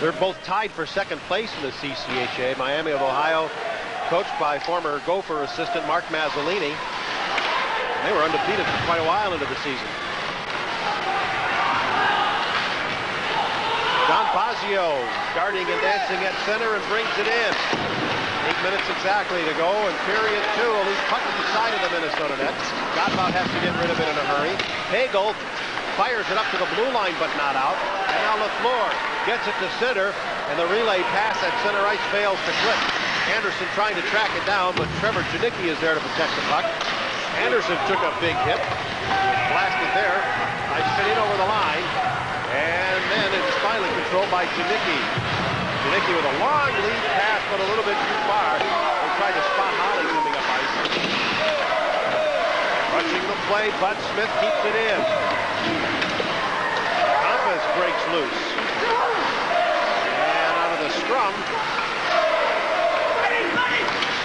They're both tied for second place in the CCHA. Miami of Ohio, coached by former Gopher assistant Mark Mazzolini. They were undefeated for quite a while into the season. Don Fazio starting and dancing at center and brings it in. 8 minutes exactly to go in period 2. A loose puck at the side of the Minnesota net. Godbout has to get rid of it in a hurry. Hagel fires it up to the blue line, but not out. And now LaFleur gets it to center, and the relay pass at center ice fails to clip. Anderson trying to track it down, but Trevor Janicki is there to protect the puck. Anderson took a big hit. Blasted there. Nice fit in over the line. And then it's finally controlled by Janicki. Janicki with a long lead pass, but a little bit too far. They tried to spot Holly coming up ice. Rushing the play, Bud Smith keeps it in. Compass breaks loose. And out of the scrum,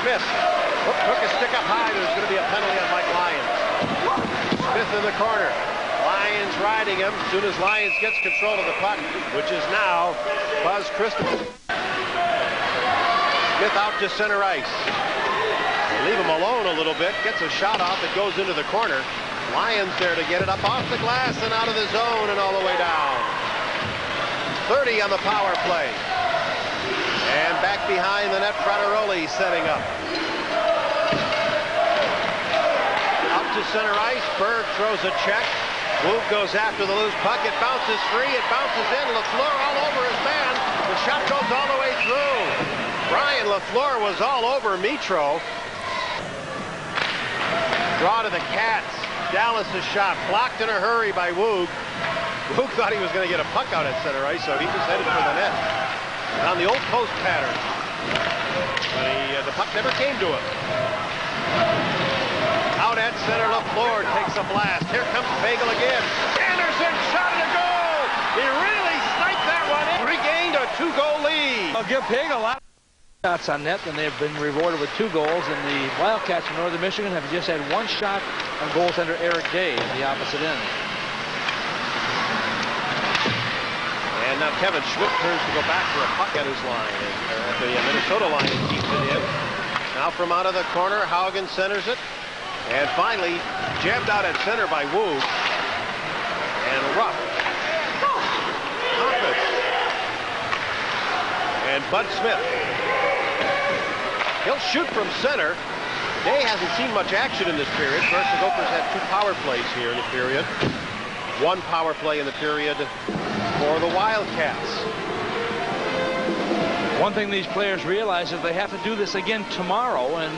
Smith took a stick up high. There's going to be a penalty on Mike Lyons. Smith in the corner. Lyons riding him. As soon as Lyons gets control of the puck, which is now Buzz Christopher. Smith out to center ice. They leave him alone a little bit. Gets a shot off. It goes into the corner. Lyons there to get it up off the glass and out of the zone and all the way down. 30 on the power play. And back behind the net, Frateroli setting up. Out to center ice. Berg throws a check. Woog goes after the loose puck. It bounces free. It bounces in. LaFleur all over his man. The shot goes all the way through. Brian LaFleur was all over Mitro. Draw to the Cats. Dallas' shot blocked in a hurry by Woog. Woog thought he was going to get a puck out at center ice, so he just headed for the net. On the old post pattern. But the puck never came to him. Out at center, LaFleur takes a blast. Here comes Pagel again. Anderson shot at a goal. He really sniped that one in. Regained a 2-goal lead. I'll give Pagel a lot of shots on net, and they've been rewarded with 2 goals. And the Wildcats from Northern Michigan have just had 1 shot on goaltender Eric Day at the opposite end. And now Kevin Schmidt turns to go back for a puck at his line. And at the Minnesota line, he keeps it in. Now from out of the corner, Haugen centers it. And finally, jammed out at center by Woog. And Ruff. Compass. And Bud Smith. He'll shoot from center. Day hasn't seen much action in this period. First, the Gophers had 2 power plays here in the period. 1 power play in the period for the Wildcats. One thing these players realize is they have to do this again tomorrow, and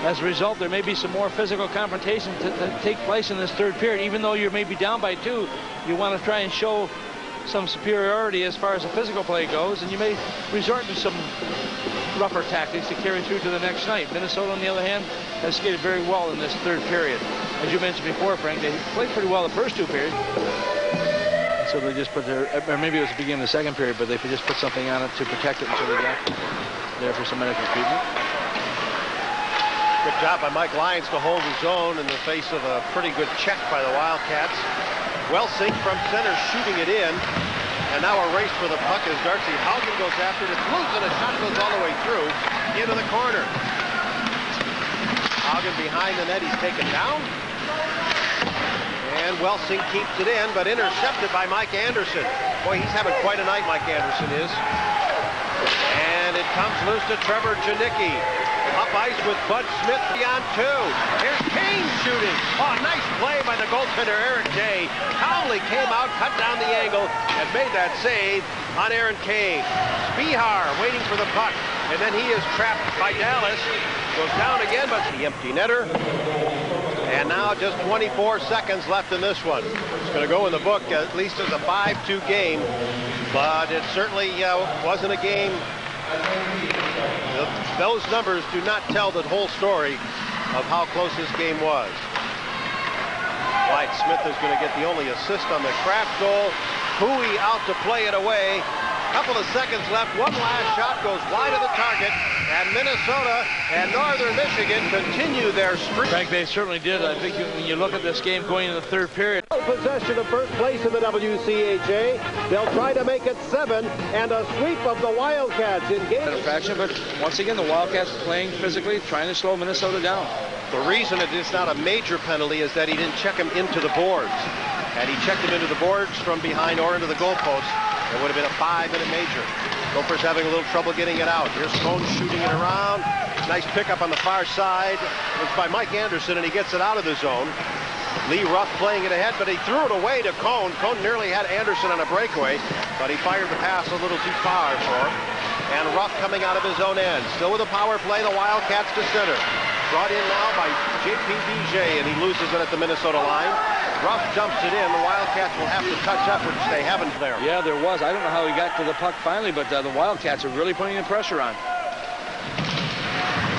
as a result, there may be some more physical confrontation to take place in this 3rd period. Even though you may be down by 2, you want to try and show some superiority as far as the physical play goes, and you may resort to some rougher tactics to carry through to the next night. Minnesota, on the other hand, has skated very well in this 3rd period. As you mentioned before, Frank, they played pretty well the first 2 periods. So they just put their, or maybe it was the beginning of the 2nd period, but they just put something on it to protect it until they got there for some medical treatment. Good job by Mike Lyons to hold his own in the face of a pretty good check by the Wildcats. Welsink from center shooting it in. And now a race for the puck as Darcy Haugen goes after it. It's loose and a shot goes all the way through into the corner. Haugen behind the net. He's taken down. And Welsink keeps it in, but intercepted by Mike Anderson. Boy, he's having quite a night, Mike Anderson is. And it comes loose to Trevor Janicki. Up ice with Bud Smith beyond 2. Here's Kane shooting. Oh, nice play by the goaltender Eric Day. Cowley came out, cut down the angle, and made that save on Aaron Kane. Spihar waiting for the puck, and then he is trapped by Dallas. Goes down again, but the empty netter. And now just 24 seconds left in this one. It's going to go in the book at least as a 5-2 game, but it certainly wasn't a game. Those numbers do not tell the whole story of how close this game was. Wyatt Smith is going to get the only assist on the Kraft goal. Hui out to play it away. Couple of seconds left. One last shot goes wide of the target. And Minnesota and Northern Michigan continue their streak. In fact, they certainly did. I think when you look at this game going into the third period. Possession of first place in the WCHA. They'll try to make it 7, and a sweep of the Wildcats in game. Satisfaction, but once again, the Wildcats playing physically, trying to slow Minnesota down. The reason it is not a major penalty is that he didn't check him into the boards. Had he checked him into the boards from behind or into the goalpost, it would have been a 5-minute major. Gophers having a little trouble getting it out. Here's Cone shooting it around. Nice pickup on the far side. It's by Mike Anderson, and he gets it out of the zone. Lee Ruff playing it ahead, but he threw it away to Cone. Cone nearly had Anderson on a breakaway, but he fired the pass a little too far for him. And Ruff coming out of his own end. Still with a power play, the Wildcats to center. Brought in now by J.P. Bijay, and he loses it at the Minnesota line. Ruff dumps it in. The Wildcats will have to touch up, which they haven't there. Yeah, there was. I don't know how he got to the puck finally, but the Wildcats are really putting the pressure on. I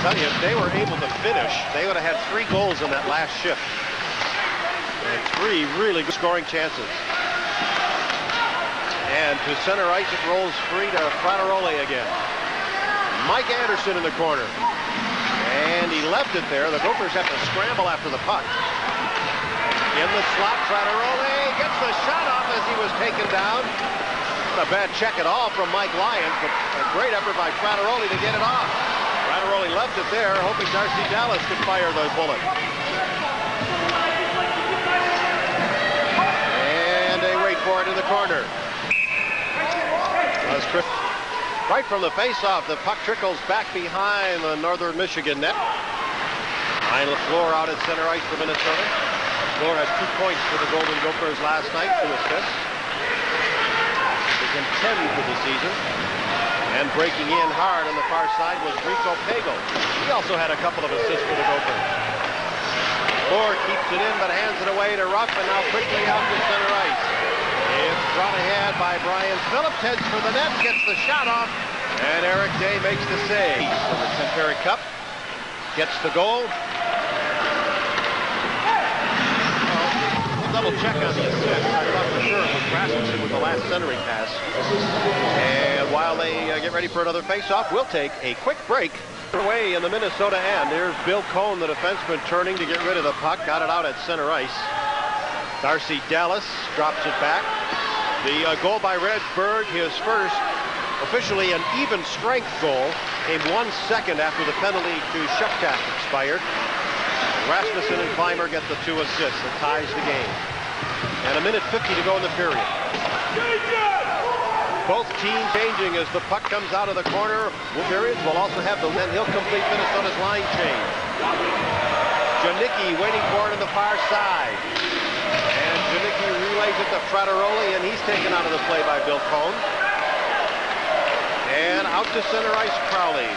tell you, if they were able to finish, they would have had 3 goals in that last shift. And 3 really good scoring chances. And to center ice, it rolls free to Frateroli again. Mike Anderson in the corner. And he left it there. The Gophers have to scramble after the puck. In the slot, Frateroli gets the shot off as he was taken down. Not a bad check at all from Mike Lyons, but a great effort by Frateroli to get it off. Frateroli left it there, hoping Darcy Dallas could fire the bullet. And they wait for it in the corner. Right from the face-off, the puck trickles back behind the Northern Michigan net. Ryan LaFleur out at center ice for Minnesota. LaFleur has 2 points for the Golden Gophers last night, 2 assists. He's in 10 for the season. And breaking in hard on the far side was Rico Pagel. He also had a couple of assists for the Gophers. LaFleur keeps it in, but hands it away to Ruff, and now quickly out to center ice. It's brought ahead by Brian Phillips, heads for the net, gets the shot off, and Eric Day makes the save. From the Century Cup, gets the goal. We'll double check on the assist. I thought for sure it was Rasmussen with the last centering pass. And while they get ready for another face-off, we'll take a quick break. Away in the Minnesota end. Here's Bill Cone, the defenseman, turning to get rid of the puck. Got it out at center ice. Darcy Dallas drops it back. The goal by Redberg, his first, officially an even strength goal, came 1 second after the penalty to Shuptak expired. Rasmussen and Clymer get the 2 assists that ties the game. And 1:50 to go in the period. Both teams changing as the puck comes out of the corner. Periods will also have the win. He'll complete Minnesota's line change. Janicki waiting for it on the far side. And Janicki relays it to Frateroli, and he's taken out of the play by Bill Cone. And out to center ice, Crowley.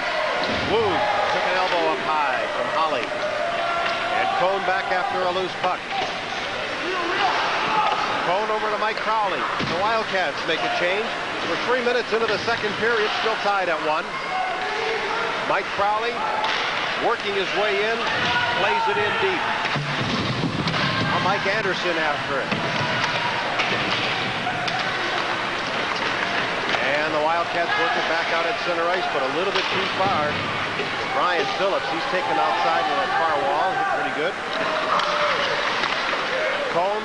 Wu took an elbow up high from Holly. And Cone back after a loose puck. Cone over to Mike Crowley. The Wildcats make a change. We're 3 minutes into the second period, still tied at 1. Mike Crowley working his way in, plays it in deep. Now Mike Anderson after it. And the Wildcats work it back out at center ice, but a little bit too far. Brian Phillips, he's taken outside with a far wall, hit pretty good. Cone,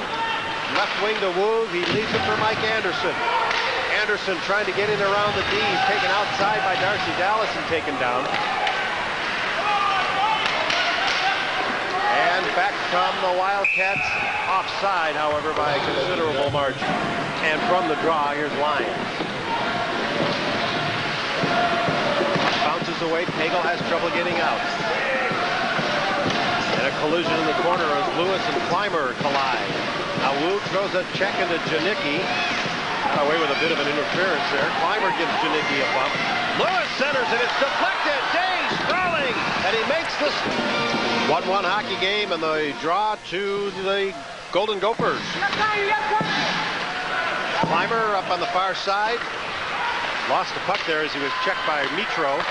left wing to Woog, he leaves it for Mike Anderson. Anderson trying to get in around the D, he's taken outside by Darcy Dallas and taken down. And back come the Wildcats, offside, however, by a considerable margin. And from the draw, here's Lyons. Bounces away, Pagel has trouble getting out. And a collision in the corner as Lewis and Clymer collide. Now Woog throws a check into Janicki. Got away with a bit of an interference there. Clymer gives Janicki a bump. Lewis centers it, it's deflected. Day sprawling, and he makes this 1-1 hockey game, and the draw to the Golden Gophers. Clymer up on the far side. Lost the puck there as he was checked by Mitro.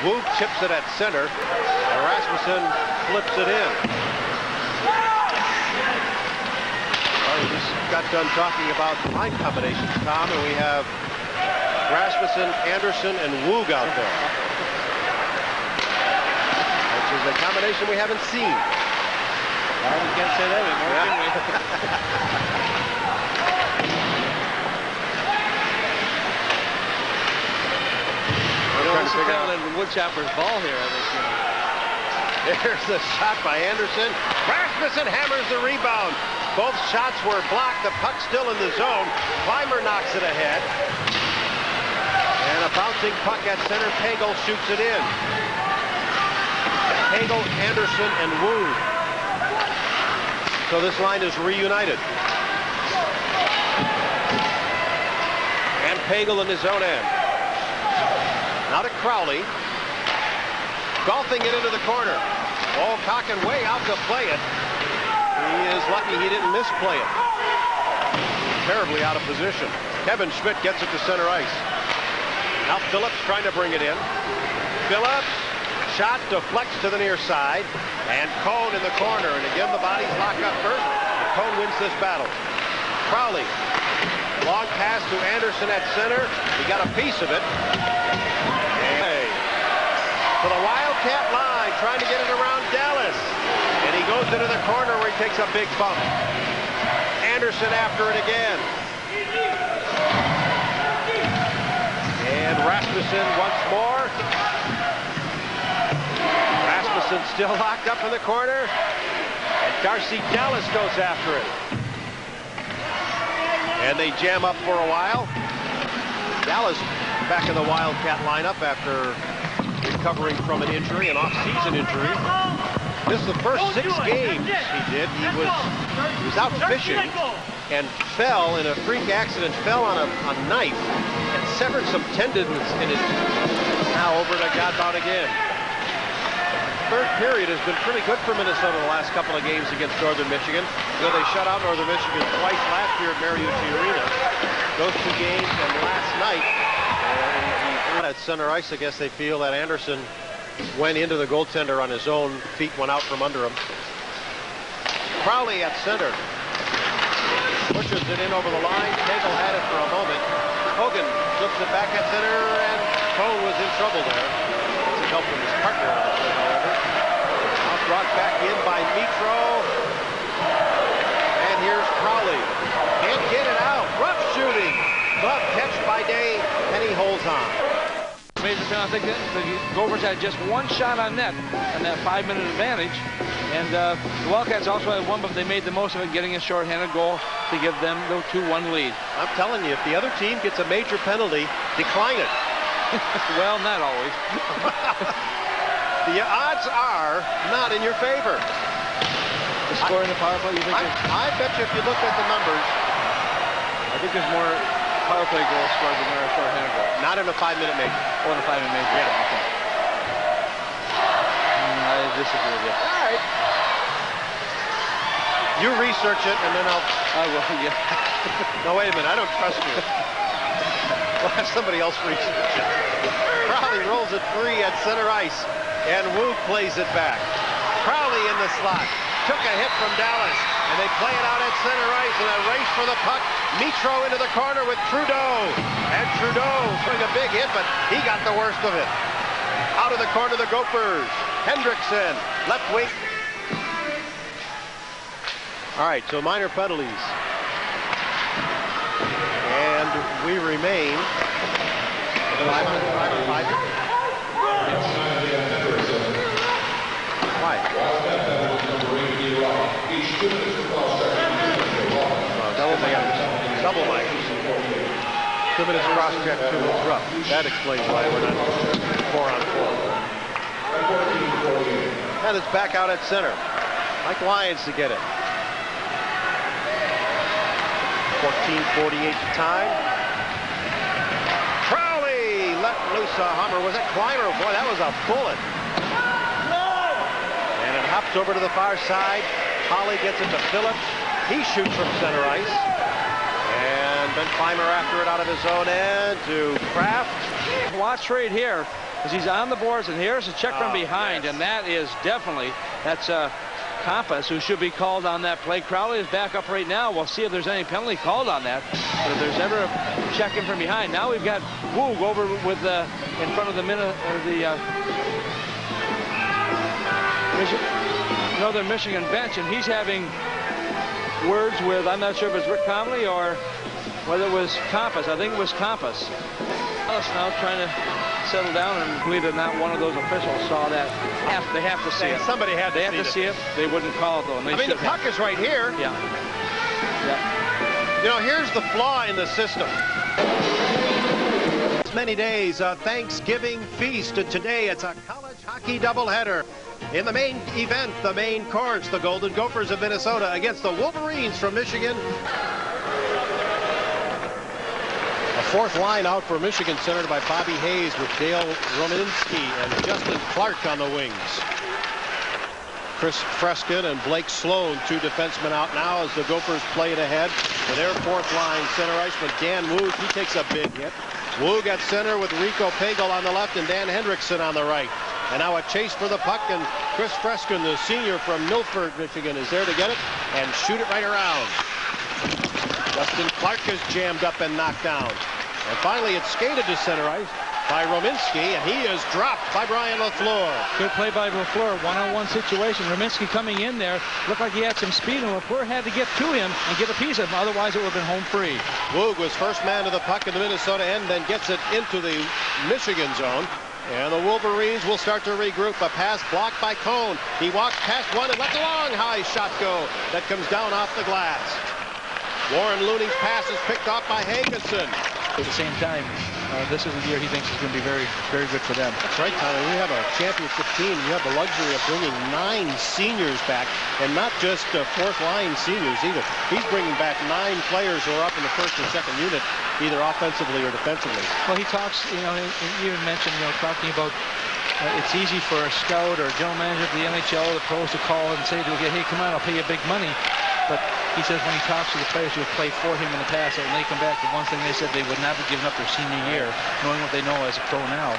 Woog chips it at center, and Rasmussen flips it in. Well, we just got done talking about line combinations, Tom, and we have Rasmussen, Anderson, and Woog out there. Which is a combination we haven't seen. Well, we can't say that anymore, can we? This is down in Woodchopper's ball here, I think. There's the shot by Anderson. Rasmussen hammers the rebound. Both shots were blocked. The puck still in the zone. Clymer knocks it ahead. And a bouncing puck at center. Pagel shoots it in. Pagel, Anderson, and Wu. So this line is reunited. And Pagel in his own end. Now to Crowley. Golfing it into the corner. Oh, Cocken way out to play it. He is lucky he didn't misplay it. Terribly out of position. Kevin Schmidt gets it to center ice. Now Phillips trying to bring it in. Phillips, shot deflects to the near side. And Cohn in the corner. And again, the bodies lock up first. And Cohn wins this battle. Crowley, long pass to Anderson at center. He got a piece of it. To the Wildcat line, trying to get it around Dallas. And he goes into the corner where he takes a big bump. Anderson after it again. And Rasmussen once more. Rasmussen still locked up in the corner. And Darcy Dallas goes after it. And they jam up for a while. Dallas back in the Wildcat lineup after recovering from an injury, an off-season injury. This is the first 6 games he did. He was out fishing and fell in a freak accident, fell on a knife and severed some tendons in it. Now over to Godbout again. Third period has been pretty good for Minnesota the last couple of games against Northern Michigan. You know, they shut out Northern Michigan twice last year at Mariucci Arena. Those 2 games and last night. At center ice, I guess they feel that Anderson went into the goaltender on his own. Feet went out from under him. Crowley at center. Pushes it in over the line. Pagel had it for a moment. Hogan flips it back at center, and Cohn was in trouble there. Some help from his partner on the play, however. Now brought back in by Mitro. And here's Crowley. Can't get it out. Rough shooting. Glove catch by Day, and he holds on. I think that the Gophers had just 1 shot on net and that 5-minute advantage. And the Wildcats also had 1, but they made the most of it, getting a shorthanded goal to give them the 2-1 lead. I'm telling you, if the other team gets a major penalty, decline it. Well, not always. The odds are not in your favor. The score in the power play, you think? I bet you if you look at the numbers, I think there's more power play goals scored than there are shorthanded goals. Not in a 5-minute major. Oh, in a 5-minute major. Yeah. Okay. I disagree with you. All right. You research it, and then I'll... I will, yeah. No, wait a minute. I don't trust you. We'll have somebody else research it. Crowley rolls it free at center ice, and Wu plays it back. Crowley in the slot. Took a hit from Dallas, and they play it out at center ice in a race for the puck. Mitro into the corner with Trudeau. And Trudeau throwing a big hit, but he got the worst of it. Out of the corner, the Gophers. Hendrickson, left wing. All right, so minor penalties. And we remain. 5 on 5. Why? Double minors. 2 minutes cross check, 2 minutes rough. That explains why we're not 4 on 4. And it's back out at center. Mike Lyons to get it. 14:48 time. Crowley let loose a hummer. Was that Clymer? Boy, that was a bullet. And it hops over to the far side. Holly gets it to Phillips. He shoots from center ice. And Ben Clymer after it out of his own end to Kraft. Watch right here as he's on the boards, and here's a check from behind, yes. and that is definitely, that's Compass, who should be called on that play. Crowley is back up right now. We'll see if there's any penalty called on that. But if there's ever a check in from behind, now we've got Woog over with in front of the Northern Michigan bench, and he's having words with, I'm not sure if it's Rick Conley or whether it was Compass. I think it was Compass. Alice now trying to settle down, and believe it or not, one of those officials saw that. They have to see it. Somebody had to see it. They wouldn't call it, though. I mean, the puck is right here. Yeah. You know, here's the flaw in the system. Many days, a Thanksgiving feast, and today it's a college hockey doubleheader. In the main event, the main course, the Golden Gophers of Minnesota against the Wolverines from Michigan. A fourth line out for Michigan, centered by Bobby Hayes with Dale Rominski and Justin Clark on the wings. Chris Freskin and Blake Sloan, two defensemen out now as the Gophers play it ahead. To their fourth line center iceman Dan Woog, he takes a big hit. Woog at center with Rico Pagel on the left and Dan Hendrickson on the right. And now a chase for the puck, and Chris Freskin, the senior from Milford, Michigan, is there to get it and shoot it right around. Justin Clark is jammed up and knocked down. And finally, it's skated to center ice by Rominski, and he is dropped by Brian LaFleur. Good play by LaFleur, one-on-one situation. Rominski coming in there, looked like he had some speed, and LaFleur had to get to him and get a piece of him, otherwise it would have been home free. Woog was first man to the puck in the Minnesota end, then gets it into the Michigan zone. And the Wolverines will start to regroup. A pass blocked by Cohn. He walks past one and lets a long high shot go. That comes down off the glass. Warren Looney's pass is picked off by Hagenson. At the same time, this is the year he thinks is going to be very, very good for them. That's right, Tommy. We have a championship team. You have the luxury of bringing 9 seniors back, and not just fourth-line seniors either. He's bringing back 9 players who are up in the first and second unit, either offensively or defensively. Well, he talks, you know, he even mentioned, you know, talking about it's easy for a scout or a general manager of the NHL or the pros to call and say to him, hey, come on, I'll pay you big money. But he says when he talks to the players who have played for him in the past, and they come back, the one thing they said they would not have given up their senior year, knowing what they know as a pro now,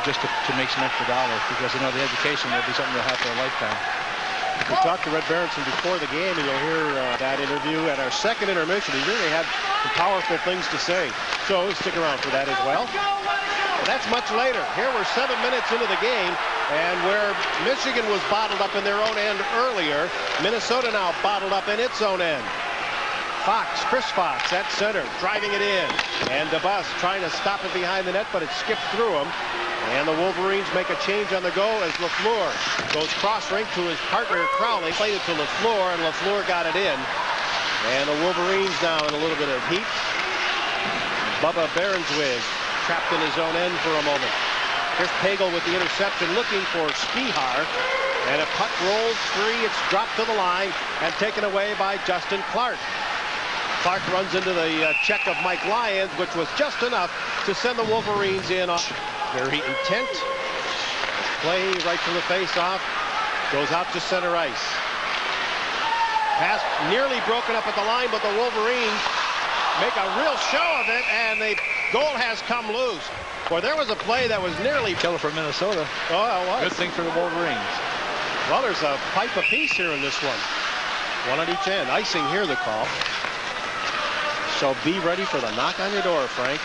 just to make some extra dollars, because they know the education will be something they'll have for a lifetime. We talked to Red Berenson before the game, and you'll hear that interview at our second intermission. He really had some powerful things to say. So stick around for that as well. But that's much later. Here we're 7 minutes into the game, and where Michigan was bottled up in their own end earlier, Minnesota now bottled up in its own end. Chris Fox at center, driving it in. And DeBus trying to stop it behind the net, but it skipped through him. And the Wolverines make a change on the go as LaFleur goes cross-rink to his partner Crowley. Played it to LaFleur, and LaFleur got it in. And the Wolverines now in a little bit of heat. Bubba Berenswig trapped in his own end for a moment. Here's Pagel with the interception, looking for Spihar. And a puck rolls free. It's dropped to the line and taken away by Justin Clark. Clark runs into the check of Mike Lyons, which was just enough to send the Wolverines in. Very intent. Play right to the face-off. Goes out to center ice. Pass nearly broken up at the line, but the Wolverines make a real show of it, and the goal has come loose. Boy, there was a play that was nearly killer for Minnesota. Oh, it was. Good thing for the Wolverines. Well, there's a pipe apiece here in this one. One on each end. Icing here, the call. So be ready for the knock on your door, Frank.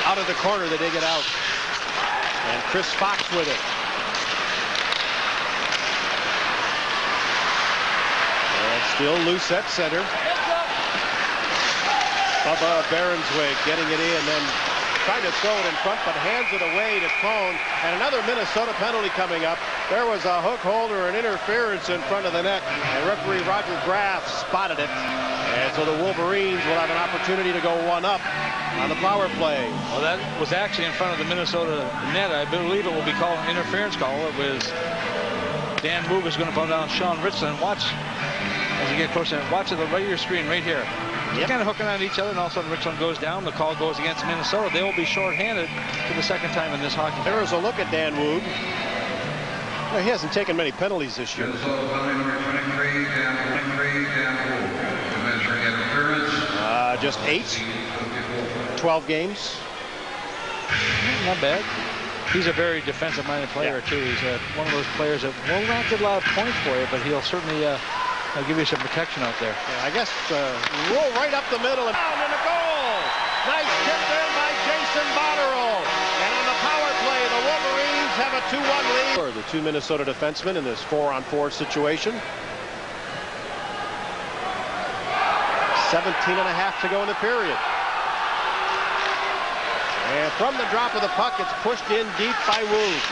Out of the corner, they dig it out. And Chris Fox with it. And still loose at center. Bubba Berenswig getting it in, then trying to throw it in front, but hands it away to Cohn. And another Minnesota penalty coming up. There was a hook holder and interference in front of the net, and referee Roger Graff spotted it. And so the Wolverines will have an opportunity to go one up on the power play. Well, that was actually in front of the Minnesota net. I believe it will be called an interference call. It was Dan Moog is going to put down Sean Richland. Watch as you get closer. Watch at the right of your screen right here. They're kind of hooking on each other, and all of a sudden Richland goes down. The call goes against Minnesota. They will be shorthanded for the second time in this hockey game. There is a look at Dan Woog. Well, he hasn't taken many penalties this year. Just 8. 12 games. Not bad. He's a very defensive-minded player, too. He's one of those players that will not get a lot of points for you, but he'll certainly give you some protection out there. Yeah, I guess roll right up the middle and down in the goal. Nice tip in by Jason Botterill. And on the power play, the Wolverines have a 2-1 lead. For the two Minnesota defensemen in this 4-on-4 situation. 17 and a half to go in the period. And from the drop of the puck, it's pushed in deep by Woog.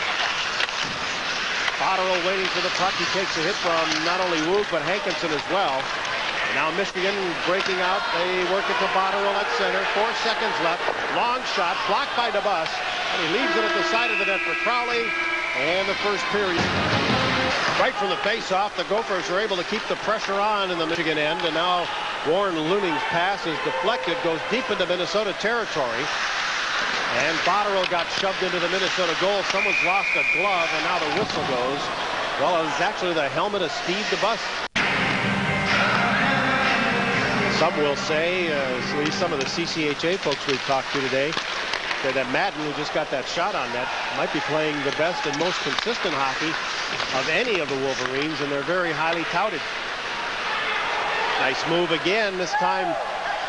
Botterill waiting for the puck. He takes a hit from not only Woog, but Hankinson as well. And now Michigan breaking out. They work it to Botterill at center. 4 seconds left. Long shot, blocked by DeBus. And he leaves it at the side of the net for Crowley. And the first period. Right from the face-off, the Gophers are able to keep the pressure on in the Michigan end. And now Warren Looning's pass is deflected, goes deep into Minnesota territory. And Botterill got shoved into the Minnesota goal. Someone's lost a glove, and now the whistle goes. Well, it was actually the helmet of Steve DeBus. Some will say, at least some of the CCHA folks we've talked to today, that Madden, who just got that shot on net, might be playing the best and most consistent hockey of any of the Wolverines, and they're very highly touted. Nice move again, this time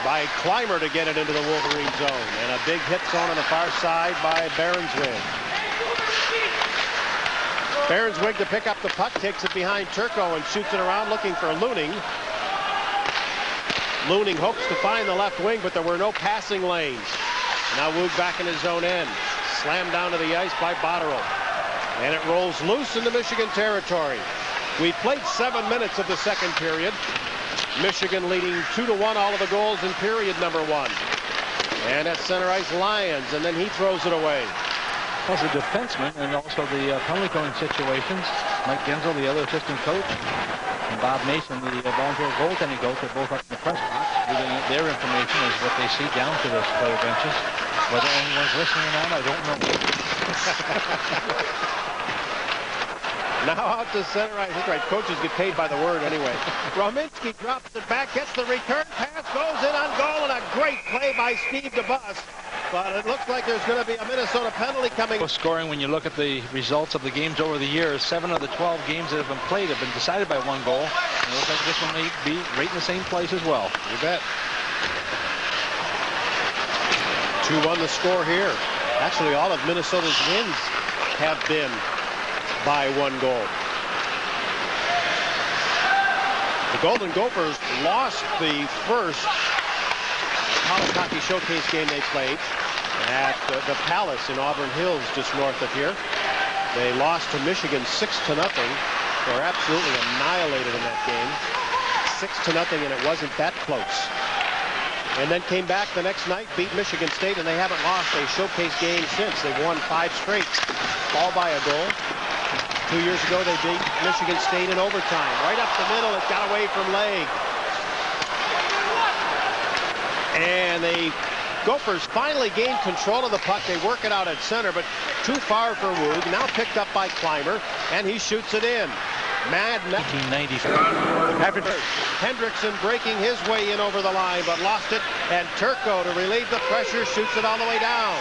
by Clymer to get it into the Wolverine zone. And a big hit zone on the far side by Behrensweg. Behrensweg to pick up the puck, takes it behind Turco and shoots it around looking for Looning. Looning hopes to find the left wing, but there were no passing lanes. Now Woog back in his own end. Slammed down to the ice by Botterill. And it rolls loose into Michigan territory. We played 7 minutes of the second period. Michigan leading 2-1 all of the goals in period number 1. And at center ice, Lyons, and then he throws it away. Also defenseman and also the penalty killing situations. Mike Genzel, the other assistant coach, and Bob Mason, the volunteer goaltending coach, are both up in the press box. Giving their information is what they see down to the player benches. Whether anyone's listening or not, I don't know. Now out to center ice. That's right. Coaches get paid by the word anyway. Rominski drops it back, gets the return pass, goes in on goal, and a great play by Steve DeBus. But it looks like there's going to be a Minnesota penalty coming. Scoring, when you look at the results of the games over the years, 7 of the 12 games that have been played have been decided by 1 goal. And it looks like this one may be right in the same place as well. You bet. 2-1 the score here. Actually, all of Minnesota's wins have been by 1 goal. The Golden Gophers lost the first college hockey showcase game they played at the Palace in Auburn Hills, just north of here. They lost to Michigan 6-0. They were absolutely annihilated in that game. 6-0, and it wasn't that close. And then came back the next night, beat Michigan State, and they haven't lost a showcase game since. They've won 5 straight, all by a goal. 2 years ago, they beat Michigan State in overtime. Right up the middle, it got away from Leg. And the Gophers finally gain control of the puck. They work it out at center, but too far for Woog. Now picked up by Clymer, and he shoots it in. 1994. After Hendrickson breaking his way in over the line, but lost it, and Turco, to relieve the pressure, shoots it all the way down.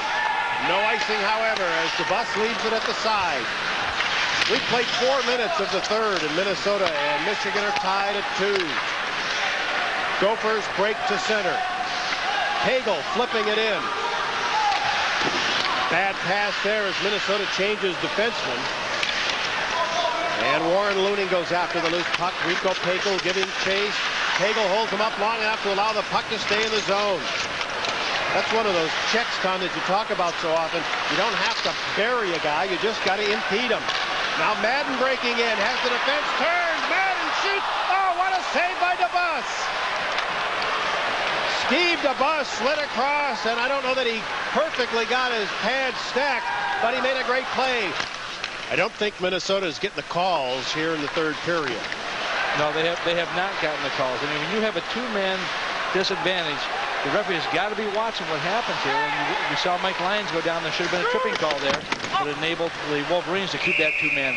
No icing, however, as DeBus leaves it at the side. We played 4 minutes of the third in Minnesota, and Michigan are tied at 2. Gophers break to center. Hagel flipping it in. Bad pass there as Minnesota changes defenseman. And Warren Looning goes after the loose puck. Rico Pagel giving chase. Hagel holds him up long enough to allow the puck to stay in the zone. That's one of those checks, Tom, that you talk about so often. You don't have to bury a guy. You just got to impede him. Now Madden breaking in. Has the defense turned. Madden shoots. Oh, what a save by DeBus. Steve DeBus slid across, and I don't know that he perfectly got his pads stacked, but he made a great play. I don't think Minnesota is getting the calls here in the third period. No, they have not gotten the calls. I mean, when you have a 2-man disadvantage, the referee's got to be watching what happens here. And we saw Mike Lyons go down. There should have been a tripping call there, but it enabled the Wolverines to keep that 2-man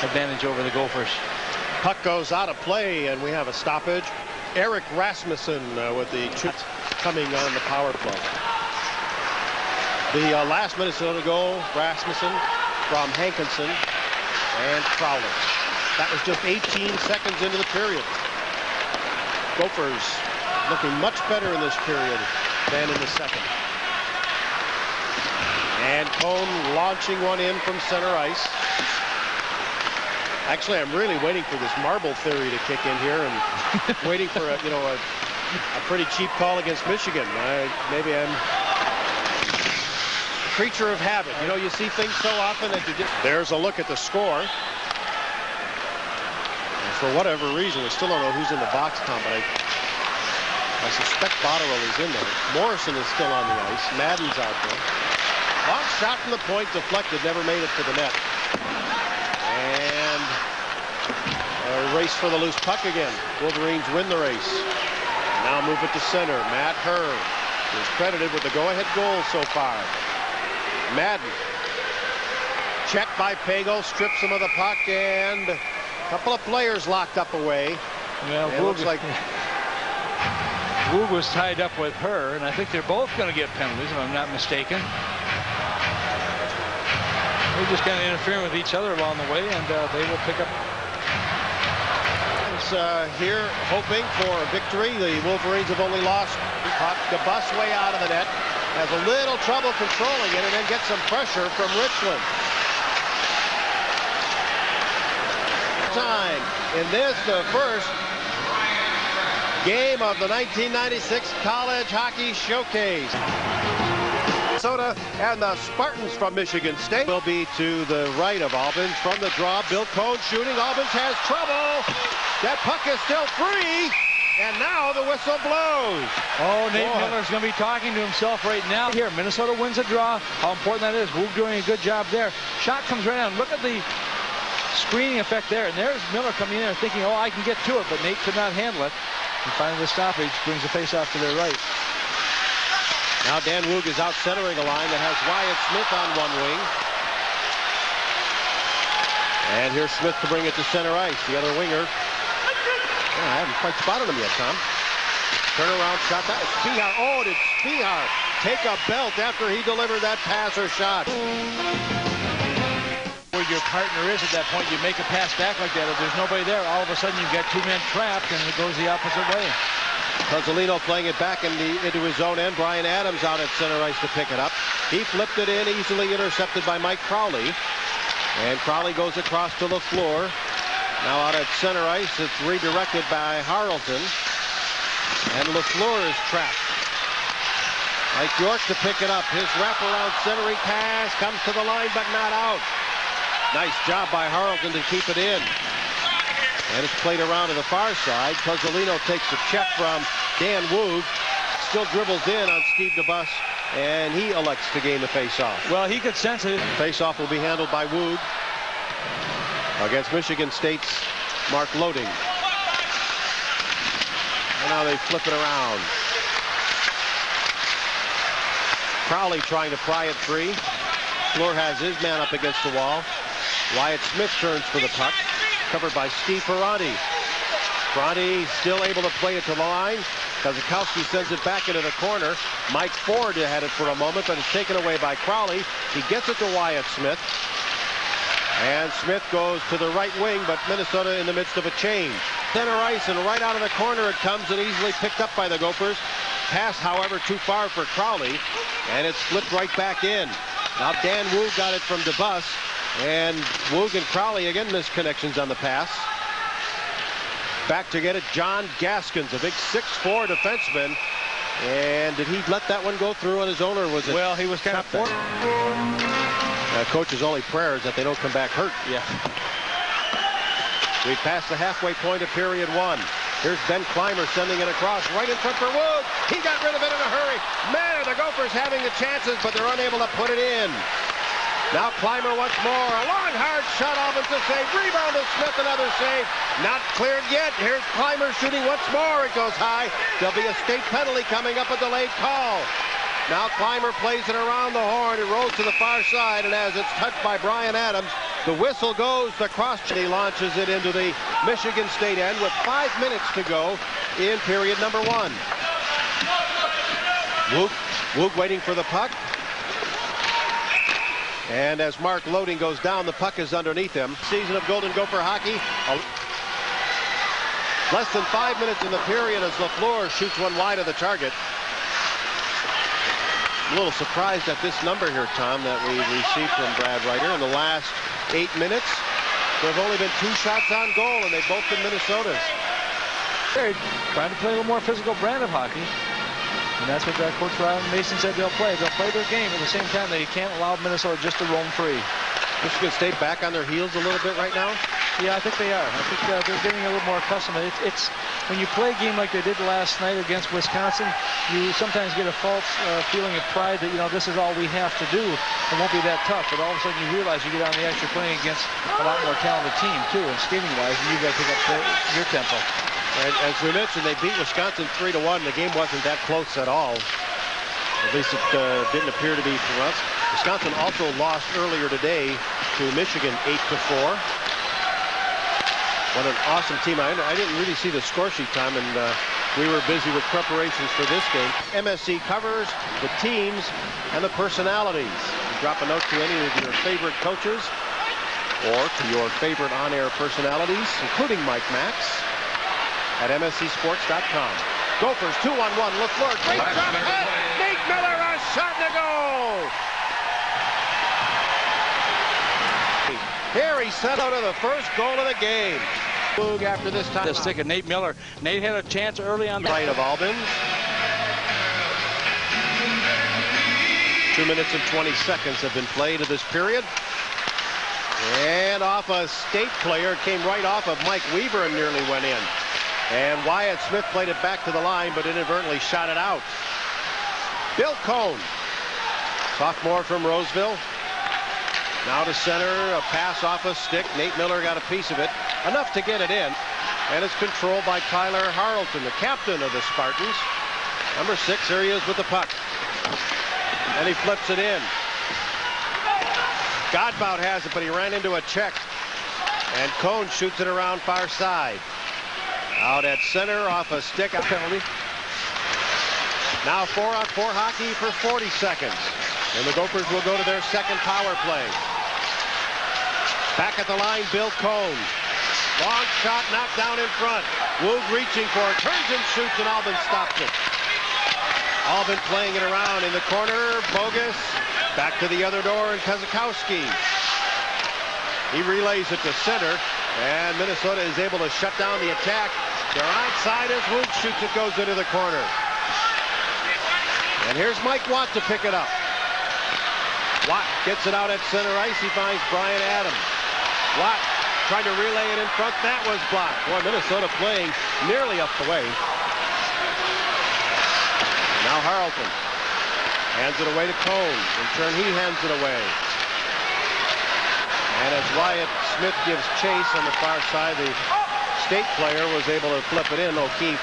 advantage over the Gophers. Puck goes out of play, and we have a stoppage. Eric Rasmussen with the shoot coming on the power play. The last Minnesota goal, Rasmussen from Hankinson and Crowley. That was just 18 seconds into the period. Gophers looking much better in this period than in the second. And Cone launching one in from center ice. Actually, I'm really waiting for this marble theory to kick in here, and waiting for a pretty cheap call against Michigan. Maybe I'm a creature of habit. You know, you see things so often that you just. There's a look at the score. And for whatever reason, we still don't know who's in the box, Tom, but I suspect Botterill is in there. Morrison is still on the ice. Madden's out there. Long shot from the point, deflected, never made it to the net. And a race for the loose puck again. Wolverines win the race. Now move it to center. Matt Herr is credited with the go-ahead goal so far. Madden. Checked by Pago, strips him of the puck, and a couple of players locked up away. Well, it looks like Woog was tied up with her, and I think they're both going to get penalties, if I'm not mistaken. They're just kind of interfering with each other along the way, and they will pick up. Here hoping for a victory. The Wolverines have only lost puck. The bus way out of the net. Has a little trouble controlling it, and then gets some pressure from Richland. Time in this, the first game of the 1996 College Hockey Showcase. Minnesota and the Spartans from Michigan State will be to the right of Albans from the draw. Bill Cone shooting. Albans has trouble. That puck is still free. And now the whistle blows. Oh, Nate Miller's going to be talking to himself right now. Here, Minnesota wins a draw. How important that is. Woog doing a good job there. Shot comes right down. Look at the screening effect there. And there's Miller coming in there thinking, oh, I can get to it. But Nate could not handle it. And finally the stoppage brings the face-off to their right. Now Dan Woog is out centering a line that has Wyatt Smith on one wing. And here's Smith to bring it to center ice. The other winger. Oh, I haven't quite spotted him yet, Tom. Turnaround shot. That was Spihar. Oh, did Spihar take a belt after he delivered that pass or shot? Where your partner is at that point, you make a pass back like that. If there's nobody there, all of a sudden you've got two men trapped, and it goes the opposite way. Cozzolino playing it back into his own end. Brian Adams out at center ice to pick it up. He flipped it in, easily intercepted by Mike Crowley. And Crowley goes across to LaFleur. Now out at center ice, it's redirected by Harlton. And LaFleur is trapped. Mike York to pick it up. His wraparound centering pass comes to the line, but not out. Nice job by Harlton to keep it in. And it's played around to the far side. Cozzolino takes a check from Dan Woog. Still dribbles in on Steve DeBus, and he elects to gain the face-off. Well, he could sense it. Face-off will be handled by Woog against Michigan State's Mark Loading. And now they flip it around. Crowley trying to pry it free. Fleur has his man up against the wall. Wyatt Smith turns for the puck. Covered by Steve Ferranti. Ferranti still able to play it to the line. Kazakowski sends it back into the corner. Mike Ford had it for a moment, but it's taken away by Crowley. He gets it to Wyatt Smith. And Smith goes to the right wing, but Minnesota in the midst of a change. Center ice, and right out of the corner it comes, and easily picked up by the Gophers. Pass, however, too far for Crowley, and it's flipped right back in. Now Dan Woog got it from DeBus. And Woog and Crowley again misconnections on the pass. Back to get it, John Gaskins, a big 6'4" defenseman. And did he let that one go through on his own, or was it? Well, he was kind of forced. Coach's only prayer is that they don't come back hurt. Yeah. We've passed the halfway point of period one. Here's Ben Clymer sending it across right in front for Woog. He got rid of it in a hurry. Man, are the Gophers having the chances, but they're unable to put it in. Now Clymer once more. A long, hard shot. Albans to save. Rebound to Smith. Another save. Not cleared yet. Here's Clymer shooting once more. It goes high. There'll be a state penalty coming up. A delayed call. Now Clymer plays it around the horn. It rolls to the far side. And as it's touched by Brian Adams, the whistle goes. The cross. He launches it into the Michigan State end with 5 minutes to go in period number one. Woog waiting for the puck. And as Mark Loading goes down, the puck is underneath him. Season of Golden Gopher hockey. Less than 5 minutes in the period as LaFleur shoots one wide of the target. A little surprised at this number here, Tom, that we received from Brad Ryder. In the last 8 minutes, there have only been 2 shots on goal, and they've both been Minnesota's. They're trying to play a little more physical brand of hockey. And that's what Coach Ron Mason said they'll play. They'll play their game at the same time that you can't allow Minnesota just to roam free. Michigan State back on their heels a little bit right now? Yeah, I think they are. I think they're getting a little more accustomed. It's when you play a game like they did last night against Wisconsin, you sometimes get a false feeling of pride that, you know, this is all we have to do. It won't be that tough. But all of a sudden you realize you get on the ice, you're playing against a lot more talented team, too. And skating-wise, you've got to pick up your tempo. And as we mentioned, they beat Wisconsin 3-1. The game wasn't that close at all. At least it didn't appear to be for us. Wisconsin also lost earlier today to Michigan 8-4. What an awesome team. I didn't really see the score sheet, Tom, and we were busy with preparations for this game. MSC covers the teams and the personalities. You drop a note to any of your favorite coaches or to your favorite on-air personalities, including Mike Max, at MSCSports.com. Gophers 2-on-1. LaFleur, great drop pass. Nate Miller, a shot to go. Here he set out of the first goal of the game. After this time. The stick of Nate Miller. Nate had a chance early on. Right of Albin. 2 minutes and 20 seconds have been played of this period. And off a State player, came right off of Mike Weaver and nearly went in. And Wyatt Smith played it back to the line, but inadvertently shot it out. Bill Cohn, sophomore from Roseville. Now to center, a pass off a stick. Nate Miller got a piece of it, enough to get it in. And it's controlled by Tyler Harlton, the captain of the Spartans. Number 6, here he is with the puck. And he flips it in. Godbout has it, but he ran into a check. And Cohn shoots it around far side. Out at center, off a stick, a penalty. Now 4-on-4 hockey for 40 seconds. And the Gophers will go to their second power play. Back at the line, Bill Cohn. Long shot, knocked down in front. Woog reaching for it, turns and shoots, and Albin stops it. Albin playing it around in the corner. Bogus. Back to the other door, and Kozakowski. He relays it to center, and Minnesota is able to shut down the attack. They're onside as Woog shoots it, goes into the corner. And here's Mike Watt to pick it up. Watt gets it out at center ice. He finds Brian Adams. Watt tried to relay it in front. That was blocked. Boy, Minnesota playing nearly up the way. Now Harlton hands it away to Cohn. In turn, he hands it away. And as Wyatt Smith gives chase on the far side, the State player was able to flip it in, O'Keefe.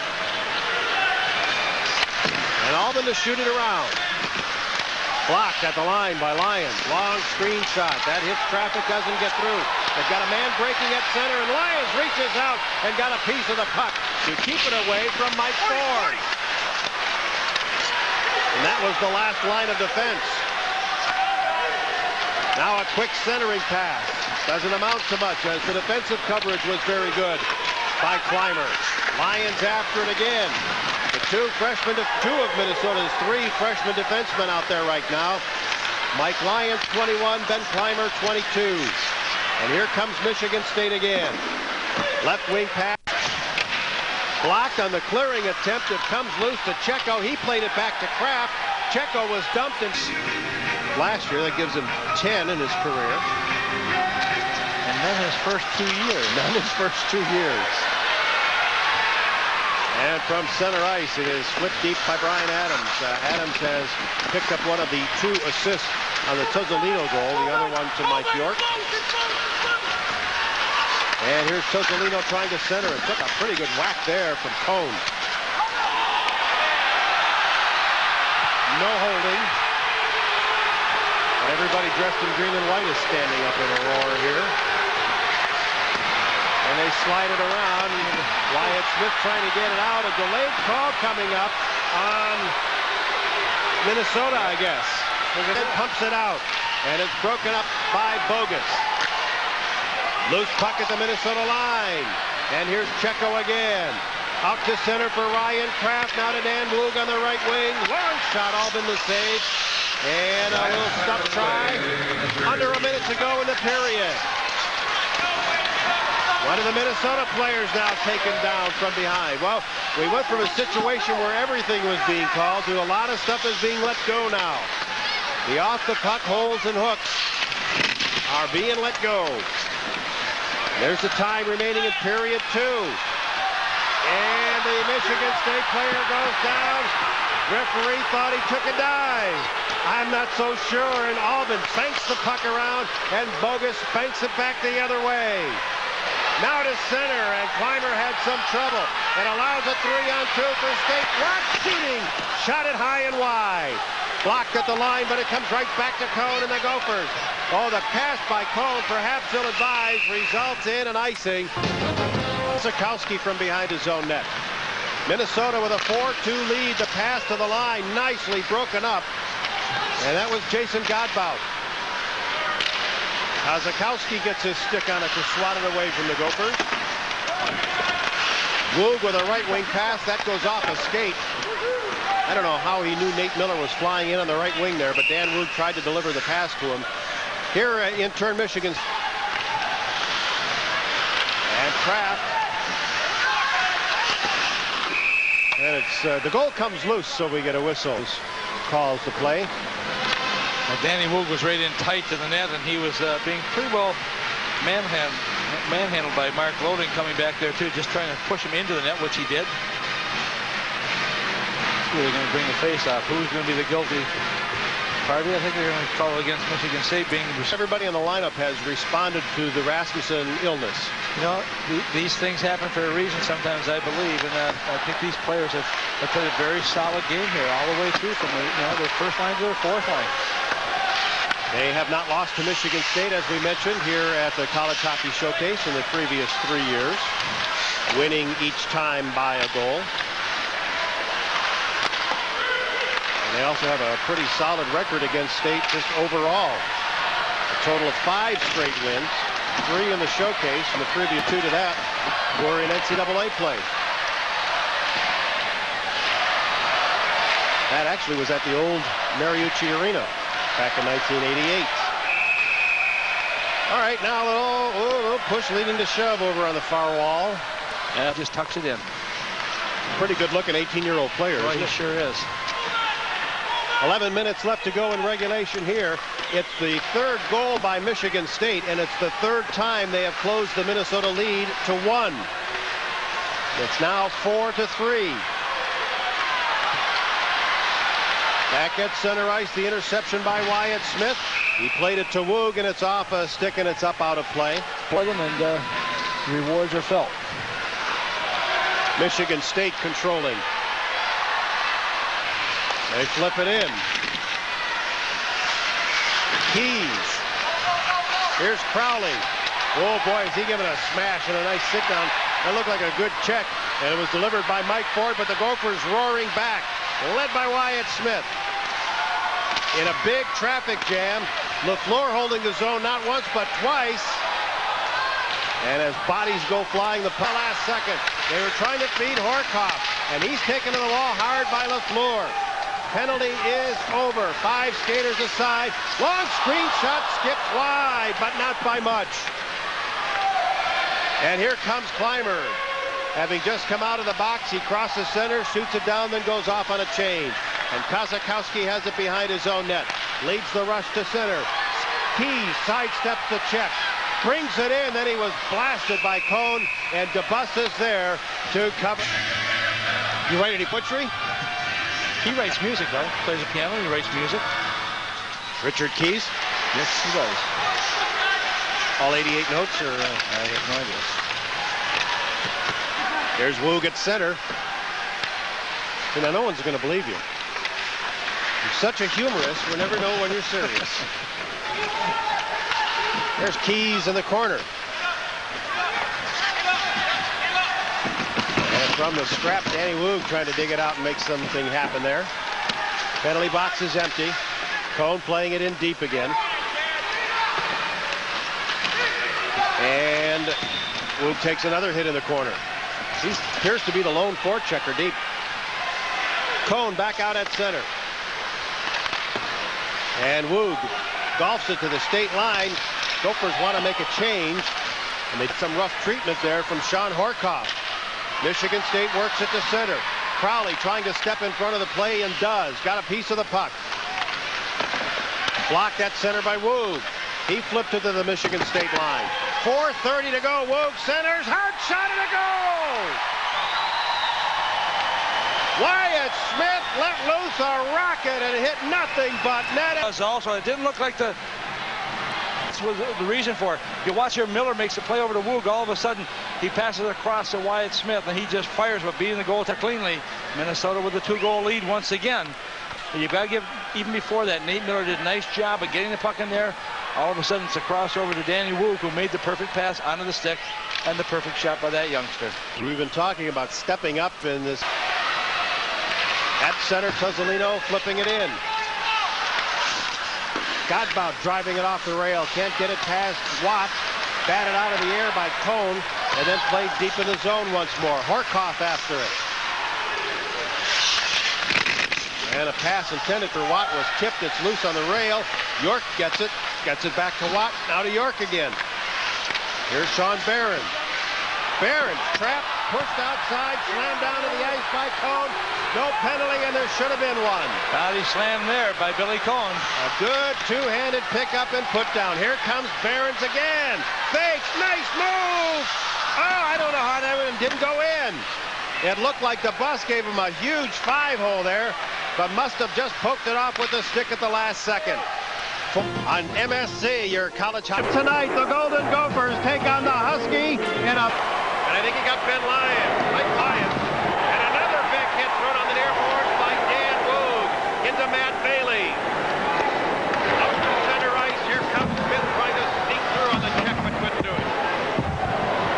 And Albin to shoot it around. Blocked at the line by Lyons. Long screen shot. That hits traffic, doesn't get through. They've got a man breaking at center, and Lyons reaches out and got a piece of the puck to keep it away from Mike Ford. And that was the last line of defense. Now a quick centering pass. Doesn't amount to much as the defensive coverage was very good by Clymer. Lyons after it again. The two of Minnesota's 3 freshman defensemen out there right now. Mike Lyons, 21, Ben Clymer, 22. And here comes Michigan State again. Left wing pass. Blocked on the clearing attempt. It comes loose to Checo. He played it back to Kraft. Checo was dumped in last year. That gives him 10 in his career. And then his first 2 years. None his first 2 years. And from center ice, it is flipped deep by Brian Adams. Adams has picked up one of the 2 assists on the Tozzolino goal, the other one to Mike York. And here's Tozzolino trying to center it. Took a pretty good whack there from Cohn. No holding. But everybody dressed in green and white is standing up in a roar here. And they slide it around. Wyatt Smith trying to get it out. A delayed call coming up on Minnesota, I guess. And pumps it out. and it's broken up by Bogus. Loose puck at the Minnesota line. And here's Checo again. Out to center for Ryan Kraft. Now to Dan Woog on the right wing. Long shot, Albin the save. And a little stop try. Under a minute to go in the period. One of the Minnesota players now taken down from behind. Well, we went from a situation where everything was being called to a lot of stuff is being let go now. The off the puck holes and hooks are being let go. There's the time remaining in period 2. And the Michigan State player goes down. Referee thought he took a dive. I'm not so sure. And Albin banks the puck around, and Bogus banks it back the other way. Now to center, and Clymer had some trouble. It allows a 3-on-2 for State. Rock cheating. Shot it high and wide. Blocked at the line, but it comes right back to Cone and the Gophers. Oh, the pass by Cone, perhaps ill-advised, results in an icing. Sikowski from behind his own net. Minnesota with a 4-2 lead. The pass to the line, nicely broken up. And that was Jason Godbout. Sikowski gets his stick on it to swat it away from the Gophers. Woog with a right wing pass. That goes off a skate. I don't know how he knew Nate Miller was flying in on the right wing there, but Dan Woog tried to deliver the pass to him. Here in turn, Michigan. And Kraft. And it's the goal comes loose, so we get a whistle. Calls the play. Well, Danny Woog was right in tight to the net, and he was being pretty well manhandled by Mark Loden coming back there too, just trying to push him into the net, which he did. Really going to bring the face off. Who's going to be the guilty party? I think they're going to call it against Michigan State being. Everybody in the lineup has responded to the Rasmussen illness. You know, these things happen for a reason sometimes, I believe, and I think these players have played a very solid game here all the way through from their first line to their fourth line. They have not lost to Michigan State, as we mentioned, here at the College Hockey Showcase in the previous 3 years, winning each time by a goal. And they also have a pretty solid record against State just overall. A total of 5 straight wins, 3 in the showcase, and the previous 2 to that were in NCAA play. That actually was at the old Mariucci Arena back in 1988. All right, now a little push leading to shove over on the far wall. Yeah, just tucks it in. Pretty good looking 18-year-old player. Well, he sure is. 11 minutes left to go in regulation here. It's the 3rd goal by Michigan State, and it's the 3rd time they have closed the Minnesota lead to 1. It's now 4-3. Back at center ice, the interception by Wyatt Smith. He played it to Woog, and it's off a stick, and it's up out of play. For them, and rewards are felt. Michigan State controlling. They flip it in. Keys. Here's Crowley. Oh boy, is he giving a smash and a nice sit down. That looked like a good check, and it was delivered by Mike Ford, but the Gophers roaring back, led by Wyatt Smith. In a big traffic jam, LaFleur holding the zone not once but twice. And as bodies go flying the last second, they were trying to feed Horkoff, and he's taken to the wall hard by LaFleur. Penalty is over. 5 skaters aside. Long screen shot skips wide, but not by much. And here comes Clymer. Having just come out of the box, he crosses center, shoots it down, then goes off on a change. And Kosakowski has it behind his own net. Leads the rush to center. Keys sidesteps the check. Brings it in, then he was blasted by Cone, and DeBus is there to cover. You write any poetry? He writes music, though. Plays the piano, he writes music. Richard Keys? Yes, he does. All 88 notes, or I have no idea. There's Woog at center. Now, no one's going to believe you. You're such a humorist, we never know when you're serious. There's Keys in the corner. And from the scrap, Danny Woog trying to dig it out and make something happen there. Penalty box is empty. Cone playing it in deep again. And Woog takes another hit in the corner. He appears to be the lone forechecker deep. Cohn back out at center. And Woog golfs it to the state line. Gophers want to make a change. And they get some rough treatment there from Sean Horkoff. Michigan State works it to center. Crowley trying to step in front of the play and does. Got a piece of the puck. Blocked at center by Woog. He flipped it to the Michigan State line. 4:30 to go. Woog centers. Hard shot and a goal. Wyatt Smith let loose a rocket and hit nothing but net. Also, it didn't look like this was the reason for it. You watch here, Miller makes the play over to Woog. All of a sudden, he passes across to Wyatt Smith, and he just fires, but beating the goal cleanly. Minnesota with the 2-goal lead once again. But you got to give, even before that, Nate Miller did a nice job of getting the puck in there. All of a sudden, it's a crossover to Danny Woog, who made the perfect pass onto the stick, and the perfect shot by that youngster. We've been talking about stepping up in this. At center, Tozzolino flipping it in. Godbout driving it off the rail. Can't get it past Watt. Batted out of the air by Cohn, and then played deep in the zone once more. Horkoff after it. And a pass intended for Watt was tipped. It's loose on the rail. York gets it. Gets it back to Watt. Now to York again. Here's Sean Barron. Barron trapped, pushed outside, slammed down to the ice by Cohn. No penalty, and there should have been one. Body slam there by Billy Cohn. A good two-handed pickup and put down. Here comes Barons again. Fakes, nice move. Oh, I don't know how that one didn't go in. It looked like the bus gave him a huge 5-hole there, but must have just poked it off with the stick at the last second. On MSC, your college hockey. Tonight, the Golden Gophers take on the Husky in a... And I think he got Ben Lyons. And another big hit thrown on the near boards by Dan Woog into Matt Bailey. Out to center ice. Here comes Smith trying to sneak through on the check, but couldn't do it.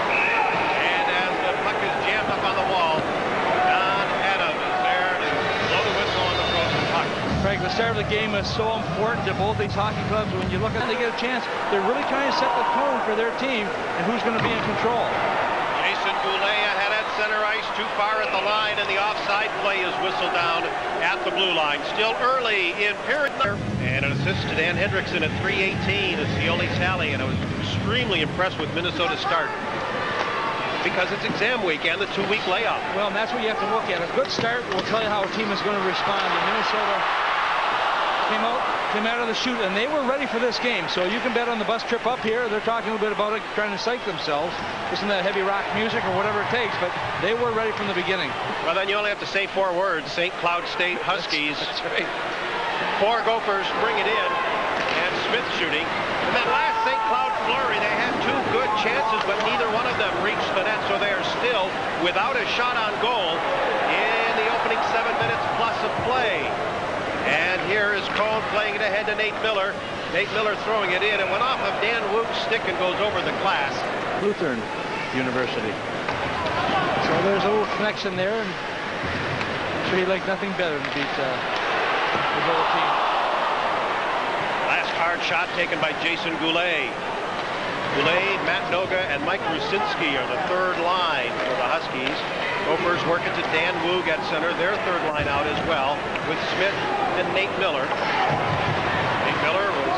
And as the puck is jammed up on the wall, Don Adams is there to blow the whistle on the frozen puck. Frank, the start of the game is so important to both these hockey clubs. When you look at it, they get a chance. They're really trying to set the tone for their team and who's going to be in control. Jason Goulet ahead at center ice, too far at the line, and the offside play is whistled down at the blue line. Still early in period. And an assist to Dan Hendrickson at 3:18. It's the only tally, and I was extremely impressed with Minnesota's start because it's exam week and the 2-week layoff. Well, and that's what you have to look at. A good start will tell you how a team is going to respond. And Minnesota came out of the chute, and they were ready for this game. So you can bet on the bus trip up here. They're talking a little bit about it, trying to psych themselves. Listen to that heavy rock music or whatever it takes, but they were ready from the beginning. Well, then you only have to say 4 words. St. Cloud State Huskies. That's right. 4 Gophers bring it in, and Smith shooting. And that last St. Cloud flurry, they had 2 good chances, but neither one of them reached the net, so they are still without a shot on goal in the opening 7 minutes plus of play. And here is Cohn playing it ahead to Nate Miller. Nate Miller throwing it in. It went off of Dan Woog's stick and goes over the glass. Lutheran University. So there's a little connection there. And I'm sure he'd like nothing better to beat the whole team. Last hard shot taken by Jason Goulet. Goulet, Matt Noga, and Mike Rusinski are the third line for the Huskies. Gophers work it to Dan Woog at center, their third line out as well, with Smith and Nate Miller. Nate Miller was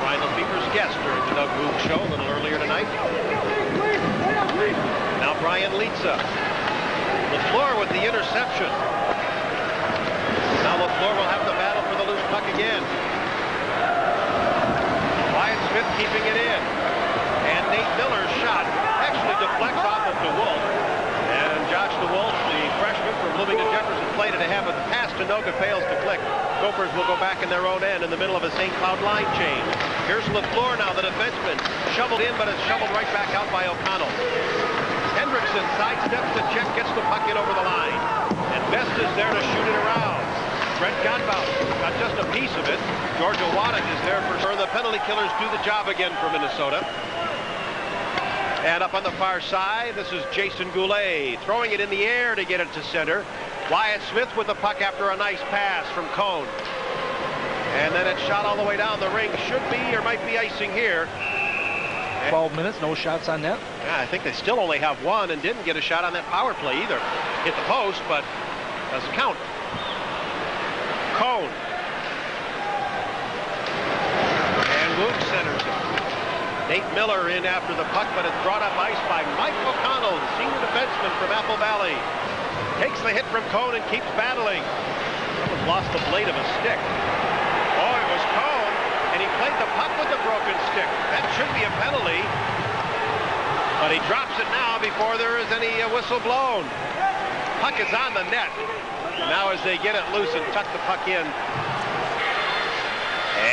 Ryan Lefebvre's guest during the Doug Woog show a little earlier tonight. Now Brian Litza. LaFleur with the interception. Now LaFleur will have to battle for the loose puck again. Wyatt Smith keeping it in. And Nate Miller's shot actually deflects off of DeWolf. And Josh DeWolf, the freshman from Bloomington Jefferson, played it ahead, but the pass to Noga fails to click. Gophers will go back in their own end in the middle of a St. Cloud line change. Here's LaFleur now, the defenseman. Shoveled in, but it's shoveled right back out by O'Connell. Hendrickson sidesteps the check, gets the puck in over the line. And Best is there to shoot it around. Brett Godbout got just a piece of it. Georgia Waddick is there for sure. The penalty killers do the job again for Minnesota. And up on the far side, this is Jason Goulet throwing it in the air to get it to center. Wyatt Smith with the puck after a nice pass from Cohn. And then it's shot all the way down the ring. Should be or might be icing here. 12 minutes, no shots on net. Yeah, I think they still only have one and didn't get a shot on that power play either. Hit the post, but doesn't count. Cone. And Woog centers it. Nate Miller in after the puck, but it's brought up ice by Mike O'Connell, the senior defenseman from Apple Valley. Takes the hit from Cone and keeps battling. Someone's lost the blade of a stick. Oh, it was Cone, and he played the puck with the broken stick. That should be a penalty. But he drops it now before there is any whistle blown. Puck is on the net. Now as they get it loose and tuck the puck in.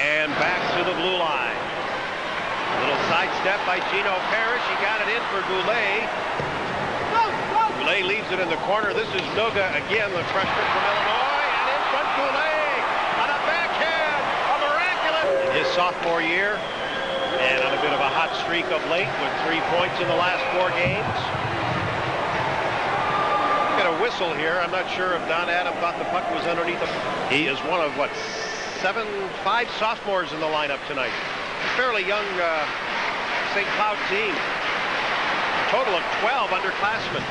And back to the blue line. A little sidestep by Gino Parrish. He got it in for Goulet. Goulet leaves it in the corner. This is Noga again, the freshman from Illinois. And in front Goulet on a backhand. A miraculous. In his sophomore year. And on a bit of a hot streak of late with 3 points in the last 4 games. Got a whistle here. I'm not sure if Don Adam thought the puck was underneath him. He is one of, what, 5 sophomores in the lineup tonight. A fairly young St. Cloud team. A total of 12 underclassmen.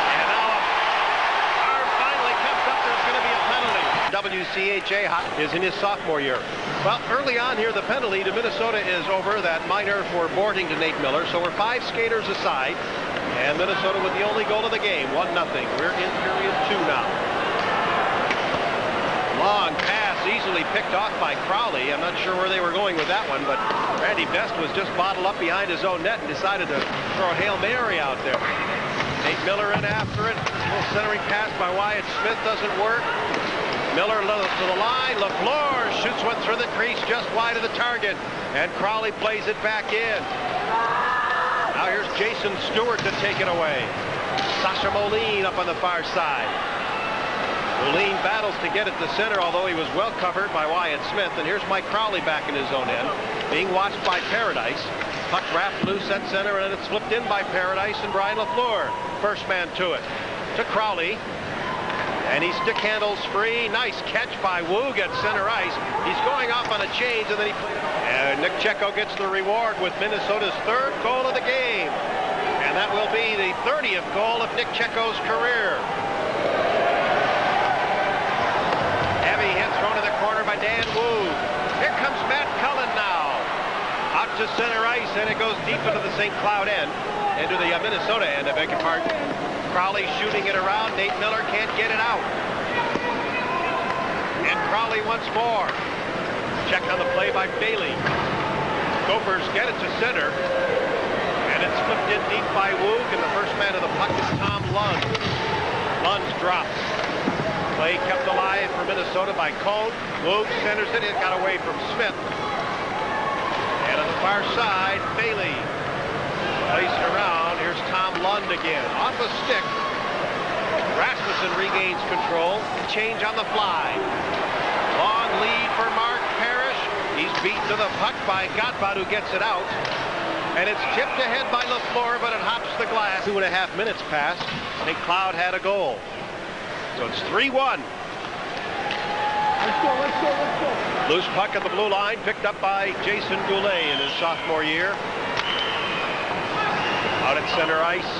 And now arm finally comes up. There's going to be a penalty. WCHA is in his sophomore year. Well, early on here, the penalty to Minnesota is over. That minor for boarding to Nate Miller. So we're 5 skaters aside. And Minnesota with the only goal of the game, 1-0. We're in period 2 now. Long pass, easily picked off by Crowley. I'm not sure where they were going with that one, but Randy Best was just bottled up behind his own net and decided to throw a Hail Mary out there. Nate Miller in after it. A little centering pass by Wyatt Smith doesn't work. Miller to the line. LaFleur shoots one through the crease just wide of the target, and Crowley plays it back in. Now here's Jason Stewart to take it away. Sasha Moline up on the far side. Moline battles to get it to center, although he was well covered by Wyatt Smith. And here's Mike Crowley back in his own end, being watched by Paradise. Puck wrapped loose at center, and it's slipped in by Paradise and Brian LaFleur. First man to it. To Crowley. And he stick handles free. Nice catch by Woog at center ice. He's going off on a change, and then and Nick Checo gets the reward with Minnesota's 3rd goal of the game. And that will be the 30th goal of Nick Checo's career. Heavy hit thrown in the corner by Dan Woog. Here comes Matt Cullen now. Out to center ice, and it goes deep into the St. Cloud end. Into the Minnesota end, I beg your pardon. Crowley shooting it around. Nate Miller can't get it out. And Crowley once more. Check on the play by Bailey. Gophers get it to center. And it's flipped in deep by Woog. And the first man of the puck is Tom Lund. Lund drops. Play kept alive for Minnesota by Cone. Woog centers it. It got away from Smith. And on the far side, Bailey. Placed around. Here's Tom Lund again. Off a stick. Rasmussen regains control. Change on the fly. Long lead for Mark Parrish. He's beat to the puck by Gottbad, who gets it out. And it's tipped ahead by LaFleur, but it hops the glass. 2.5 minutes passed. St. Cloud had a goal. So it's 3-1. Let's go. Loose puck at the blue line, picked up by Jason Goulet in his sophomore year. Out at center ice.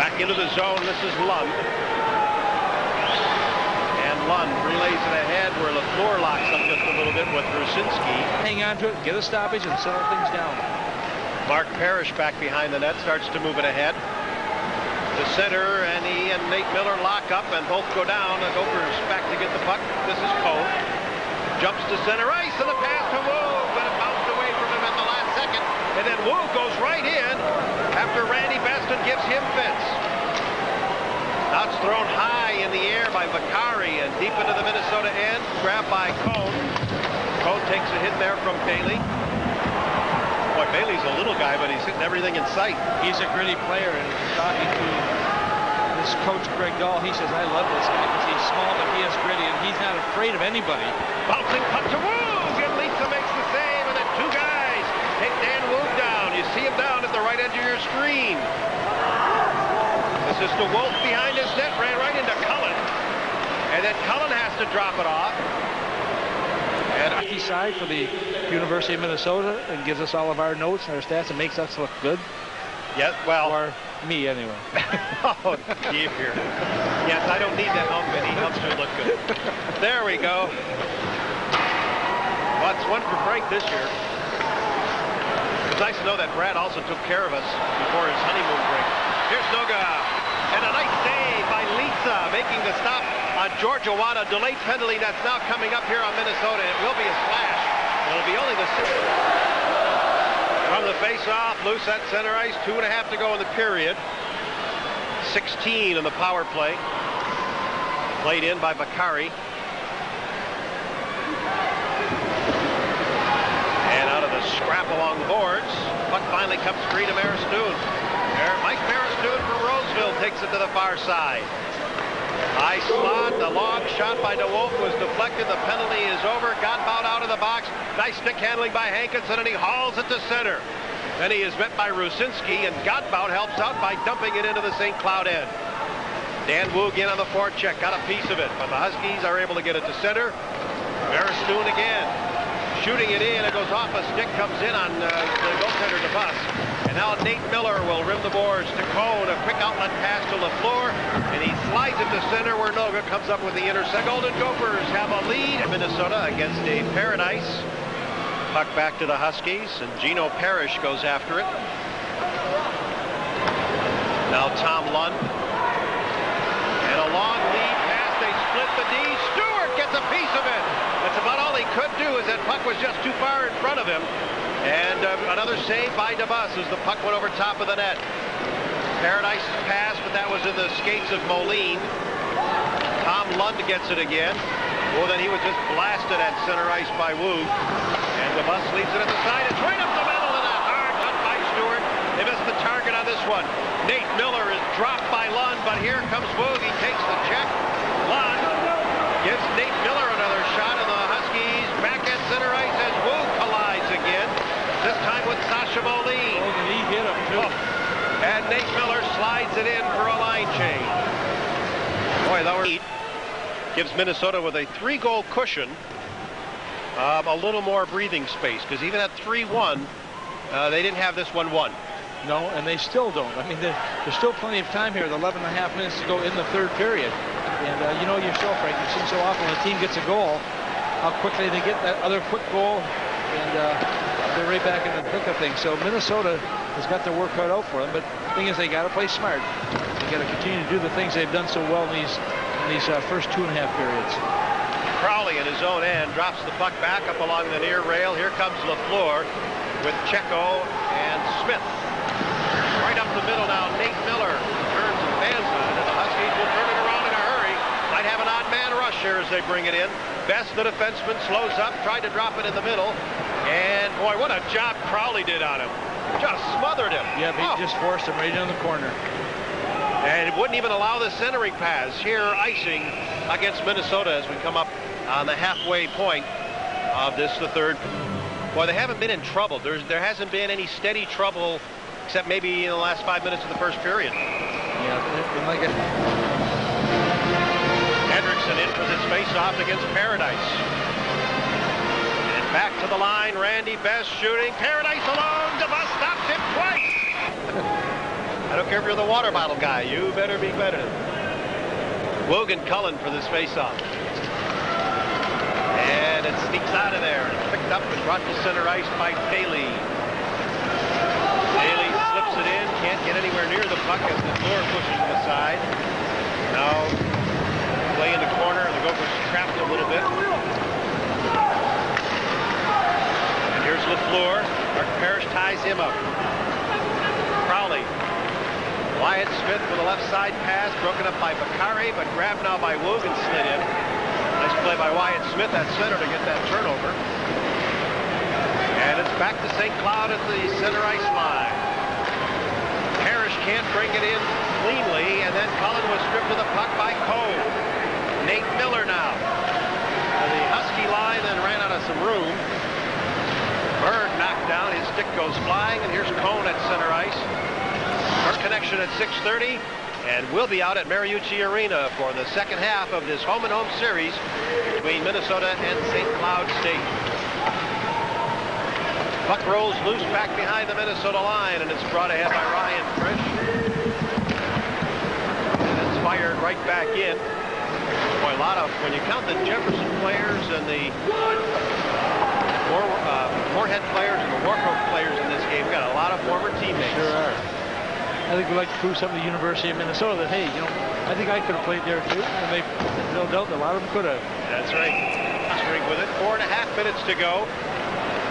Back into the zone. This is Lund. And Lund relays it ahead where LaFleur locks up just a little bit with Rusinski. Hang on to it, get a stoppage, and settle things down. Mark Parrish back behind the net, starts to move it ahead. The center, and he and Nate Miller lock up, and both go down. The Gophers back to get the puck. This is Cole. Jumps to center ice, and the pass to Woog, but it bounced away from him at the last second. And then Woog goes right in after Randy Beston gives him fits. Now it's thrown high in the air by Vakari and deep into the Minnesota end. Grabbed by Cone. Cone takes a hit there from Bailey. Boy, Bailey's a little guy, but he's hitting everything in sight. He's a gritty player, and talking to this coach, Greg Dahl, he says, I love this guy because he's small, but he is gritty, and he's not afraid of anybody. Bouncing puck to Woog, and Lisa makes the save, and then 2 guys take Dan Woog down. You see him down at the right edge of your screen. This is to Wolf behind his net, ran right into Cullen. And then Cullen has to drop it off. side for the University of Minnesota and gives us all of our notes and our stats and makes us look good. Yes, well. Or me, anyway. Oh, dear. Yes, I don't need that help, but he helps me look good. There we go. Well, it's one for Frank this year. It's nice to know that Brad also took care of us before his honeymoon break. Here's Noga. And a nice save by Lisa, making the stop on Georgia Wada. Delayed penalty that's now coming up here on Minnesota. It will be a splash. It'll be only the sixth. From the face-off, loose at center ice. 2.5 to go in the period. 16 in the power play. Played in by Bakari. And out of the scrap along the boards, puck finally comes free to Maristoon. There, Mike Maristoon from Roseville takes it to the far side. High slot, the long shot by DeWolf was deflected. The penalty is over. Godbout out of the box. Nice stick handling by Hankinson, and he hauls it to center. Then he is met by Rusinski, and Godbout helps out by dumping it into the St. Cloud end. Dan Woog in on the forecheck, got a piece of it, but the Huskies are able to get it to center. Maristoon again, shooting it in. It goes off a stick, comes in on the goaltender DeBus. And now Nate Miller will rim the boards to Cone. A quick outlet pass to LaFleur, and he slides it to center where Noga comes up with the intercept. Golden Gophers have a lead in Minnesota against Dave Paradise. Puck back to the Huskies, and Gino Parrish goes after it. Now Tom Lund. And a long lead pass. They split the D. Stewart gets a piece of it. That's about all he could do, as that puck was just too far in front of him. And another save by DeBus as the puck went over top of the net. Paradise's pass, but that was in the skates of Moline. Tom Lund gets it again. Well, then he was just blasted at center ice by Woog. And DeBus leaves it at the side. It's right up the middle, and a hard cut by Stewart. They missed the target on this one. Nate Miller is dropped by Lund, but here comes Woog. He takes the check. Lund gives Nate Miller another shot, and the Huskies back at center ice as Woog collides again. This time with Sasha Moline. Oh, and he hit him, too. Oh. And Nate Miller slides it in for a line change. Boy, that was... Gives Minnesota with a 3-goal cushion a little more breathing space, because even at 3-1, they didn't have this 1-1. No, and they still don't. I mean, there's still plenty of time here. 11.5 minutes to go in the third period. And you know yourself, Frank, you've seen so often when a team gets a goal, how quickly they get that other quick goal, and they're right back in the thick of things. So Minnesota has got their work cut out for them, but the thing is, they got to play smart. They got to continue to do the things they've done so well in these first 2.5 periods. Crowley in his own end drops the puck back up along the near rail. Here comes LaFleur with Checo and Smith. Right up the middle now, Nate Miller turns and fans on it, and the Huskies will turn it around in a hurry. Might have an odd man rush here as they bring it in. Best, the defenseman, slows up, tried to drop it in the middle, and boy, what a job Crowley did on him. Just smothered him. Yeah, but he just forced him right in the corner. And it wouldn't even allow the centering pass. Here, icing against Minnesota as we come up on the halfway point of this, the third. Boy, they haven't been in trouble. There hasn't been any steady trouble, except maybe in the last 5 minutes of the first period. Yeah, like it. Hendrickson in for this face-off against Paradise. And back to the line, Randy Best shooting. Paradise alone. DeBus stops him twice. I don't care if you're the water bottle guy. You better be better. Wogan Cullen for this face-off. And it sneaks out of there. It's picked up and brought to center ice by Daly. Daly slips it in. Can't get anywhere near the puck as the floor pushes him aside. Now play in the corner. The Gophers trapped a little bit. And here's LaFleur. Mark Parrish ties him up. Crowley. Wyatt Smith with a left side pass, broken up by Bakari, but grabbed now by Woog and slid in. Nice play by Wyatt Smith at center to get that turnover. And it's back to St. Cloud at the center ice line. Parrish can't bring it in cleanly, and then Cullen was stripped of the puck by Cole. Nate Miller now. The Husky line then ran out of some room. Berg knocked down, his stick goes flying, and here's Cone at center ice. Our connection at 6:30, and we'll be out at Mariucci Arena for the second half of this home-and-home series between Minnesota and St. Cloud State. Puck rolls loose back behind the Minnesota line, and it's brought ahead by Ryan Frisch. And it's fired right back in. Boy, a lot of, when you count the Jefferson players and the Moorhead players and the Warcroft players in this game, we got a lot of former teammates. Sure are. I think we'd like to prove something to the University of Minnesota that, hey, you know, I think I could have played there too. And there's no doubt that a lot of them could have. That's right. String with it. 4.5 minutes to go.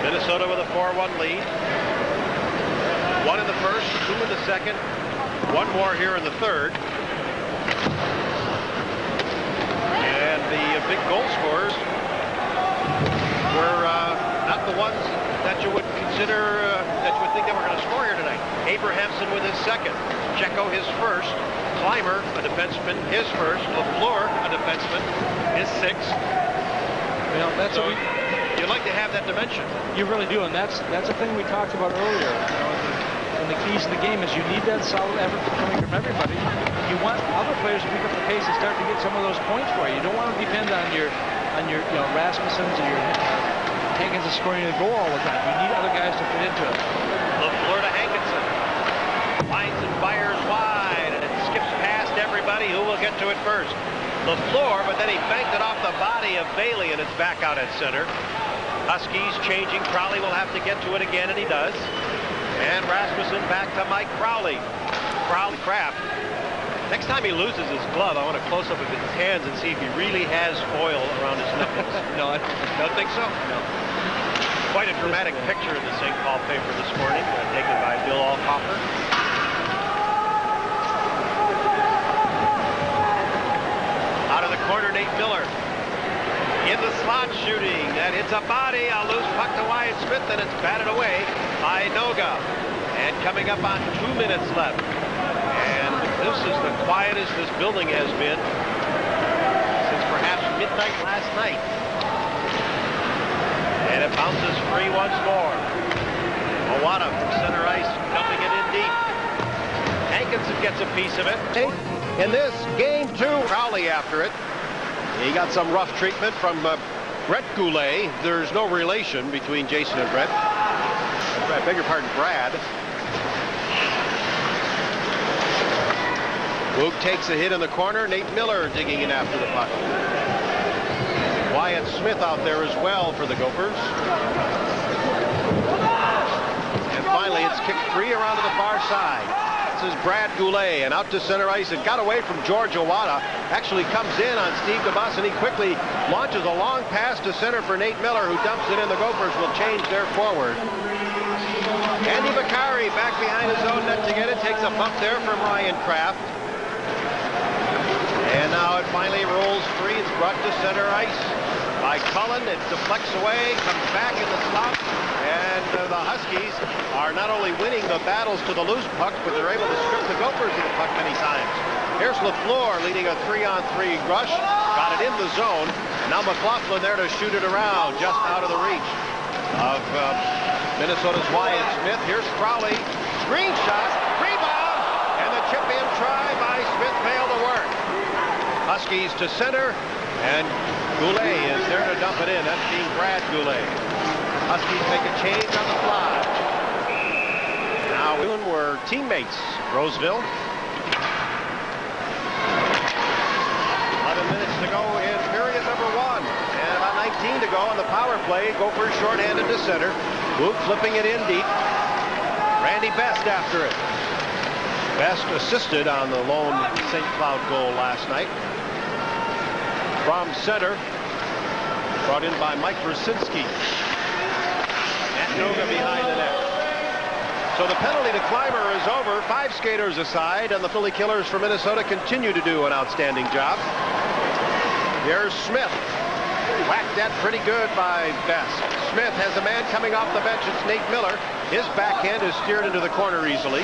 Minnesota with a 4-1 lead. 1 in the first, 2 in the second, 1 more here in the third. And the big goal scorers were not the ones that you would consider, that you would think they were going to score here tonight. Abrahamson with his second. Checo his first. Clymer, a defenseman, his first. LaFleur, a defenseman, his sixth. Well, that's so what you'd like to have that dimension. you really do, and that's a thing we talked about earlier. You know, and the keys to the game is you need that solid effort coming from everybody. You want other players to pick up the pace and start to get some of those points for you. You don't want to depend on your you know, Rasmussen's or your Hankins is scoring a goal all the time. You need other guys to fit into it. LaFleur to Hankinson. Finds and fires wide, and it skips past everybody. Who will get to it first? LaFleur, but then he banked it off the body of Bailey, and it's back out at center. Huskies changing. Crowley will have to get to it again, and he does. And Rasmussen back to Mike Crowley. Kraft. Next time he loses his glove, I want a close-up of his hands and see if he really has oil around his nipples. No, I don't think so? No. Quite a dramatic picture in the St. Paul paper this morning, taken by Bill Alcoffer. Out of the corner, Nate Miller. In the slot shooting. That hits a body. A loose puck to Wyatt Smith, and it's batted away by Noga. And coming up on 2 minutes left. And this is the quietest this building has been since perhaps midnight last night. And it bounces free once more. Owada from center ice, dumping it in deep. Hankinson gets a piece of it. In this game 2, Crowley after it. He got some rough treatment from Brett Goulet. There's no relation between Jason and Brett. I beg your pardon, Brad. Woog takes a hit in the corner. Nate Miller digging in after the puck. Wyatt Smith out there as well for the Gophers. And finally, it's kicked free around to the far side. This is Brad Goulet, and out to center ice. It got away from George Owada. Actually comes in on Steve DeBus, and he quickly launches a long pass to center for Nate Miller, who dumps it in. The Gophers will change their forward. Andy Bakari back behind his own net to get it. Takes a bump there from Ryan Kraft. And now it finally rolls free. It's brought to center ice by Cullen. It deflects away, comes back in the slot, and the Huskies are not only winning the battles to the loose pucks, but they're able to strip the Gophers of the puck many times. Here's LaFleur leading a 3-on-3 rush. Got it in the zone. Now McLaughlin there to shoot it around, just out of the reach of Minnesota's Wyatt Smith. Here's Crowley. Screen shot, rebound, and the chip-in try by Smith failed to work. Huskies to center, and Goulet is there to dump it in. That's being Brad Goulet. Huskies make a change on the fly. Now we were teammates. Roseville. 11 minutes to go in period number 1. And about 19 to go on the power play. Gophers shorthanded to center. Woog flipping it in deep. Randy Best after it. Best assisted on the lone St. Cloud goal last night. From center, brought in by Mike Brzezinski. And Noga behind the net. So the penalty to Clymer is over. 5 skaters aside, and the Philly Killers for Minnesota continue to do an outstanding job. Here's Smith. Whacked that pretty good by Best. Smith has a man coming off the bench. It's Nate Miller. His backhand is steered into the corner easily.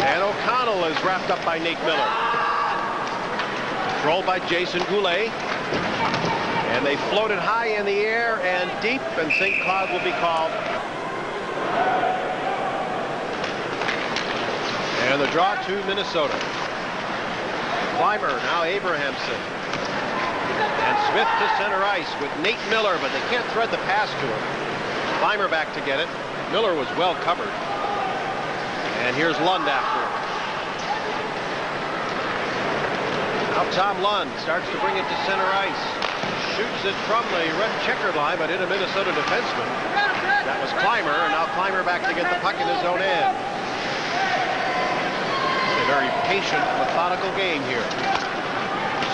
And O'Connell is wrapped up by Nate Miller. Controlled by Jason Goulet. And they floated high in the air and deep, and St. Cloud will be called. And the draw to Minnesota. Clymer, now Abrahamson. And Smith to center ice with Nate Miller, but they can't thread the pass to him. Clymer back to get it. Miller was well covered. And here's Lund after him. Now Tom Lund starts to bring it to center ice. Shoots it from the red checkered line, but in a Minnesota defenseman. That was Clymer, and now Clymer back to get the puck in his own end. A very patient, methodical game here.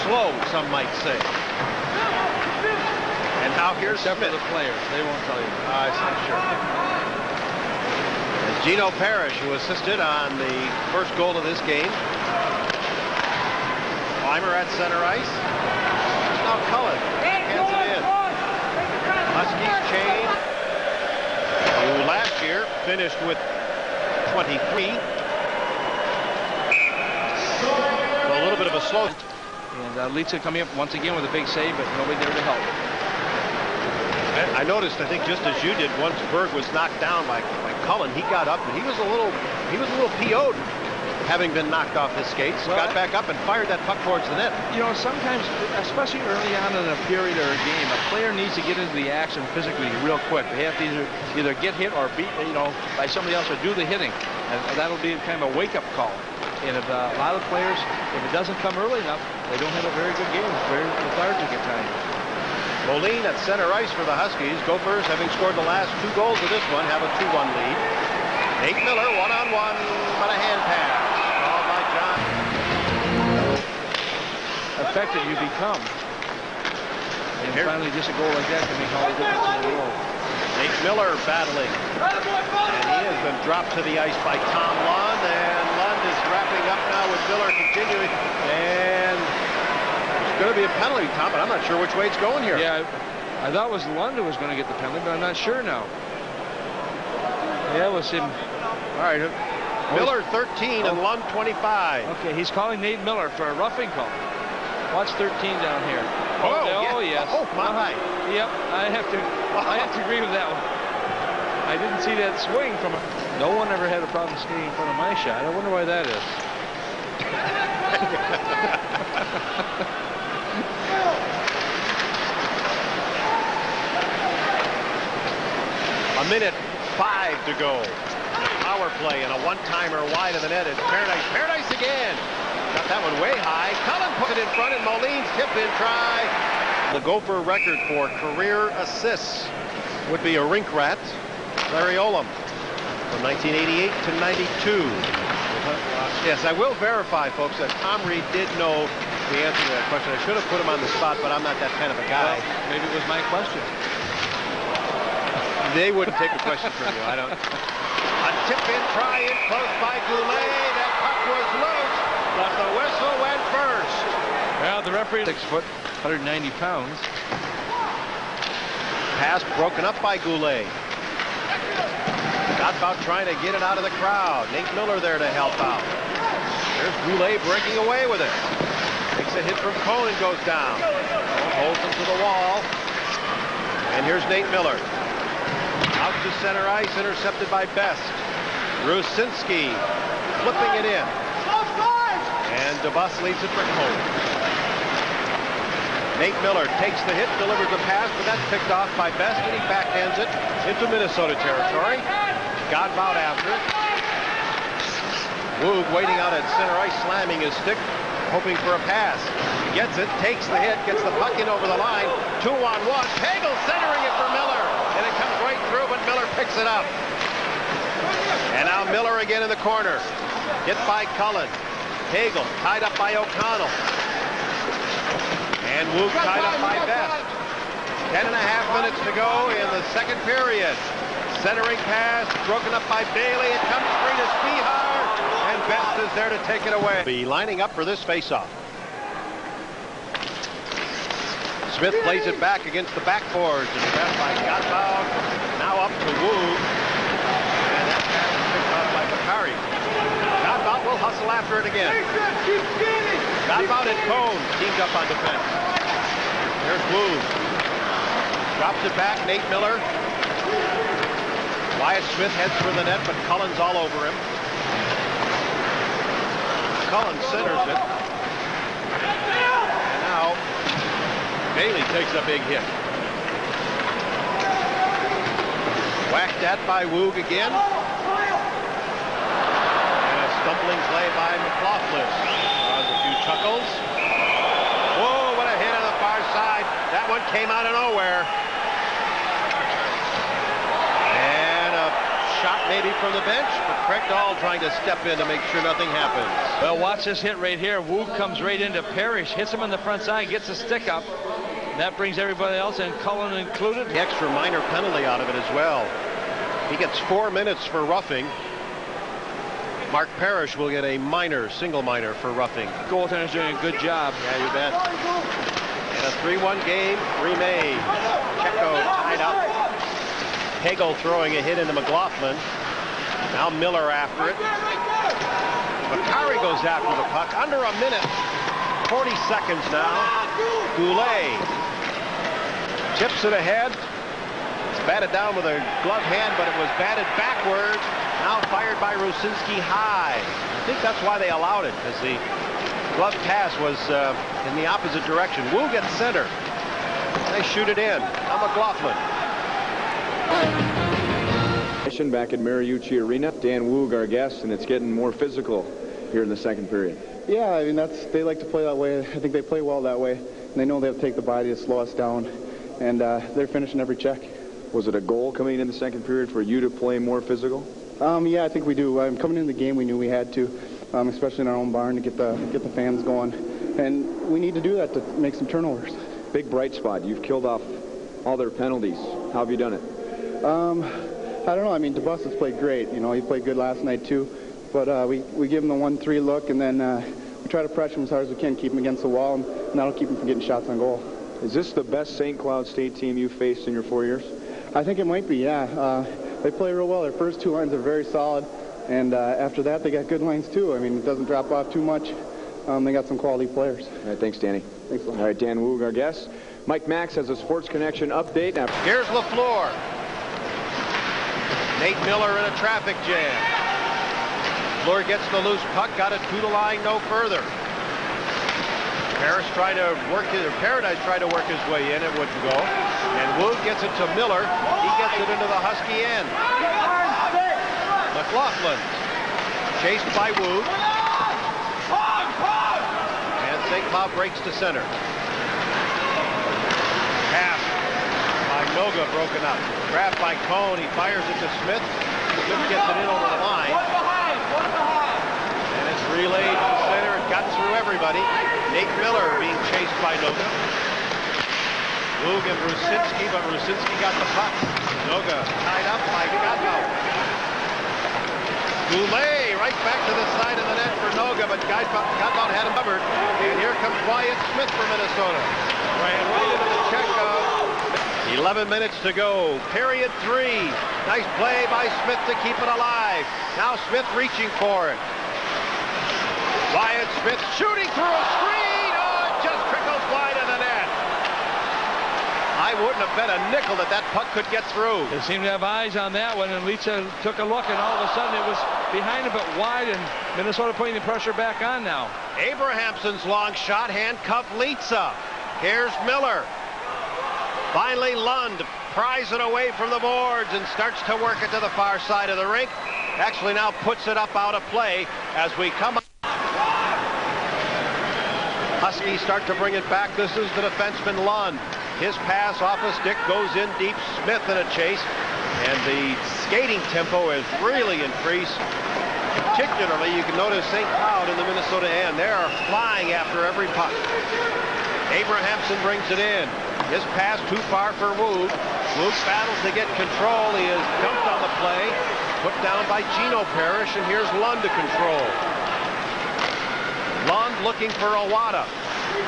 Slow, some might say. And now here's Except Smith. for the players. They won't tell you. I'm not sure. As Gino Parrish, who assisted on the first goal of this game. Clymer at center ice. Now Cullen hands it in. Huskies chain, who last year finished with 23. So a little bit of a slow. And Litsa coming up once again with a big save, but nobody there to help. I noticed, I think just as you did, once Berg was knocked down by Cullen, he got up and he was a little PO'd, having been knocked off his skates. Well, got back up and fired that puck towards the net. You know, sometimes, especially early on in a period or a game, a player needs to get into the action physically real quick. They have to either get hit or beat, by somebody else or do the hitting, and that'll be kind of a wake-up call. And if a lot of players, if it doesn't come early enough, they don't have a very good game. It's very lethargic at times. Moline at center ice for the Huskies. Gophers, having scored the last 2 goals of this one, have a 2-1 lead. Nate Miller, one-on-one, but a hand pass. Called by John. Effective you become. And finally, just a goal like that can make all the difference in the world. Nate Miller battling. And he has been dropped to the ice by Tom Lund. And Lund is wrapping up now with Miller continuing. And it's going to be a penalty, Tom, but I'm not sure which way it's going here. Yeah, I thought it was Lund who was going to get the penalty, but I'm not sure now. Yeah, it was him. All right. Miller 13 and Lund 25. Okay, he's calling Nate Miller for a roughing call. Watch 13 down here. Oh, yes. Oh, my. Yep, I have to agree with that one. I didn't see that swing from a... No one ever had a problem skating in front of my shot. I wonder why that is. A minute 5 to go. Power play and a one-timer wide of the net. It's Paradise. Paradise again. Got that one way high. Cullen put it in front, and Moline's tip-in try. The Gopher record for career assists would be a rink rat, Larry Olam, from 1988 to 92. Yes, I will verify, folks, that Tom Reed did know the answer to that question. I should have put him on the spot, but I'm not that kind of a guy. Well, maybe it was my question. They wouldn't take a question from you. I don't. A tip-in try in close by Goulet. That puck was loose, but the whistle went first. Well, the referee, 6 foot, 190 pounds. Pass broken up by Goulet. Not about trying to get it out of the crowd. Nate Miller there to help out. There's Goulet breaking away with it. Takes a hit from Cohen, goes down. Holds him to the wall. And here's Nate Miller. Out to center ice, intercepted by Best. Rusinski flipping it in. And DeBus leads it for Cohen. Nate Miller takes the hit, delivers a pass, but that's picked off by Best, and he backhands it into Minnesota territory. Godbout after it. Woog waiting out at center ice, slamming his stick, hoping for a pass. He gets it, takes the hit, gets the puck in over the line. 2-on-1. Hagel centering it for Miller, and it comes right through, but Miller picks it up. And now Miller again in the corner. Hit by Cullen. Hagel tied up by O'Connell. And Woog tied up by Best. 10.5 minutes to go in the second period. Centering pass, broken up by Bailey. It comes free to Spihar, and Best is there to take it away. Be lining up for this faceoff. Smith plays it back against the backboards. It's passed by Godbout. Now up to Woog. And that pass is picked off by Bakari. Godbout will hustle after it again. Godbout and Cone teamed up on defense. There's Woog. Drops it back, Nate Miller. Wyatt Smith heads for the net, but Cullen's all over him. Cullen centers it. And now Bailey takes a big hit. Whacked at by Woog again. And a stumbling play by McLaughlin. Draws a few chuckles. Whoa, what a hit on the far side. That one came out of nowhere. And a shot maybe from the bench, but Craig Dahl trying to step in to make sure nothing happens. Well, watch this hit right here. Woog comes right into Parrish, hits him on the front side, gets a stick up. That brings everybody else in, Cullen included. The extra minor penalty out of it as well. He gets 4 minutes for roughing. Mark Parrish will get a single minor for roughing. Goaltender's doing a good job. Yeah, you bet. And a 3-1 game remains. Checo tied up. Hagel throwing a hit into McLaughlin. Now Miller after it. Macari goes after the puck. Under a minute. 40 seconds now. Goulet tips it ahead. It's batted down with a glove hand, but it was batted backwards. Now fired by Rucinski high. I think that's why they allowed it, because the glove pass was in the opposite direction. Woog at center. They shoot it in. Now McLaughlin. Back at Mariucci Arena. Dan Woog, our guest, and it's getting more physical here in the second period. Yeah, I mean, they like to play that way. I think they play well that way. And they know they have to take the body to slow us down. And they're finishing every check. Was it a goal coming in the second period for you to play more physical? Yeah, I think we do. Coming into the game, we knew we had to, especially in our own barn, to get the fans going. And we need to do that to make some turnovers. Big bright spot. You've killed off all their penalties. How have you done it? I don't know. I mean, DeBus has played great. You know, he played good last night too. But we give him the 1-3 look, and then we try to pressure him as hard as we can, keep him against the wall, and that'll keep him from getting shots on goal. Is this the best St. Cloud State team you've faced in your 4 years? I think it might be, yeah. They play real well. Their first 2 lines are very solid, and after that they got good lines too. I mean, it doesn't drop off too much. They got some quality players. All right, thanks, Danny. Thanks a lot. All right, Dan Woog, our guest. Mike Max has a Sports Connection update. Now, Here's LaFleur. Nate Miller in a traffic jam. LaFleur gets the loose puck, got it to the line, no further. Paradise tried to work his way in, it wouldn't go. And Woog gets it to Miller. He gets it into the Husky end. McLaughlin chased by Woog. And St. Cloud breaks to center. Pass by Noga broken up. Grabbed by Cohn. He fires it to Smith. Smith gets it in over the line. And it's relayed to center. It got through everybody. Nate Miller being chased by Noga. Woog and Rucinski, but Rucinski got the puck. Noga tied up by Godbout. Goulet right back to the side of the net for Noga, but Godbout had him covered. And here comes Wyatt Smith for Minnesota. Ran right into the check of 11 minutes to go. Period 3. Nice play by Smith to keep it alive. Now Smith reaching for it. Wyatt Smith shooting through a screen. Oh, it just trickles wide of the net. I wouldn't have bet a nickel that that puck could get through. They seem to have eyes on that one, and Litza took a look, and all of a sudden it was behind him but wide, and Minnesota putting the pressure back on now. Abrahamson's long shot handcuffed Litza. Here's Miller. Finally Lund pries it away from the boards and starts to work it to the far side of the rink. Actually now puts it up out of play as we come up. Huskies start to bring it back. This is the defenseman Lund. His pass off a stick goes in deep. Smith in a chase. And the skating tempo has really increased. Particularly, you can notice St. Cloud in the Minnesota end. They are flying after every puck. Abrahamson brings it in. His pass too far for Woog. Woog battles to get control. He is dumped on the play. Put down by Gino Parrish, and here's Lund to control. Lund looking for Awada.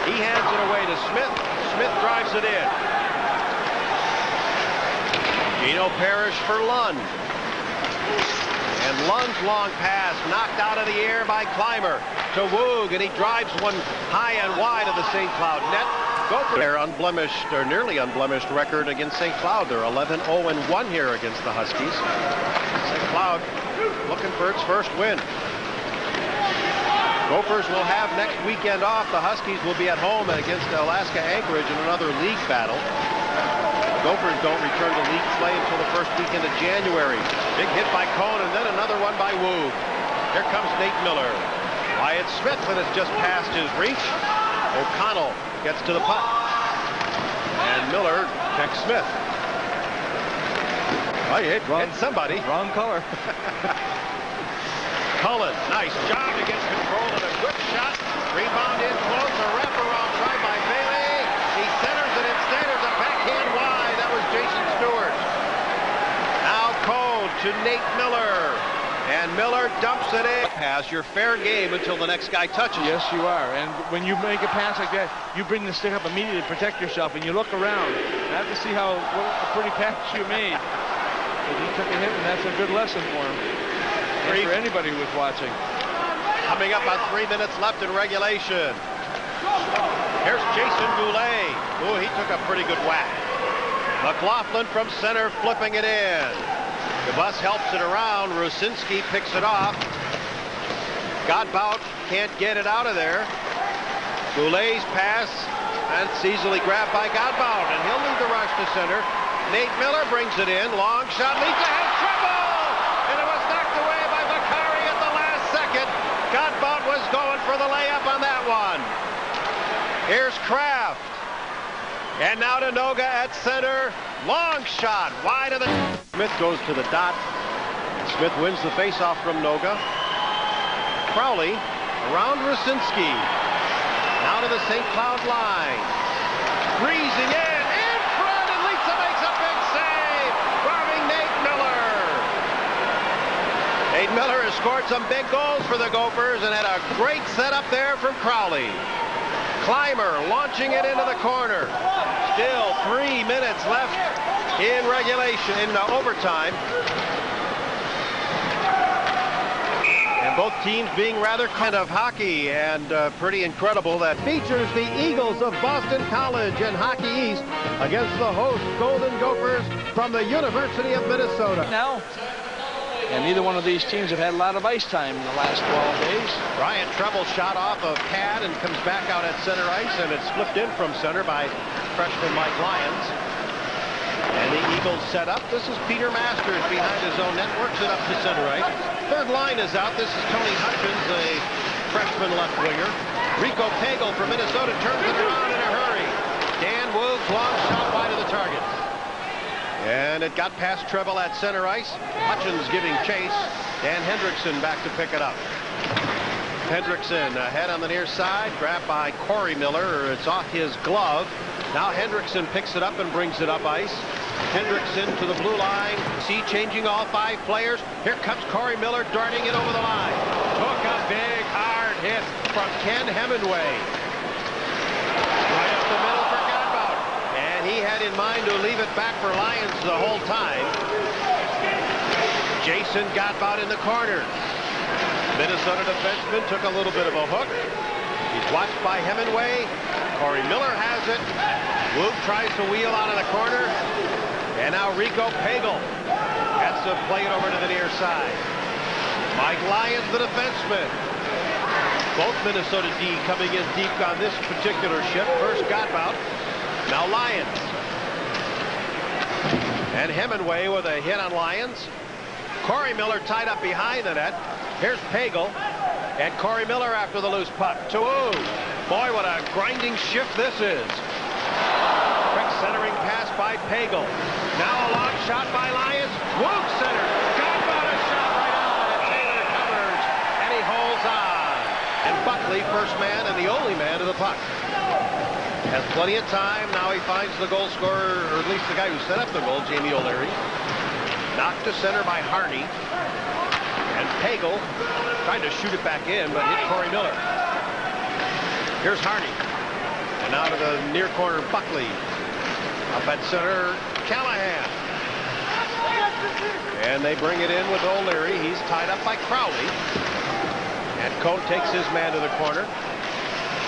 He hands it away to Smith. Smith drives it in. Gino Parrish for Lund. And Lund's long pass knocked out of the air by Clymer to Woog, and he drives one high and wide of the St. Cloud net. Go for their unblemished, or nearly unblemished record against St. Cloud. They're 11-0-1 here against the Huskies. St. Cloud looking for its first win. Gophers will have next weekend off. The Huskies will be at home against Alaska Anchorage in another league battle. Gophers don't return to league play until the first weekend of January. Big hit by Cohn, and then another one by Woog. Here comes Nate Miller. Wyatt Smith, and it's just past his reach. O'Connell gets to the puck. And Miller checks Smith. Oh, he hit somebody. Wrong color. Cullen, nice job to get control and a good shot. Rebound in close, a wraparound try by Bailey. He centers it instead. There's a backhand wide. That was Jason Stewart. Now Cole to Nate Miller. And Miller dumps it in. Pass, you're fair game until the next guy touches. Yes, you are. And when you make a pass like that, you bring the stick up immediately to protect yourself, and you look around. I have to see what a pretty pass you made. But he took a hit, and that's a good lesson for him. And for anybody who was watching. Coming up on 3 minutes left in regulation. Here's Jason Goulet. Oh, he took a pretty good whack. McLaughlin from center flipping it in. The bus helps it around. Rusinski picks it off. Godbout can't get it out of there. Goulet's pass. That's easily grabbed by Godbout, and he'll lead the rush to center. Nate Miller brings it in. Long shot leads ahead. Trouble! And it was knocked away by Bakari at the last second. Godbout was going for the layup on that one. Here's Kraft. And now to Noga at center. Long shot wide of the... Smith goes to the dot. Smith wins the faceoff from Noga. Crowley around Rusinski. Now to the St. Cloud line. Breezing in front, and Lisa makes a big save. Driving Nate Miller. Nate Miller has scored some big goals for the Gophers and had a great setup there from Crowley. Clymer launching it into the corner. Still 3 minutes left in regulation, in overtime. And both teams being rather kind of hockey, and pretty incredible that features the Eagles of Boston College and Hockey East against the host Golden Gophers from the University of Minnesota. Now, and neither one of these teams have had a lot of ice time in the last 12 days. Ryan Treble shot off of pad and comes back out at center ice, and it's flipped in from center by freshman Mike Lyons. And the Eagles set up. This is Peter Masters behind his own net, works it up to center ice. Third line is out. This is Tony Hutchins, a freshman left winger. Rico Pagel from Minnesota turns it around in a hurry. Dan Woog's long shot wide of the target. And it got past Treble at center ice. Hutchins giving chase. Dan Hendrickson back to pick it up. Hendrickson ahead on the near side, grabbed by Corey Miller. It's off his glove. Now Hendrickson picks it up and brings it up ice. Hendrickson to the blue line. See, changing all 5 players. Here comes Corey Miller darting it over the line. Took a big hard hit from Ken Hemingway. Right up the middle for Godbout. And he had in mind to leave it back for Lyons the whole time. Jason Godbout in the corner. Minnesota defenseman took a little bit of a hook. He's watched by Hemingway. Corey Miller has it. Woog tries to wheel out of the corner. And now Rico Pagel has to play it over to the near side. Mike Lyons, the defenseman. Both Minnesota D coming in deep on this particular shift. First Godbout, now Lyons. And Hemingway with a hit on Lyons. Corey Miller tied up behind the net. Here's Pagel. And Corey Miller after the loose puck. To Woog. Boy, what a grinding shift this is. Quick centering pass by Pagel. Now a long shot by Lyons. Woog center. Godbout a shot right on. And Taylor covers. And he holds on. And Buckley, first man and the only man to the puck. Has plenty of time. Now he finds the goal scorer, or at least the guy who set up the goal, Jamie O'Leary. Knocked to center by Harney. And Pagel tried to shoot it back in, but hit Corey Miller. Here's Harney. And now to the near corner, Buckley. Up at center, Callahan. And they bring it in with O'Leary. He's tied up by Crowley. And Cohn takes his man to the corner.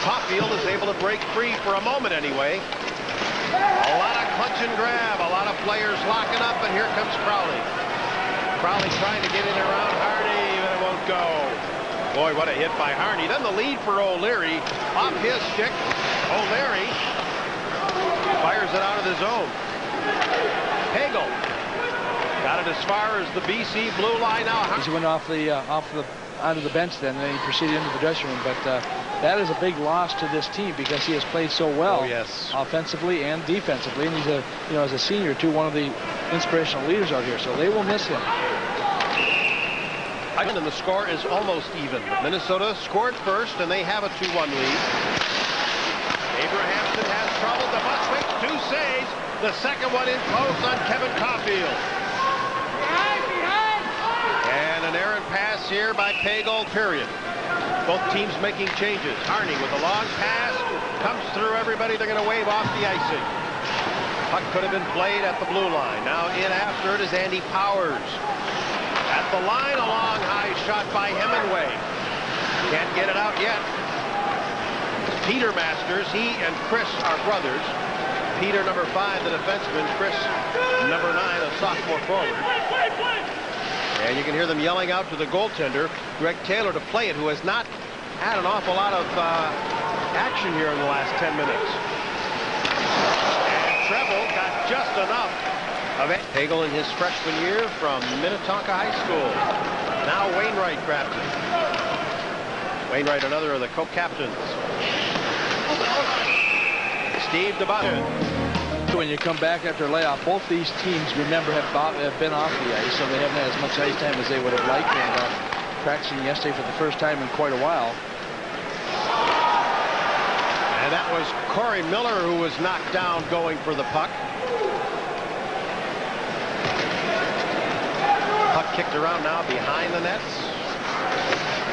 Caulfield is able to break free for a moment anyway. A lot of clutch and grab. A lot of players locking up, and here comes Crowley. Crowley trying to get in around Harney, but it won't go. Boy, what a hit by Harney. Then the lead for O'Leary. Off his stick, O'Leary fires it out of the zone. Hagel got it as far as the BC blue line now. He went onto the bench then, and then he proceeded into the dressing room. But that is a big loss to this team because he has played so well, oh, yes, offensively and defensively, and he's as a senior too, one of the inspirational leaders out here. So they will miss him. And the score is almost even. Minnesota scored first, and they have a 2-1 lead. Abrahamson has trouble. The Bucks makes 2 saves. The second one in close on Kevin Caulfield. And an errant pass here by Pagel, period. Both teams making changes. Harney with a long pass. Comes through everybody. They're going to wave off the icing. Puck could have been played at the blue line. Now in after it is Andy Powers. At the line, a long high shot by Hemingway. Can't get it out yet. Peter Masters, he and Chris are brothers. Peter, number 5, the defenseman. Chris, number 9, a sophomore forward. And you can hear them yelling out to the goaltender, Greg Taylor, to play it, who has not had an awful lot of action here in the last 10 minutes. And Treble got just enough of it. Hagel in his freshman year from Minnetonka High School. Now Wainwright grabbed it. Wainwright, another of the co-captains. Steve DeButte. When you come back after layoff, both these teams, remember, have been off the ice, so they haven't had as much ice time as they would have liked. And practicing yesterday for the first time in quite a while. And that was Corey Miller who was knocked down going for the puck. Puck kicked around now behind the nets.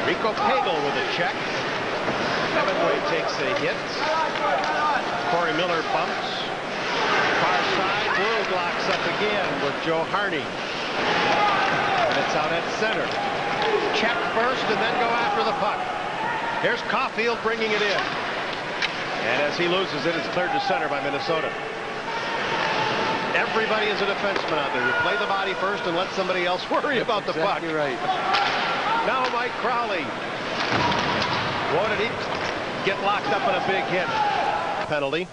Rico Pagel with a check. Hemingway takes a hit. Corey Miller bumps. Far side, Wood locks up again with Joe Harney. And it's out at center. Check first and then go after the puck. Here's Caulfield bringing it in. And as he loses it, it's cleared to center by Minnesota. Everybody is a defenseman out there. You play the body first and let somebody else worry about the puck. Exactly right. Now Mike Crowley. Boy, did he get locked up in a big hit. Penalty.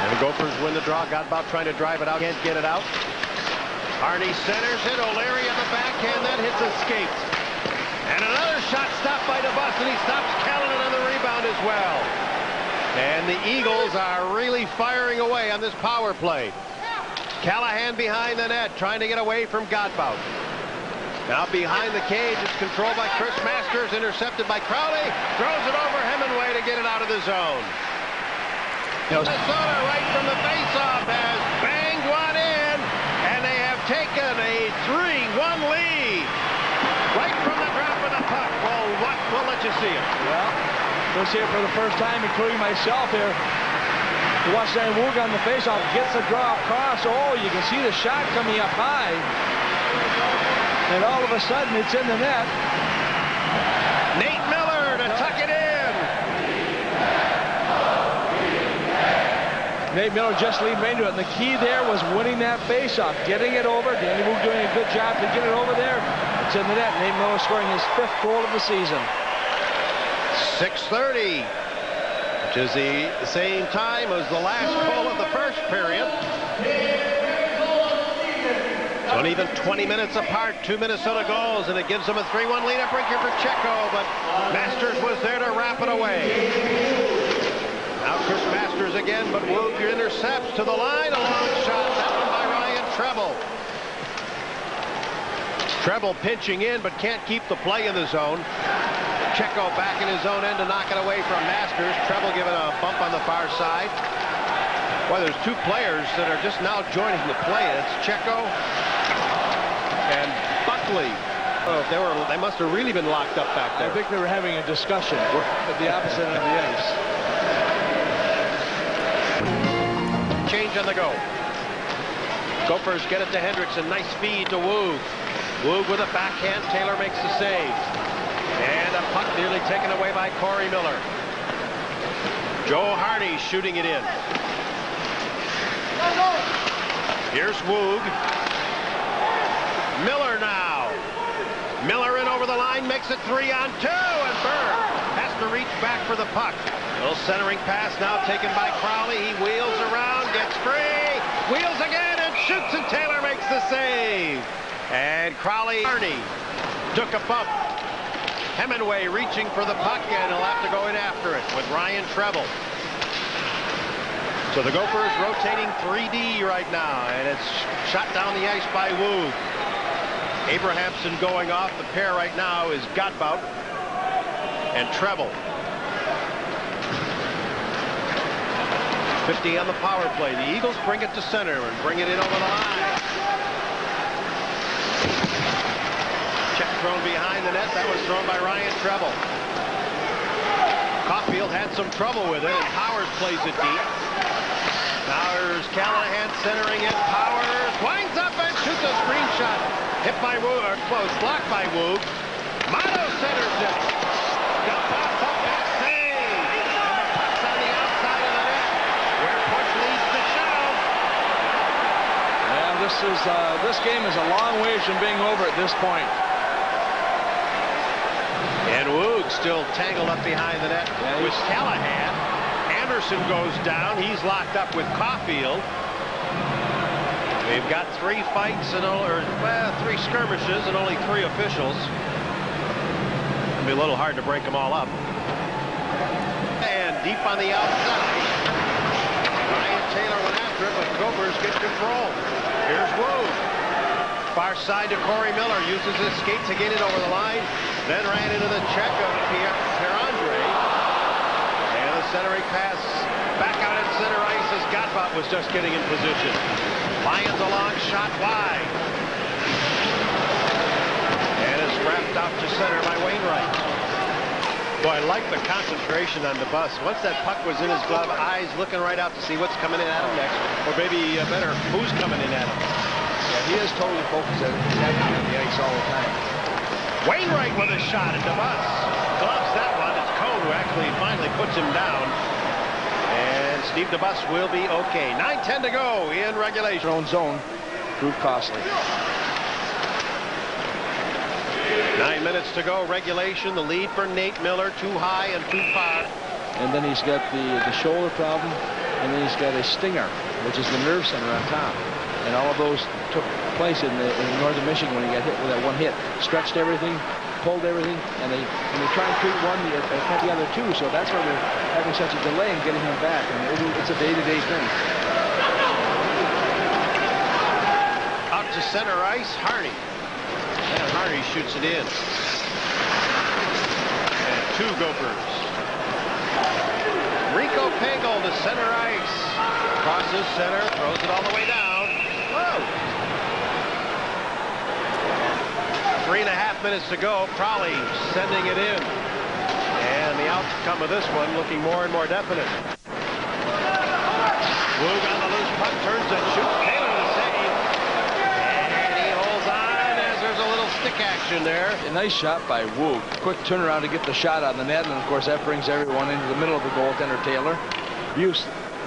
And the Gophers win the draw. Godbout trying to drive it out. Can't get it out. Harney centers it. O'Leary at the backhand. That hits a skate. And another shot stopped by DeBus, and he stops Callahan on the rebound as well. And the Eagles are really firing away on this power play. Callahan behind the net, trying to get away from Godbout. Now behind the cage, it's controlled by Chris Masters, intercepted by Crowley. Throws it over Hemingway to get it out of the zone. Minnesota, right from the faceoff, has banged one in, and they have taken a 3-1 lead. Right from the drop of the puck. Well, what? We'll let you see it. Well, we'll see it for the first time, including myself here. You watch Dan Woog on the faceoff, gets the draw across. Oh, you can see the shot coming up high. And all of a sudden, it's in the net. Nate Miller to tuck it in. Nate Miller just leaned right into it. And the key there was winning that faceoff, getting it over. Danny Woog doing a good job to get it over there. It's in the net. Nate Miller scoring his 5th goal of the season. 6:30, which is the same time as the last goal of the first period. So an even 20 minutes apart, 2 Minnesota goals, and it gives them a 3-1 lead up here for Checo, but Masters was there to wrap it away. Now Chris Masters again, but Woog intercepts to the line. A long shot, that one by Ryan Treble. Treble pinching in, but can't keep the play in the zone. Checo back in his own end to knock it away from Masters. Treble giving a bump on the far side. Boy, there's 2 players that are just now joining the play. It's Checo and Buckley. Oh, they must have really been locked up back there. I think they were having a discussion at the opposite end of the ice. Change on the go. Gophers get it to Hendrickson. Nice feed to Woog. Woog with a backhand. Taylor makes the save. And a puck nearly taken away by Corey Miller. Joe Harney shooting it in. Here's Woog. Miller now. Miller in over the line, makes it 3-on-2, and Berg has to reach back for the puck. Little centering pass now taken by Crowley. He wheels around, gets free, wheels again, and shoots, and Taylor makes the save. And Crowley took a bump. Hemingway reaching for the puck, and he'll have to go in after it with Ryan Treble. So the Gophers rotating 3D right now, and it's shot down the ice by Woog. Abrahamson going off. The pair right now is Godbout and Treble. 50 on the power play. The Eagles bring it to center and bring it in over the line. Check thrown behind the net. That was thrown by Ryan Treble. Caulfield had some trouble with it, and Powers plays it deep. Powers, Callahan centering it. Powers winds up and shoots a screen shot. Hit by Woog, or close, blocked by Woog. Mato centers it. Dump off the back save. And the puck's on the outside of the net, where push leads to shove. Yeah, this game is a long ways from being over at this point. And Woog still tangled up behind the net with Callahan. Anderson goes down. He's locked up with Caulfield. They've got 3 fights and three skirmishes and only 3 officials. It'll be a little hard to break them all up. And deep on the outside, Ryan Taylor went after it, but Gophers get control. Here's Woog. Far side to Corey Miller, uses his skate to get it over the line, then ran into the check of Pierre-Andre. And the centering pass back out at center ice as Godbout was just getting in position. Lions a long shot wide. And it's scrapped out to center by Wainwright. Boy, I like the concentration on the bus. Once that puck was in his glove, eyes looking right out to see what's coming in at him next, or maybe better, who's coming in at him. Yeah, he is totally focused on the ice all the time. Wainwright with a shot at the bus. Gloves that one. It's Cohn who actually finally puts him down. And Steve DeBus will be okay. 9:10 to go in regulation. Their own zone proved costly. 9 minutes to go. Regulation. The lead for Nate Miller. Too high and too far. And then he's got the shoulder problem, and then he's got a stinger, which is the nerve center on top. And all of those took place in northern Michigan when he got hit with that one hit. Stretched everything, pulled everything, and they try and treat one, they can't the other two. So that's why they're having such a delay in getting him back. And it's a day-to-day thing. Out to center ice, Harney. And Harney shoots it in. And 2 Gophers. Rico Pagel to center ice. Crosses center, throws it all the way down. Whoa! 3.5 minutes to go. Crowley sending it in. And the outcome of this one looking more and more definite. Woog on the loose puck, turns and shoots. Taylor the save. And he holds on as there's a little stick action there. A nice shot by Woog. Quick turnaround to get the shot on the net, and of course that brings everyone into the middle of the goaltender Taylor. Buse,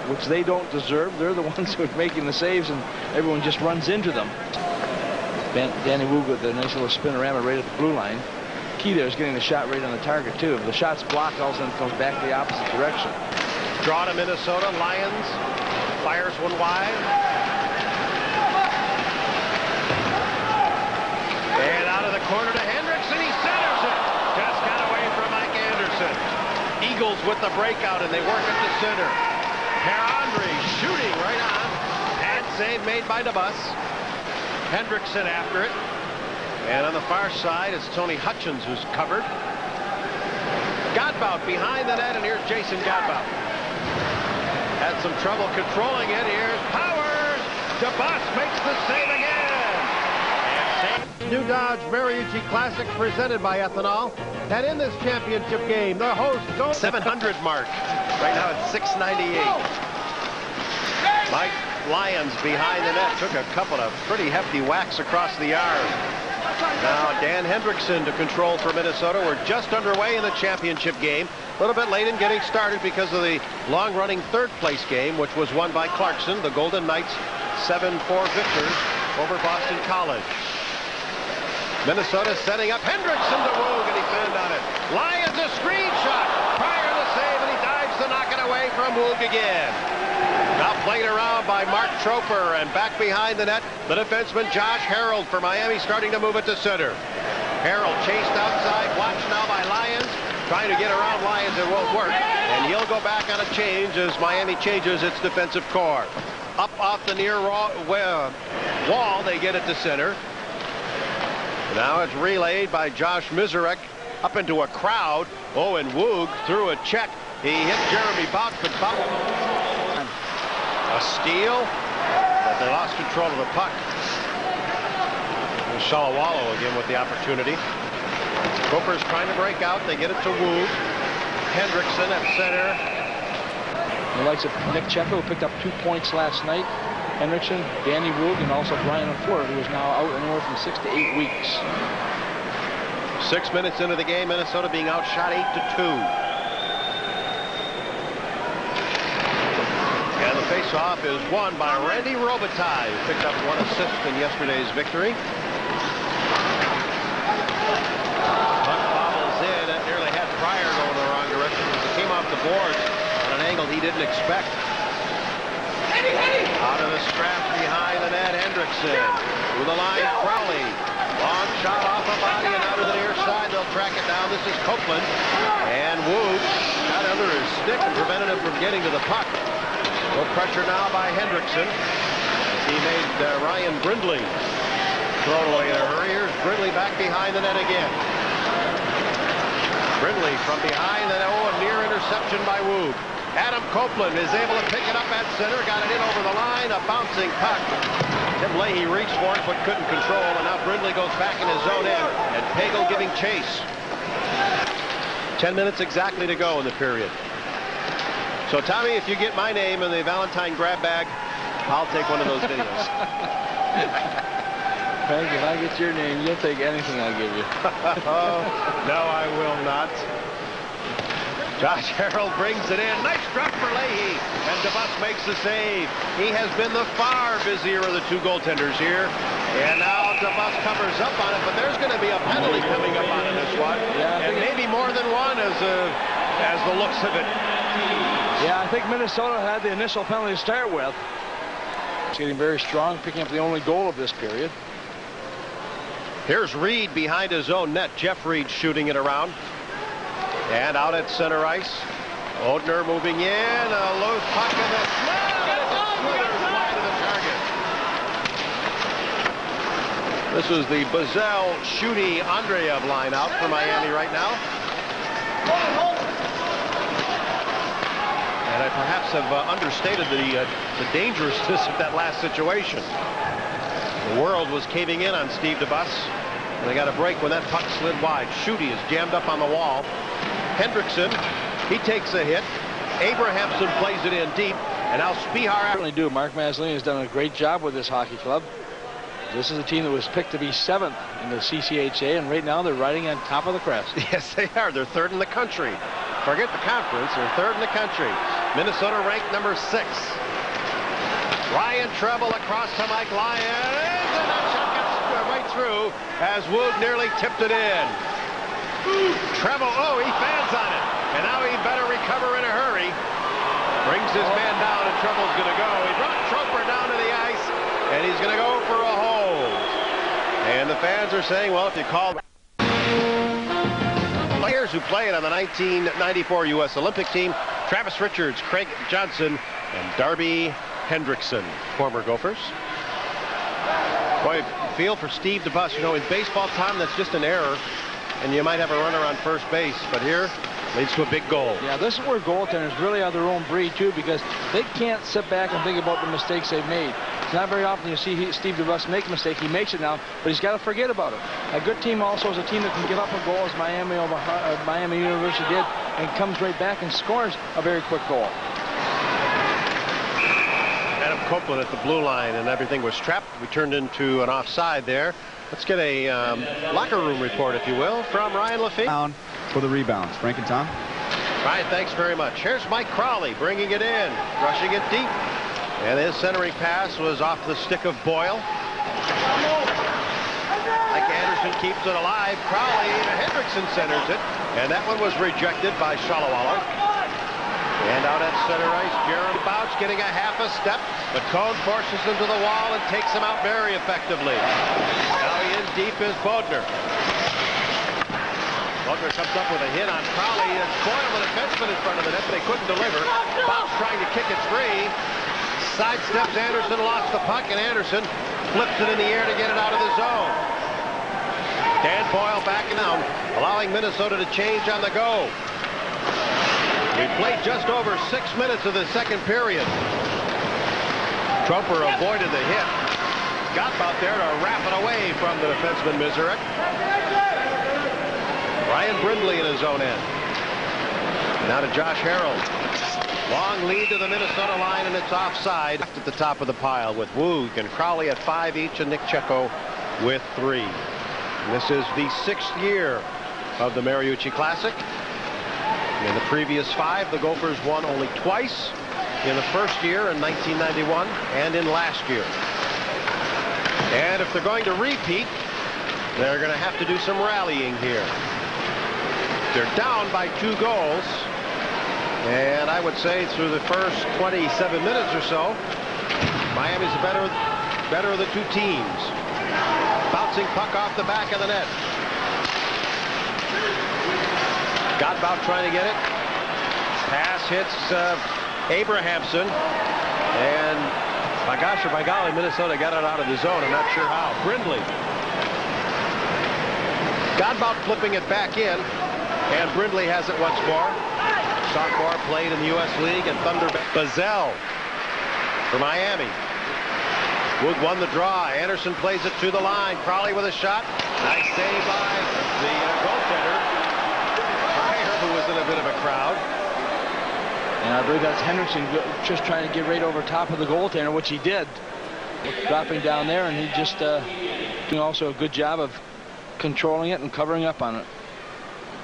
which they don't deserve. They're the ones who are making the saves, and everyone just runs into them. Danny Woog with a nice little spinorama right at the blue line. Key there is getting the shot right on the target, too. If the shot's blocked, all of a sudden it comes back the opposite direction. Draw to Minnesota. Lions fires one wide. And out of the corner to Hendrickson. He centers it. Just got away from Mike Anderson. Eagles with the breakout, and they work at the center. Pierre-Andre shooting right on. Pad save made by DeBus. Hendrickson after it. And on the far side, it's Tony Hutchins who's covered. Godbout behind the net, and here's Jason Godbout. Had some trouble controlling it. Here's Powers. DeBus makes the save again. And New Dodge Mariucci Classic presented by Ethanol. And in this championship game, the hosts go 700 mark. Right now it's 698. Mike Lyons behind the net took a couple of pretty hefty whacks across the arm. Now Dan Hendrickson to control for Minnesota. We're just underway in the championship game. A little bit late in getting started because of the long-running third-place game, which was won by Clarkson. The Golden Knights 7-4 victors over Boston College. Minnesota setting up. Hendrickson to Woog, and he pinned on it. Lyons a screen shot. Prior to the save, and he dives the away from Woog again. Now played around by Mark Troper, and back behind the net, the defenseman Josh Harold for Miami, starting to move it to center. Harold chased outside, watched now by Lyons, trying to get around Lyons. It won't work, and he'll go back on a change as Miami changes its defensive core. Up off the near wall, they get it to center. Now it's relayed by Josh Mizarek up into a crowd. Oh, and Woog threw a check. He hit Jeremy Bout, but Bout a steal, but they lost control of the puck. Shalawalo again with the opportunity. Cooper's trying to break out. They get it to Woog. Hendrickson at center. The likes of Nick Checo, who picked up 2 points last night. Hendrickson, Danny Woog, and also Brian LaFleur, who is now out anywhere from 6 to 8 weeks. 6 minutes into the game, Minnesota being outshot 8-2. And the face-off is won by Randy Robitaille, who picked up 1 assist in yesterday's victory. Puck bobbles in. It nearly had Pryor going the wrong direction as it came off the boards on an angle he didn't expect. Out of the scrap behind the net, Hendrickson. Through the line, Crowley. Long shot off a body and out of the near side. They'll track it down. This is Copeland. And Woog got under his stick and prevented him from getting to the puck. No pressure now by Hendrickson. He made Ryan Brindley throw it away in a hurry. Here's Brindley back behind the net again. Brindley from behind the net. Oh, a near interception by Woog. Adam Copeland is able to pick it up at center. Got it in over the line. A bouncing puck. Tim Leahy reached for it but couldn't control. And now Brindley goes back in his zone end. And Pagel giving chase. 10 minutes exactly to go in the period. So, Tommy, if you get my name in the Valentine grab bag, I'll take one of those videos. Frank, if I get your name, you'll take anything I'll give you. Oh, no, I will not. Josh Harold brings it in. Nice drop for Leahy. And DeBus makes the save. He has been the far busier of the 2 goaltenders here. And now DeBus covers up on it, but there's going to be a penalty coming up on this one. Yeah, and maybe more than one as the looks of it. Yeah, I think Minnesota had the initial penalty to start with. It's getting very strong, picking up the only goal of this period. Here's Reed behind his own net. Jeff Reed shooting it around. And out at center ice. Odner moving in. A loose puck in the slide. Wide of the target. This is the Bazel, Schutte, Andreev line out for Miami right now. And I perhaps have understated the dangerousness of that last situation. The world was caving in on Steve DeBus. And they got a break when that puck slid wide. Schutte is jammed up on the wall. Hendrickson, he takes a hit. Abrahamson plays it in deep. And now Spihar. Certainly do. Mark Maslany has done a great job with this hockey club. This is a team that was picked to be 7th in the CCHA, and right now they're riding on top of the crest. Yes, they are. They're 3rd in the country. Forget the conference. They're 3rd in the country. Minnesota ranked number 6. Ryan Treble across to Mike Lyons. And that shot gets right through as Woog nearly tipped it in. Treble, oh, he fans on it. And now he better recover in a hurry. Brings his man down, and Treble's going to go. He brought Troper down to the ice, and he's going to go for a hold. And the fans are saying, well, if you call players who played on the 1994 U.S. Olympic team, Travis Richards, Craig Johnson, and Darby Hendrickson, former Gophers. Boy, feel for Steve DeBus. You know, in baseball time, that's just an error, and you might have a runner on first base. But here, leads to a big goal. Yeah, this is where goaltenders really are their own breed, too, because they can't sit back and think about the mistakes they've made. It's not very often you see Steve DeBus make a mistake. He makes it now, but he's got to forget about it. A good team also is a team that can give up a goal, as Miami University did, and comes right back and scores a very quick goal. Adam Copeland at the blue line, and everything was trapped. We turned into an offside there. Let's get a locker room report, if you will, from Ryan Lafitte. Down for the rebounds. Frank and Tom. Ryan, thanks very much. Here's Mike Crowley bringing it in, rushing it deep. And his centering pass was off the stick of Boyle. Mike Anderson keeps it alive. Crowley, Hendrickson centers it. And that one was rejected by Shalawalo. And out at center ice, Jeremy Bouch getting a half a step, but Cohn forces him to the wall and takes him out very effectively. Now in deep is Bodner. Bodner comes up with a hit on Crowley, and Boyle, the defenseman in front of the net, but they couldn't deliver. Bouch trying to kick it free. Sidesteps Anderson, lost the puck, and Anderson flips it in the air to get it out of the zone. Dan Boyle backing down, allowing Minnesota to change on the go. We played just over 6 minutes of the second period. Trumper avoided the hit. Got out there to wrap it away from the defenseman Mizarek. Ryan Brindley in his own end. Now to Josh Harold. Long lead to the Minnesota line, and it's offside at the top of the pile with Woog and Crowley at 5 each and Nick Checo with 3. And this is the 6th year of the Mariucci Classic. In the previous 5, the Gophers won only twice. In the first year in 1991 and in last year. And if they're going to repeat, they're going to have to do some rallying here. They're down by 2 goals. And I would say through the first 27 minutes or so, Miami's the better of the 2 teams. Bouncing puck off the back of the net. Godbout trying to get it. Pass hits Abrahamson. And by gosh or by golly, Minnesota got it out of the zone. I'm not sure how. Brindley. Godbout flipping it back in. And Brindley has it once more. Sophomore played in the U.S. League and Thunder. Bazell for Miami. Wood won the draw. Anderson plays it to the line. Crowley with a shot. Nice save by the goaltender, who was in a bit of a crowd. And I believe that's Henderson just trying to get right over top of the goaltender, which he did. Dropping down there, and he just doing also a good job of controlling it and covering up on it.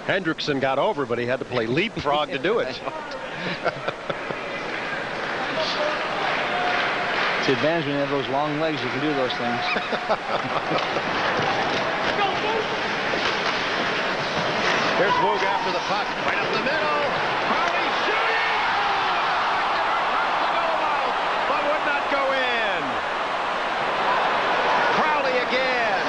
Hendrickson got over, but he had to play leapfrog to do it. It's the advantage when you have those long legs, you can do those things. Here's Woog after the puck. Right up the middle. Crowley shooting! But would not go in. Crowley again.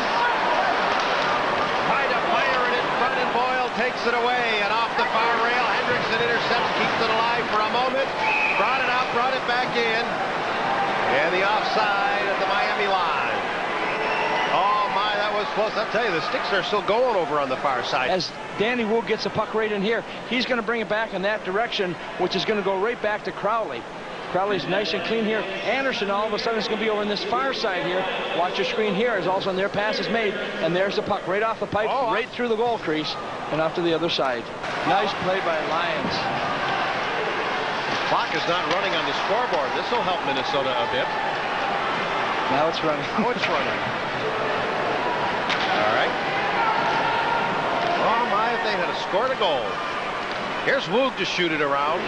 Tried to fire it in front, and Boyle takes it away. And off the far rail, Hendrickson intercepts, keeps it alive for a moment. Brought it out, brought it back in. And the offside at the Miami line. Oh, my, that was close. I'll tell you, the sticks are still going over on the far side. As Danny Woog gets the puck right in here, he's going to bring it back in that direction, which is going to go right back to Crowley. Crowley's nice and clean here. Anderson all of a sudden is going to be over on this far side here. Watch your screen here as all of a sudden their pass is made, and there's the puck right off the pipe, right through the goal crease, and off to the other side. Nice play by Lyons. Clock is not running on the scoreboard. This will help Minnesota a bit. Now it's running. Now it's running. All right. Oh, my, if they had scored a goal. Here's Woog to shoot it around.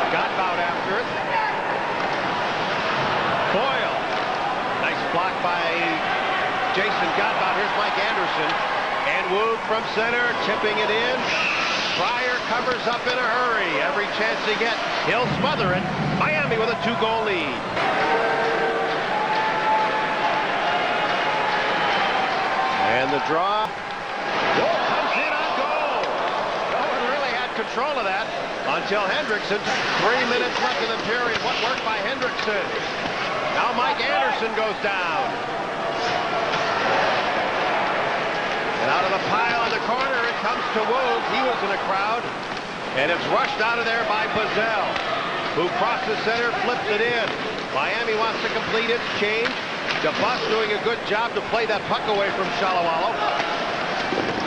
Godbout after it. Boyle. Nice block by Jason Godbout. Here's Mike Anderson. And Woog from center, tipping it in. Fryer covers up in a hurry. Every chance he gets, he'll smother it. Miami with a 2-goal lead. And the draw. Whoa, comes in on goal. No one really had control of that until Hendrickson. 3 minutes left in the period. What worked by Hendrickson? Now Mike Anderson goes down. And out of the pile in the corner, it comes to Woog. He was in a crowd. And it's rushed out of there by Bazell, who crosses center, flips it in. Miami wants to complete its change. DeBus doing a good job to play that puck away from Shalawalo.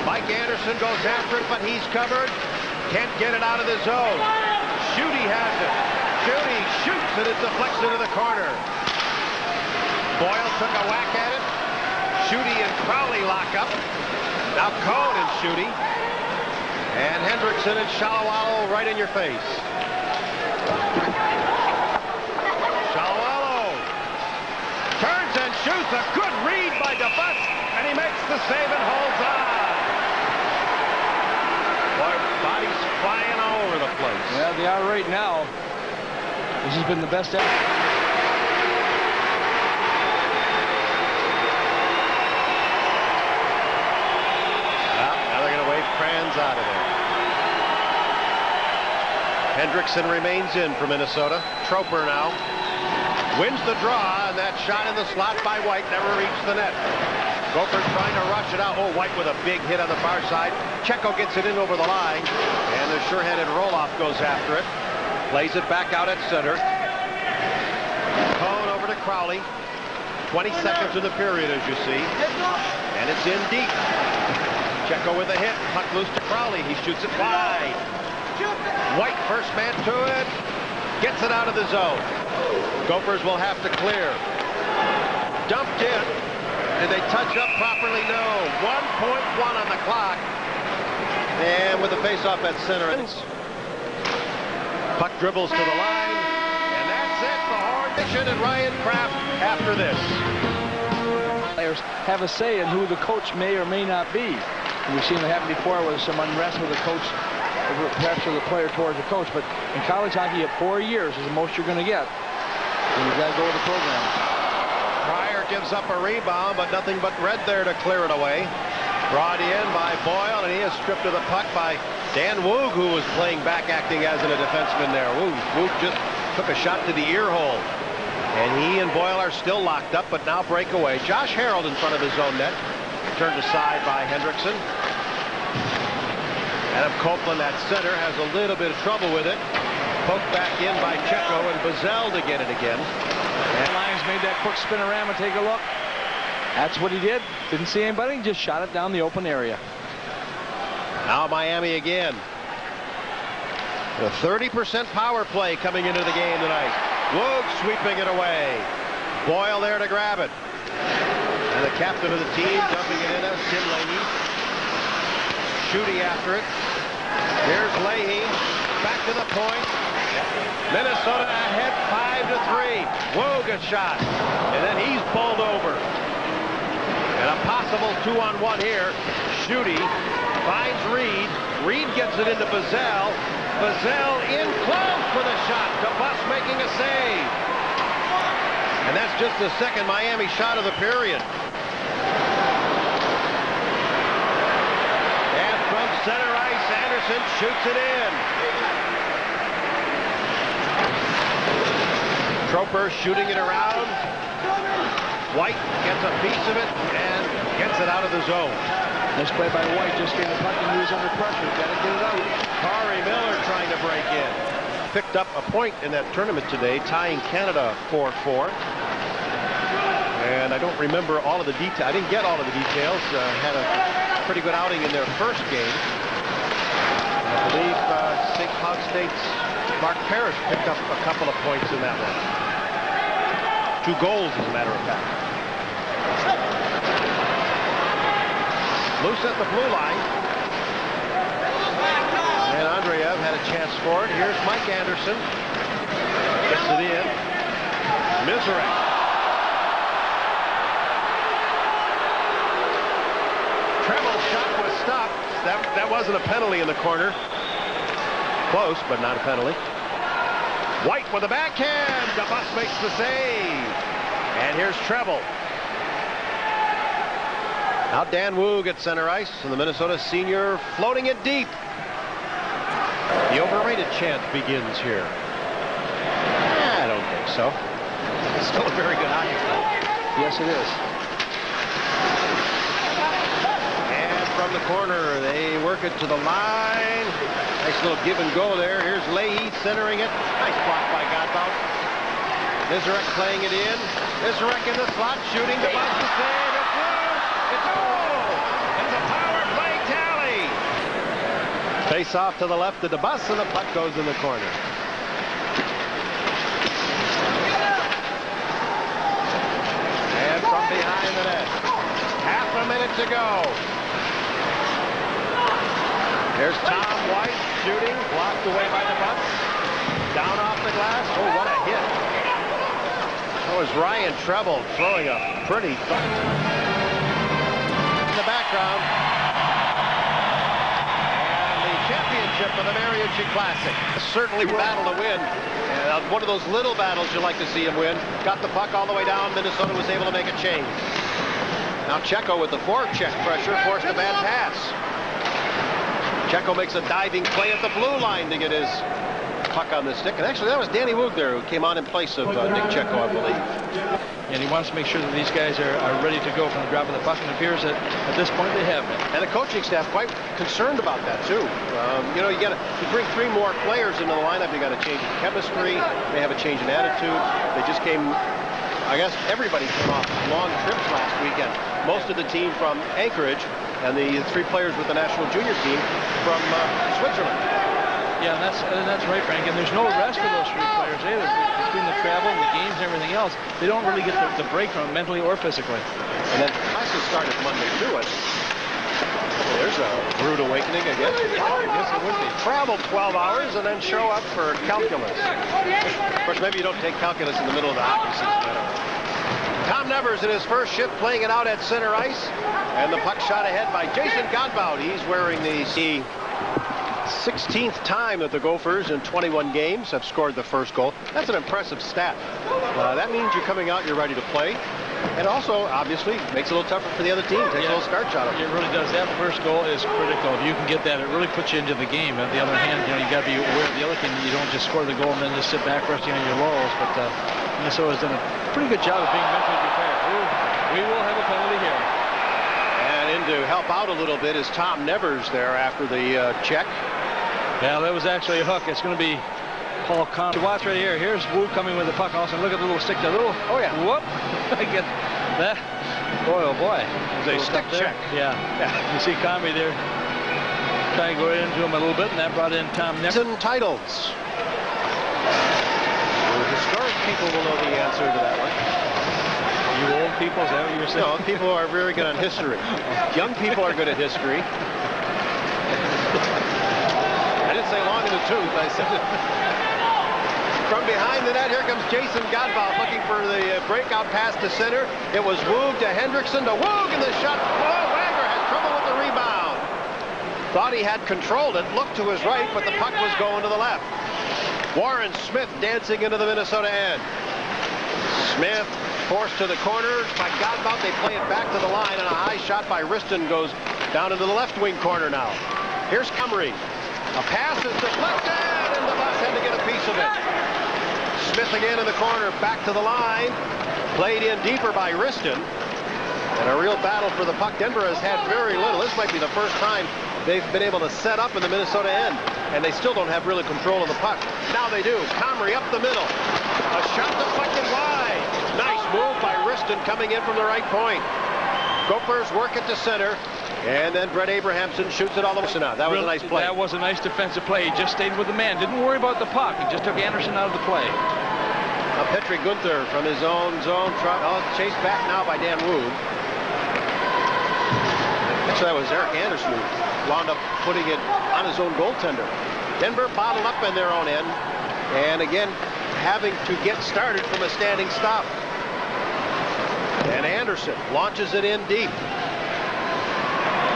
Mike Anderson goes after it, but he's covered. Can't get it out of the zone. Schutte has it. Schutte shoots, and it deflects into the corner. Boyle took a whack at it. Schutte and Crowley lock up. Now Cohn and Schutte. And Hendrickson and Shalawalo right in your face. Shalawalo turns and shoots. A good read by DeBus, and he makes the save and holds on. Boy, body flying all over the place. Yeah, they are right now. This has been the best ever. Well, now they're going to wave Kranz out of there. Hendrickson remains in for Minnesota. Troper now wins the draw, and that shot in the slot by White never reached the net. Gophers trying to rush it out. Oh, White with a big hit on the far side. Checo gets it in over the line, and the sure-handed Roloff goes after it. Plays it back out at center. Cone over to Crowley. 20 seconds in the period, as you see. And it's in deep. Checo with a hit. Puck loose to Crowley. He shoots it wide. White first man to it. Gets it out of the zone. Gophers will have to clear. Dumped in. Did they touch up properly? No. 1.1 on the clock. And with the faceoff at center. Puck dribbles to the line. And that's it. The Horn Mission and Ryan Kraft after this. Players have a say in who the coach may or may not be. And we've seen it happen before with some unrest with the coach, perhaps with the player towards the coach. But in college hockey, at 4 years is the most you're going to get. And you've got to go with the program. Pryor gives up a rebound, but nothing but red there to clear it away. Brought in by Boyle, and he is stripped of the puck by Dan Woog, who was playing back, acting as a defenseman there. Woog just took a shot to the ear hole. And he and Boyle are still locked up, but now break away. Josh Harold in front of his own net. Turned aside by Hendrickson. Adam Copeland at center has a little bit of trouble with it. Poked back in by Checo, and Bazell to get it again. And Lyons made that quick spinorama. Take a look. That's what he did. Didn't see anybody. Just shot it down the open area. Now Miami again. A 30% power play coming into the game tonight. Woog sweeping it away. Boyle there to grab it. And the captain of the team dumping it in as Tim Leahy. Shooting after it. Here's Leahy. Back to the point. Minnesota ahead 5-3. Woog a shot. And then he's bowled over. And a possible 2-on-1 here. Schutte finds Reed. Reed gets it into Bazell. Bazell in close for the shot. DeBus making a save. And that's just the second Miami shot of the period. And from center ice, Anderson shoots it in. Troper shooting it around. White gets a piece of it and gets it out of the zone. Nice play by White. Just getting the puck and he was under pressure. Got to get it out. Corey Miller trying to break in. Picked up a point in that tournament today, tying Canada 4-4. And I don't remember all of the details. I didn't get all of the details. Had a pretty good outing in their first game. I believe St. Cloud State's Mark Parrish picked up a couple of points in that one. 2 goals, as a matter of fact. Loose at the blue line. And Andreev had a chance for it. Here's Mike Anderson. Gets it in. Miserek. Treble's shot was stopped. That wasn't a penalty in the corner. Close, but not a penalty. White with a backhand. DeBus makes the save. And here's Treble. Now Dan Woog at center ice, and the Minnesota senior floating it deep. The overrated chant begins here. I don't think so. It's still a very good hockey club. Yes, it is. And from the corner, they work it to the line. Nice little give and go there. Here's Leahy centering it. Nice block by Godbout. Miserek playing it in. Miserek in the slot, shooting. DeBus to save. It's loose. It's a goal. It's a power play tally. Face off to the left of DeBus, and the puck goes in the corner. And from behind the net. Half a minute to go. There's Tom White shooting, blocked away by DeBus. Down off the glass. Oh, what a hit. That was Ryan Treble throwing a pretty thump. In the background. And the championship championship of the Mariucci Classic. Certainly battle to win. One of those little battles you like to see him win. Got the puck all the way down. Minnesota was able to make a change. Now Checo with the forecheck pressure forced a bad pass. Checo makes a diving play at the blue line to get his puck on the stick. And actually, that was Danny Woog there who came on in place of Nick Checo, I believe. And he wants to make sure that these guys are ready to go from the drop of the puck, and it appears that at this point they have been. And the coaching staff quite concerned about that too. You know, you bring 3 more players into the lineup. You got to change in chemistry. They have a change in attitude. They just came. I guess everybody came off long trips last weekend. Most of the team from Anchorage, and the 3 players with the national junior team from Switzerland. Yeah, and that's right, Frank. And there's no rest for those 3 players either. Between the travel, the games, and everything else, they don't really get the break from it mentally or physically. And then classes started Monday too. There's a rude awakening again. I guess it would be. Travel 12 hours and then show up for calculus. Of course, maybe you don't take calculus in the middle of the hockey season. Tom Nevers in his first shift playing it out at center ice. And the puck shot ahead by Jason Godbout. He's wearing the 16th time that the Gophers in 21 games have scored the first goal. That's an impressive stat. That means you're coming out, you're ready to play. And also, obviously, makes it a little tougher for the other team. Takes a little starch out of it. It really does. That first goal is critical. If you can get that, it really puts you into the game. On the other hand, you got to be aware of the other team. You don't just score the goal and then just sit back resting on your laurels. But Minnesota's done a pretty good job of being mentally prepared. We will have a penalty here. And in to help out a little bit is Tom Nevers there after the check. Yeah, that was actually a hook. It's going to be Paul Conn. Watch right here. Here's Wu coming with the puck also. Look at the little stick there. Oh, yeah. Whoop. I get that. Boy, oh, boy. It was a stick check. Yeah. You see Conway there trying to go into him a little bit, and that brought in Tom Nevers. Titles. Historic people will know the answer to that one. You old people, is that what you were saying? No, people are very good on history. Young people are good at history. I didn't say long in the tooth. I said it. From behind the net, here comes Jason Godbout looking for the breakout pass to center. It was Woog to Hendrickson to Woog, and the shot. Oh, Wagner has trouble with the rebound. Thought he had controlled it. Looked to his right, but the puck was going to the left. Warren Smith dancing into the Minnesota end. Smith forced to the corner by Godbout. They play it back to the line, and a high shot by Riston goes down into the left wing corner now. Here's Comrie. A pass is deflected, and the Bucks had to get a piece of it. Smith again in the corner, back to the line. Played in deeper by Riston. And a real battle for the puck. Denver has had very little. This might be the first time they've been able to set up in the Minnesota end. And they still don't have really control of the puck. Now they do. Comrie up the middle. A shot deflected wide. Nice move by Riston coming in from the right point. Gophers work it to center. And then Brett Abrahamson shoots it all the way out. That was a nice play. That was a nice defensive play. He just stayed with the man. Didn't worry about the puck. He just took Anderson out of the play. Now Petri Gunther from his own zone. Chased back now by Dan Woog. Actually, that was Eric Anderson who wound up putting it on his own goaltender. Denver bottled up in their own end. And again, having to get started from a standing stop. And Anderson launches it in deep.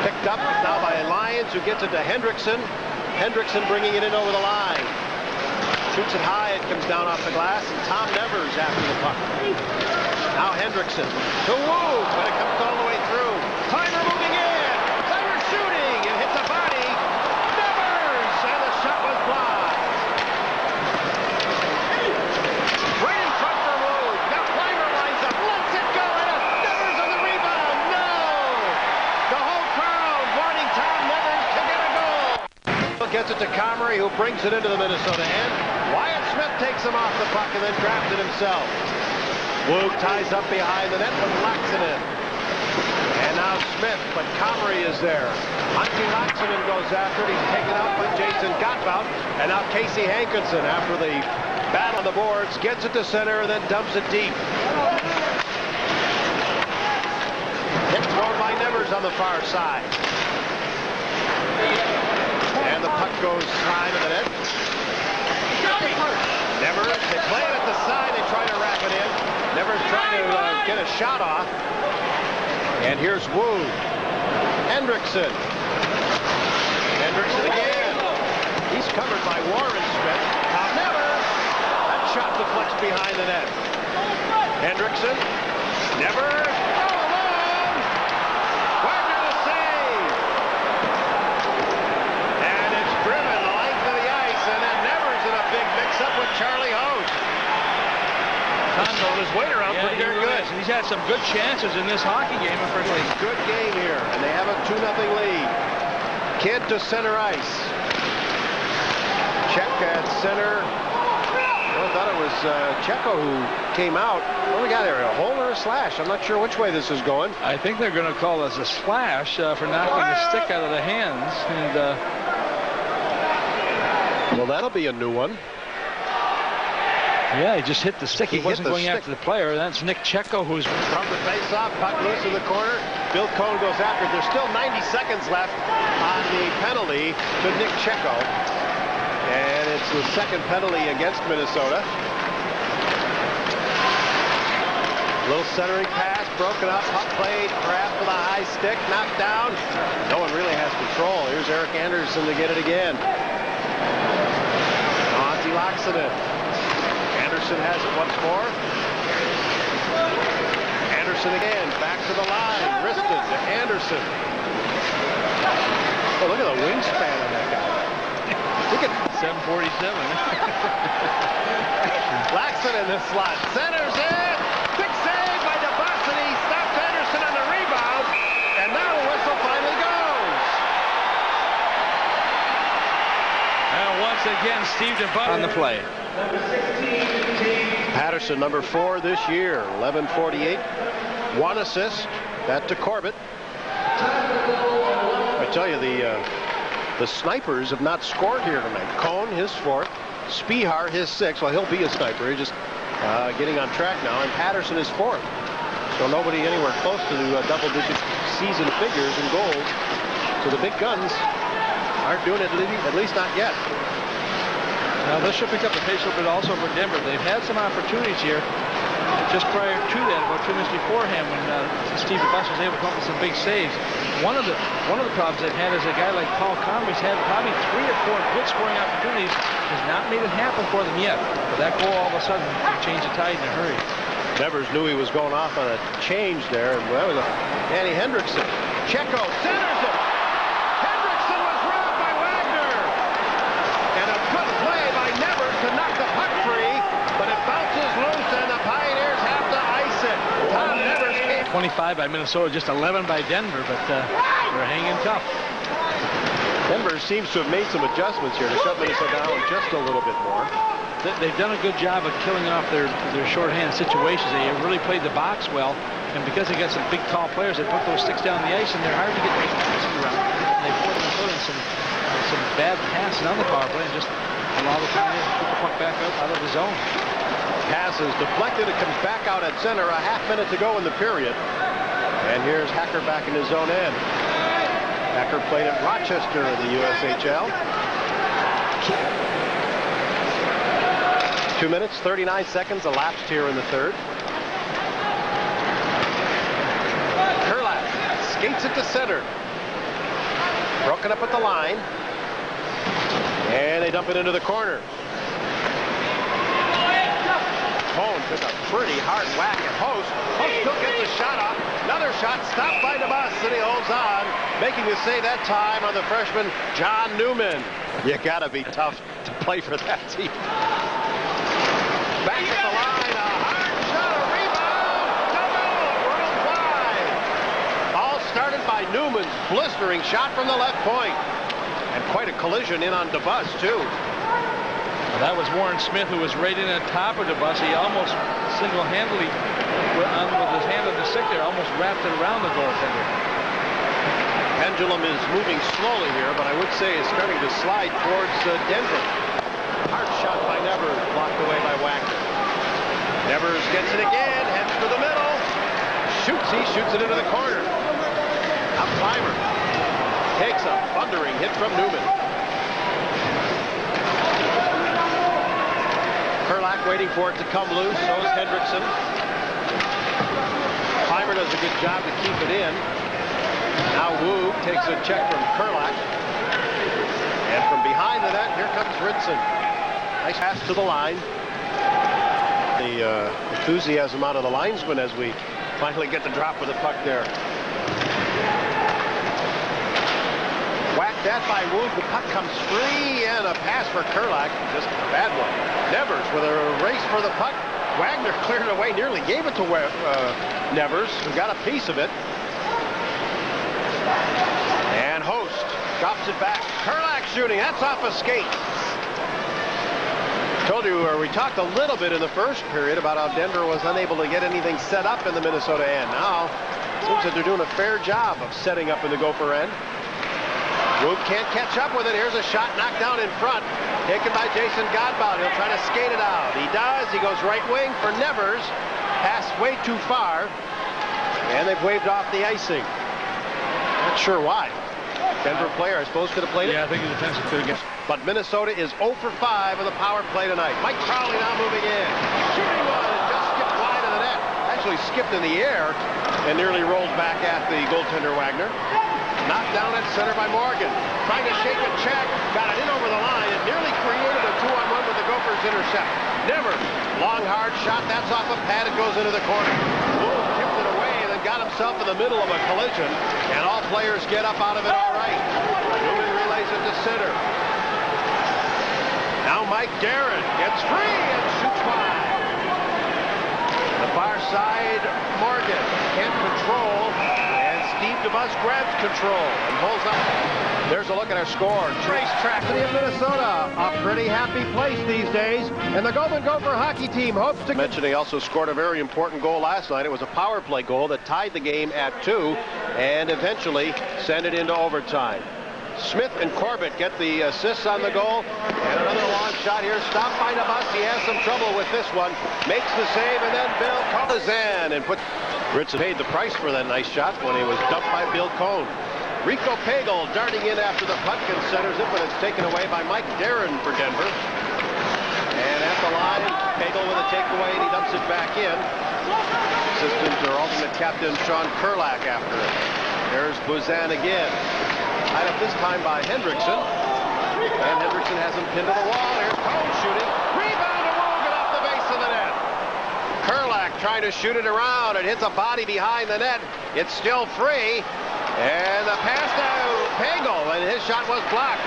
Picked up now by Lyons, who gets it to Hendrickson. Hendrickson bringing it in over the line. Shoots it high, it comes down off the glass, and Tom Nevers after the puck. Now Hendrickson to Woog, but it comes all the way through. Timer moving in. Timer shooting. It hits a body. Nevers, and the shot was blocked. Right in front for Woog. Now Clymer lines up, lets it go, and Nevers on the rebound. No! The whole crowd wanting Tom Nevers to get a goal. Gets it to Comrie, who brings it into the Minnesota end. Wyatt Smith takes him off the puck and then grabs it himself. Woog ties up behind the net, but locks it in. And now Smith, but Comrie is there. Antti Laaksonen goes after it. He's taken out by Jason Godbout. And now Casey Hankinson, after the battle on the boards, gets it to center and then dumps it deep. Hit thrown by Nevers on the far side. And the puck goes high to the net. Nevers, they play it at the side, they try to wrap it in. Nevers trying to get a shot off. And here's Woog. Hendrickson. Hendrickson again. He's covered by Warren Smith. Now Nevers. That shot deflects behind the net. Hendrickson. Nevers. All alone. Wagner the save. And it's driven the length of the ice. And then Nevers in a big mix-up with Charlie Host. Turned his weight around pretty darn good. He's had some good chances in this hockey game. Good game here, and they have a 2-0 lead. Kidd to center ice. Check at center. I thought it was Checo who came out. What do we got there? A hole or a slash? I'm not sure which way this is going. I think they're going to call this a slash for knocking the stick out of the hands. And well, that'll be a new one. Yeah, he just hit the stick. He wasn't going after the player. That's Nick Checo, who's from the face-off. Puck loose in the corner. Bill Cohn goes after it. There's still 90 seconds left on the penalty to Nick Checo. And it's the second penalty against Minnesota. Little centering pass, broken up, puck played, grabbed for the high stick, knocked down. No one really has control. Here's Eric Anderson to get it again. Monty locks it in. Anderson has it once more. Anderson again, back to the line. Wristed to Anderson. Oh, look at the wingspan on that guy. Look at 747. Laxon in the slot. Centers in. Big save by DeBus, and he stopped Anderson on the rebound. And now the whistle finally goes. And once again, Steve DeBus on the play. Patterson, number 4 this year, 11:48, 1 assist. That to Corbett. I tell you, the snipers have not scored here tonight. Cohn, his 4th. Spihar, his 6th. Well, he'll be a sniper. He's just getting on track now. And Patterson is 4th. So nobody anywhere close to double-digit season figures in goals. So the big guns aren't doing it, at least not yet. Now this should pick up the pace a little bit also for Denver. They've had some opportunities here just prior to that, about 2 minutes beforehand, when Steve DeBus was able to come up with some big saves. One of the problems they've had is a guy like Paul Conway's had probably 3 or 4 good scoring opportunities, has not made it happen for them yet. But that goal all of a sudden changed the tide in a hurry. Nevers knew he was going off on a change there, and that was Danny Hendrickson. Checo centers it. Hendrickson was robbed by Wagner. And a good play by Nevers to knock the puck free, but it bounces loose, and the Pioneers have to ice it. Tom Nevers came. 25 by Minnesota, just 11 by Denver, but they're hanging tough. Denver seems to have made some adjustments here to shut Minnesota down just a little bit more. They've done a good job of killing off their shorthand situations. They have really played the box well, and because they got some big, tall players, they put those sticks down the ice, and they're hard to get those passes around. And they put in some bad passes on the power play, and just allow the Pioneers to put the puck back out of the zone. Pass is deflected. It comes back out at center. A half minute to go in the period. And here's Hacker back in his zone end. Hacker played at Rochester in the USHL. 2 minutes, 39 seconds elapsed here in the third. Kurlak skates it to center. Broken up at the line. And they dump it into the corner. Cohn took a pretty hard whack at Host. Host still gets a shot off. Another shot stopped by DeBus, and he holds on, making the save that time on the freshman John Newman. You gotta be tough to play for that team. Back at the line, a hard shot, a rebound, rolled wide. All started by Newman's blistering shot from the left point. And quite a collision in on DeBus, too. Well, that was Warren Smith, who was right in on top of DeBus. He almost single-handedly, with his hand on the stick there, almost wrapped it around the goaltender. Pendulum is moving slowly here, but I would say is starting to slide towards Denver. Hard shot by Nevers, blocked away by Wagner. Nevers gets it again, heads for the middle. He shoots it into the corner. Now Clymer takes a thundering hit from Newman. Kurlak waiting for it to come loose, so is Hendrickson. Clymer does a good job to keep it in. Now Wu takes a check from Kurlak. And from behind into that. Here comes Ritson. Nice pass to the line. The enthusiasm out of the linesman as we finally get the drop of the puck there. Whacked that by Woog. The puck comes free, and a pass for Kurlak. Just a bad one. Nevers with a race for the puck. Wagner cleared it away, nearly gave it to Nevers, who got a piece of it. And Host drops it back. Kurlak shooting. That's off a skate. Told you, we talked a little bit in the first period about how Denver was unable to get anything set up in the Minnesota end. Now, it seems that they're doing a fair job of setting up in the Gopher end. Woog can't catch up with it. Here's a shot knocked down in front. Taken by Jason Godbout. He'll try to skate it out. He does. He goes right wing for Nevers. Passed way too far. And they've waved off the icing. Not sure why. Denver player, I suppose, could have played it. Yeah, I think the defensive could have guessed. But Minnesota is 0 for 5 on the power play tonight. Mike Crowley now moving in. Shooting one and just skipped wide of the net. Actually skipped in the air and nearly rolled back at the goaltender Wagner. Knocked down at center by Morgan. Trying to shake a check. Got it in over the line. It nearly created a 2-on-1 with the Gophers intercept. Never. Long, hard shot. That's off a pad. It goes into the corner. Wolf tipped it away and then got himself in the middle of a collision. And all players get up out of it all right. Newman relays it to center. Now Mike Darren gets free and shoots wide. The far side, Morgan can't control. Steve DeBus grabs control and pulls up. There's a look at our score. Racetrack City of Minnesota, a pretty happy place these days. And the Golden Gopher hockey team hopes to... Mentioned he also scored a very important goal last night. It was a power play goal that tied the game at 2 and eventually sent it into overtime. Smith and Corbett get the assists on the goal. And another long shot here. Stopped by DeBus. He has some trouble with this one. Makes the save, and then Bill comes in and puts... Ritson paid the price for that nice shot when he was dumped by Bill Cohn. Rico Pagel darting in after the puck and centers it, but it's taken away by Mike Darren for Denver. And at the line, Pagel with a takeaway, and he dumps it back in. Assistant or alternate captain Sean Kurlak after it. There's Buzan again. Tied up this time by Hendrickson. And Hendrickson has him pinned to the wall. Here's Cohn shooting. Rebound to Wogan off the base of the net. Kurlak trying to shoot it around. It hits a body behind the net. It's still free. And the pass to Pagel, and his shot was blocked.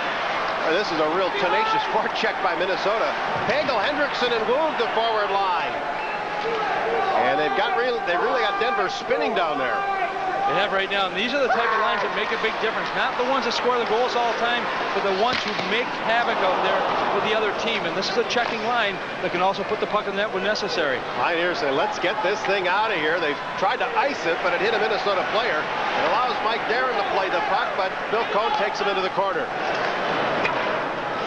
This is a real tenacious forecheck by Minnesota. Pagel, Hendrickson, and Woog the forward line. And they've really got Denver spinning down there. They have right now, and these are the type of lines that make a big difference. Not the ones that score the goals all the time, but the ones who make havoc out there with the other team. And this is a checking line that can also put the puck in the net when necessary. Pioneers say, let's get this thing out of here. They've tried to ice it, but it hit a Minnesota player. It allows Mike Darren to play the puck, but Bill Cohn takes him into the corner.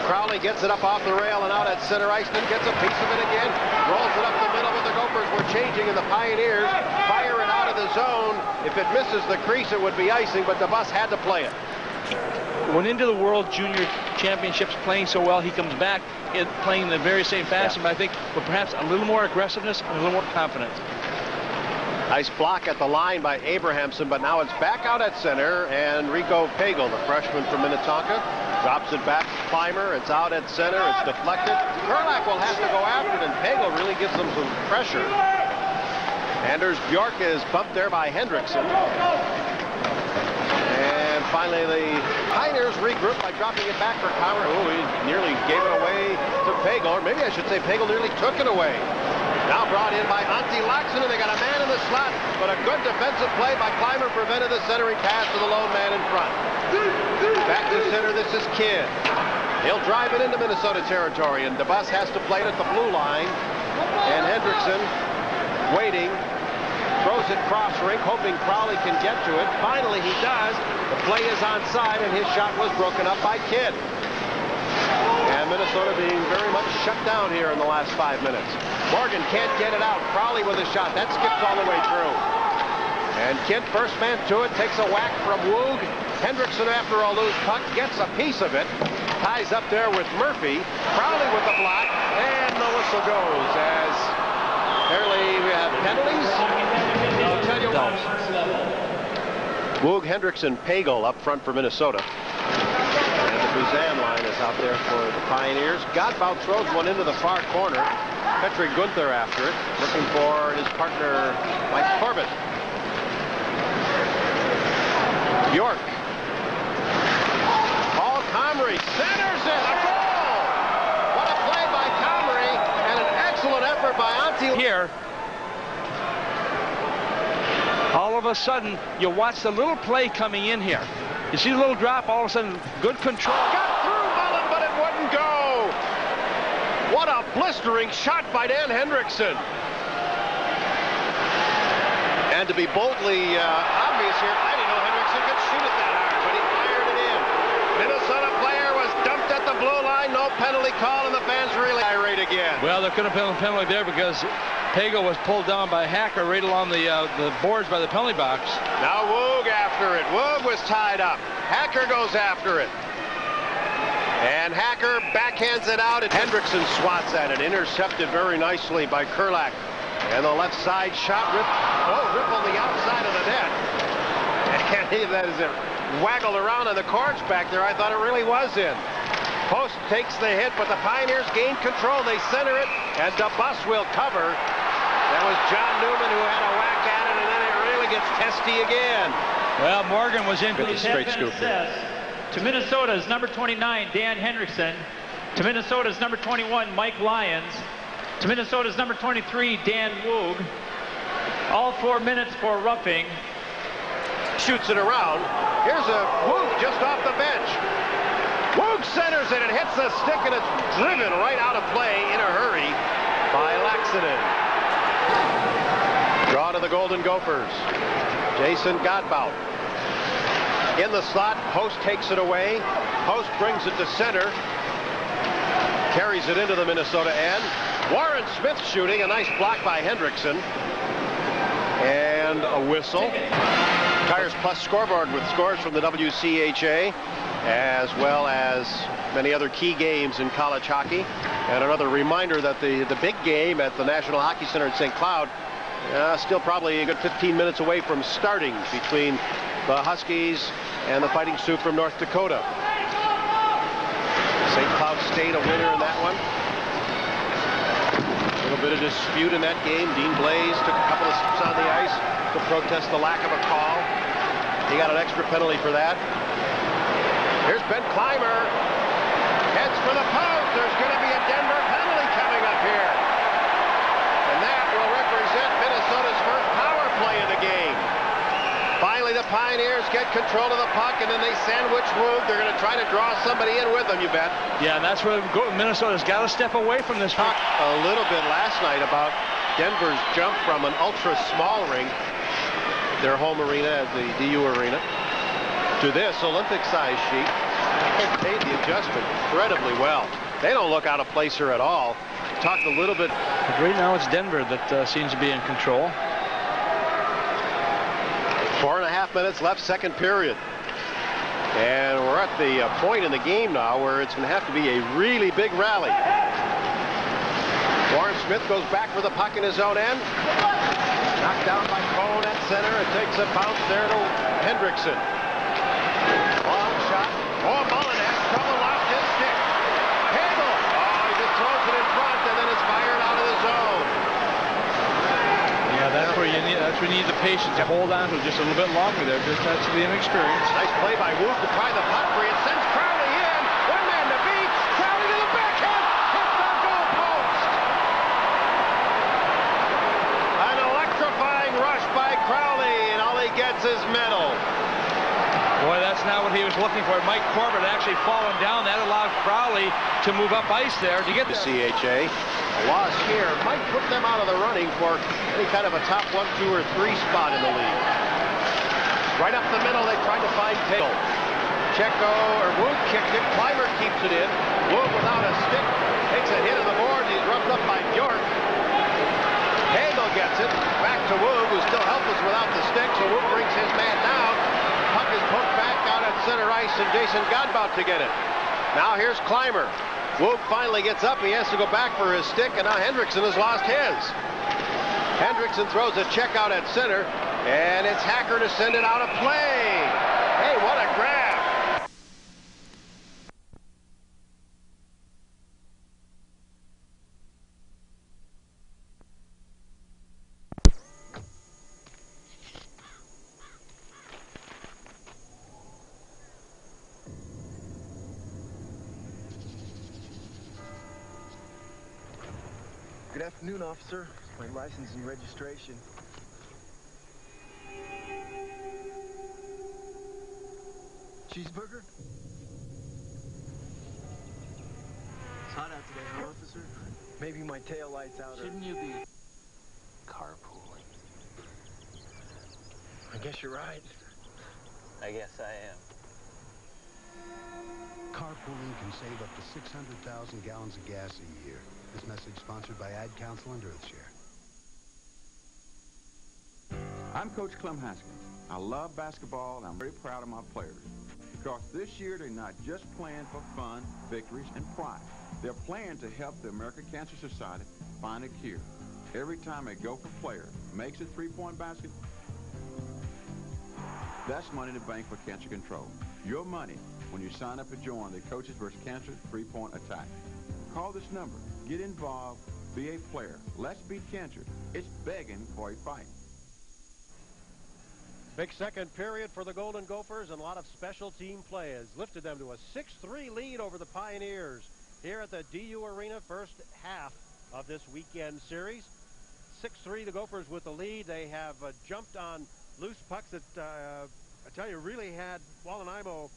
Crowley gets it up off the rail and out at center ice, then gets a piece of it again, rolls it up the middle, but the Gophers were changing, and the Pioneers fire it out of the zone. If it misses the crease, it would be icing, but DeBus had to play it. Went into the World Junior Championships playing so well, he comes back playing in the very same fashion, but I think with perhaps a little more aggressiveness and a little more confidence. Nice block at the line by Abrahamson, but now it's back out at center, and Rico Pagel, the freshman from Minnetonka, drops it back to Clymer. It's out at center. It's deflected. Kurlak will have to go after it, and Pagel really gives them some pressure. Anders Bjork is bumped there by Hendrickson. And finally, the Pioneers regroup by dropping it back for Clymer. Oh, he nearly gave it away to Pagel, or maybe I should say Pagel nearly took it away. Now brought in by Antti Laaksonen, and they got a man in the slot, but a good defensive play by Clymer prevented the centering pass to the lone man in front. Back to center, this is Kidd. He'll drive it into Minnesota territory, and DeBus has to play it at the blue line. And Hendrickson, waiting, throws it cross rink, hoping Crowley can get to it. Finally, he does. The play is onside, and his shot was broken up by Kidd. And Minnesota being very much shut down here in the last 5 minutes. Morgan can't get it out. Crowley with a shot. That skips all the way through. And Kent, first man to it, takes a whack from Woog. Hendrickson, after a loose puck, gets a piece of it. Ties up there with Murphy. Crowley with the block. And the whistle goes as apparently we have penalties. I'll tell you what. Woog, Hendrickson, Pagel up front for Minnesota. And the Buzan line is out there for the Pioneers. Godbout throws one into the far corner. Petri Gunther after it, looking for his partner, Mike Corbett. York. Paul Comrie centers it. A goal! What a play by Comrie, and an excellent effort by Auntie. Here, all of a sudden, you watch the little play coming in here. You see the little drop, all of a sudden, good control. Got through Mullen, but it wouldn't go. What a blistering shot by Dan Hendrickson. And to be boldly obvious here, I didn't know Hendrickson could shoot it that hard, but he fired it in. Minnesota player was dumped at the blue line. No penalty call, and the fans really irate again. Well, there could have been a penalty there because Pago was pulled down by Hacker right along the boards by the penalty box. Now Woog after it. Woog was tied up. Hacker goes after it. And Hacker backhands it out, and Hendrickson swats at it. Intercepted very nicely by Kurlak. And the left side shot rip on the outside of the net. And that is it. Waggled around on the cords back there. I thought it really was in. Post takes the hit, but the Pioneers gain control. They center it, and DeBus will cover. That was John Newman who had a whack at it, and then it really gets testy again. Well, Morgan was in for the straight scoop. To Minnesota's number 29, Dan Hendrickson. To Minnesota's number 21, Mike Lyons. To Minnesota's number 23, Dan Woog. All 4 minutes for roughing. Shoots it around. Here's a Woog just off the bench. Woog centers it and hits the stick, and it's driven right out of play in a hurry by Laxinen. Draw to the Golden Gophers. Jason Godbout. In the slot, Post takes it away. Post brings it to center. Carries it into the Minnesota end. Warren Smith shooting. A nice block by Hendrickson. And a whistle. Tires Plus scoreboard with scores from the WCHA, as well as many other key games in college hockey. And another reminder that the big game at the National Hockey Center in St. Cloud still probably a good 15 minutes away from starting between the Huskies and the Fighting Sioux from North Dakota. St. Cloud State a winner in that one. A little bit of dispute in that game. Dean Blaze took a couple of steps on the ice to protest the lack of a call. He got an extra penalty for that. Here's Ben Clymer. Heads for the post. There's going to be a Denver penalty coming up here. And that will represent Minnesota's first power play of the game. Finally, the Pioneers get control of the puck, and then they sandwich Woog. They're going to try to draw somebody in with them, you bet. Yeah, and that's where Minnesota's got to step away from this. Talked a little bit last night about Denver's jump from an ultra small rink, their home arena at the DU Arena, to this Olympic-sized sheet. They made the adjustment incredibly well. They don't look out of place here at all. Talked a little bit. But right now it's Denver that seems to be in control. 4.5 minutes left, second period. And we're at the point in the game now where it's going to have to be a really big rally. Warren Smith goes back for the puck in his own end. Knocked down by Cohn at center. It takes a bounce there to Hendrickson. Long shot. Oh, Mullen has trouble, lost his stick. Hagel. Oh, he just throws it in front, and then it's fired out of the zone. Yeah, that's where you need the patience to hold on to just a little bit longer there. Just that's the inexperience. Nice play by Woog to pry the puck free. It sends Crowley in. One man to beat. Crowley to the backhand. Hits the goal post. An electrifying rush by Crowley, and all he gets is medal. Boy, that's not what he was looking for. Mike Corbett actually falling down. That allowed Crowley to move up ice there to get the CHA. A loss here might put them out of the running for any kind of a top 1, 2, or 3 spot in the league. Right up the middle, they tried to find Taylor. Checo or Woog kicked it. Clymer keeps it in. Woog without a stick takes a hit on the board. He's roughed up by Bjork. Hagel gets it. Back to Woog, who's still helpless without the stick, so Woog brings his man down. Puck is poked back out at center ice, and Jason Godbout to get it. Now here's Clymer. Woog finally gets up. He has to go back for his stick, and now Hendrickson has lost his. Hendrickson throws a check out at center, and it's Hacker to send it out of play. Hey, what a grab. Good afternoon, officer. My license and registration. Cheeseburger? It's hot out today, huh, officer? Maybe my tail lights out. Shouldn't you be carpooling? I guess you're right. I guess I am. Carpooling can save up to 600,000 gallons of gas a year. This message sponsored by Ad Council and Earthshare. I'm Coach Clem Haskins. I love basketball, and I'm very proud of my players. Because this year, they're not just playing for fun, victories, and pride. They're playing to help the American Cancer Society find a cure. Every time a Gopher player makes a three-point basket, that's money in the bank for cancer control. Your money when you sign up to join the Coaches vs. Cancer three-point attack. Call this number. Get involved. Be a player. Let's beat cancer. It's begging for a fight. Big second period for the Golden Gophers, and a lot of special team play has lifted them to a 6-3 lead over the Pioneers here at the DU Arena, first half of this weekend series. 6-3, the Gophers with the lead. They have jumped on loose pucks that, I tell you, really had Wallanaimo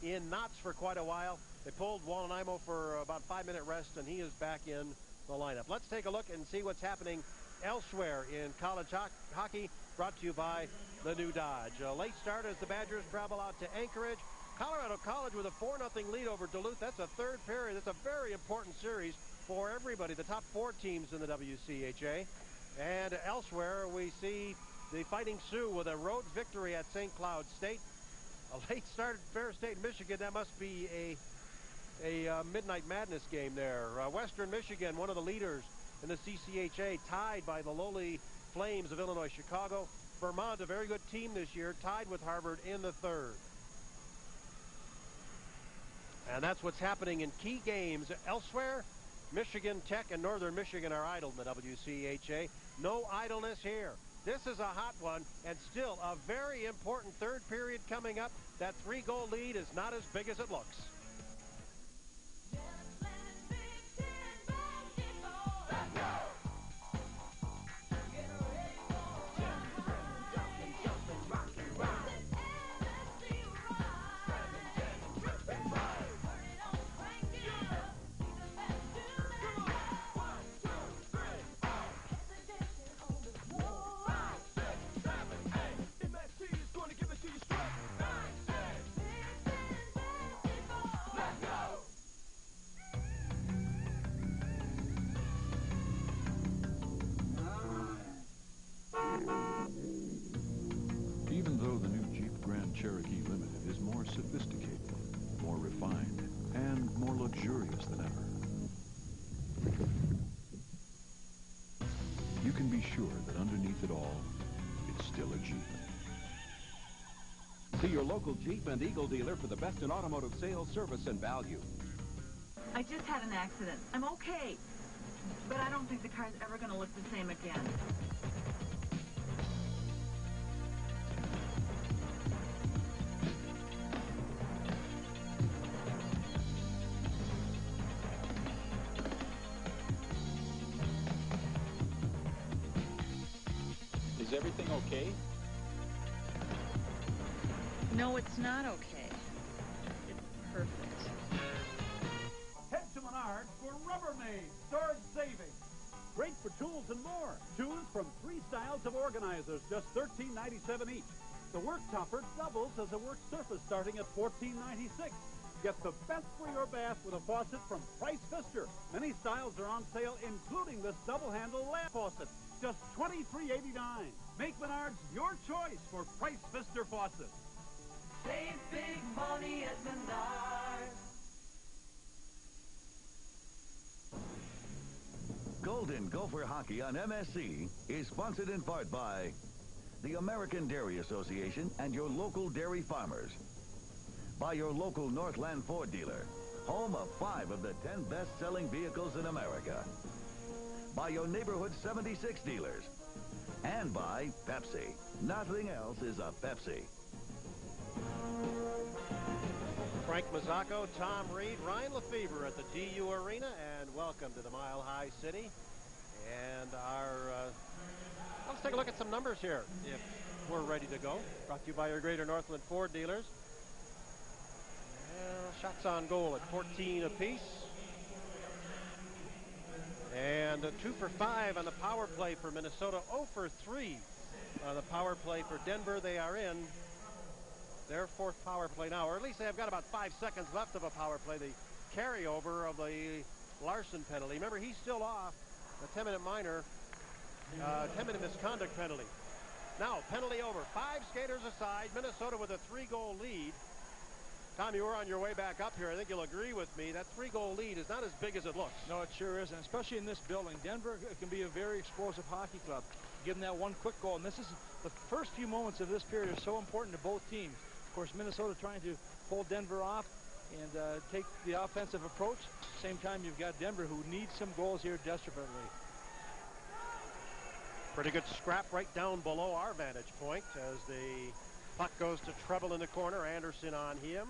in knots for quite a while. They pulled Wallanaimo for about a 5-minute rest, and he is back in the lineup. Let's take a look and see what's happening elsewhere in college hockey, brought to you by the new Dodge. A late start as the Badgers travel out to Anchorage. Colorado College with a 4-0 lead over Duluth. That's a third period. That's a very important series for everybody, the top 4 teams in the WCHA. And elsewhere, we see the Fighting Sioux with a road victory at St. Cloud State. A late start at Fair State, Michigan. That must be a Midnight Madness game there. Western Michigan, one of the leaders in the CCHA, tied by the lowly Flames of Illinois Chicago. Vermont, a very good team this year, tied with Harvard in the third. And that's what's happening in key games elsewhere. Michigan Tech and Northern Michigan are idle in the WCHA. No idleness here. This is a hot one, and still a very important third period coming up. That 3-goal lead is not as big as it looks. Even though the new Jeep Grand Cherokee Limited is more sophisticated, more refined, and more luxurious than ever, you can be sure that underneath it all, it's still a Jeep. See your local Jeep and Eagle dealer for the best in automotive sales, service, and value. I just had an accident. I'm okay. But I don't think the car's ever going to look the same again. Is everything okay? No, it's not okay. It's perfect. Head to Menards for Rubbermaid Storage Savings. Great for tools and more. Choose from 3 styles of organizers, just $13.97 each. The work topper doubles as a work surface starting at $14.96. Get the best for your bath with a faucet from Price Pfister. Many styles are on sale, including this double-handle lamp faucet. Just $23.89. Make Menards your choice for Price Pfister faucets. Save big money at Menards. Golden Gopher Hockey on MSC is sponsored in part by the American Dairy Association and your local dairy farmers. By your local Northland Ford dealer, home of 5 of the 10 best-selling vehicles in America. By your neighborhood 76 dealers. And by Pepsi. Nothing else is a Pepsi. Frank Mazzacco, Tom Reed, Ryan Lefebvre at the DU Arena, and welcome to the Mile High City. And let's take a look at some numbers here if we're ready to go. Brought to you by your Greater Northland Ford dealers. Well, shots on goal at 14 apiece. And 2 for 5 on the power play for Minnesota. 0 for 3 on the power play for Denver. They are in their fourth power play now, or at least they have got about 5 seconds left of a power play. The carryover of the Larson penalty. Remember, he's still off a 10-minute minor, 10-minute misconduct penalty. Now, penalty over. 5 skaters aside. Minnesota with a 3-goal lead. Tom, you were on your way back up here. I think you'll agree with me. That 3-goal lead is not as big as it looks. No, it sure is, and especially in this building. Denver can be a very explosive hockey club. Give them that one quick goal, and this is the first few moments of this period are so important to both teams. Of course, Minnesota trying to hold Denver off and take the offensive approach. Same time, you've got Denver who needs some goals here desperately. Pretty good scrap right down below our vantage point as the puck goes to Treble in the corner. Anderson on him.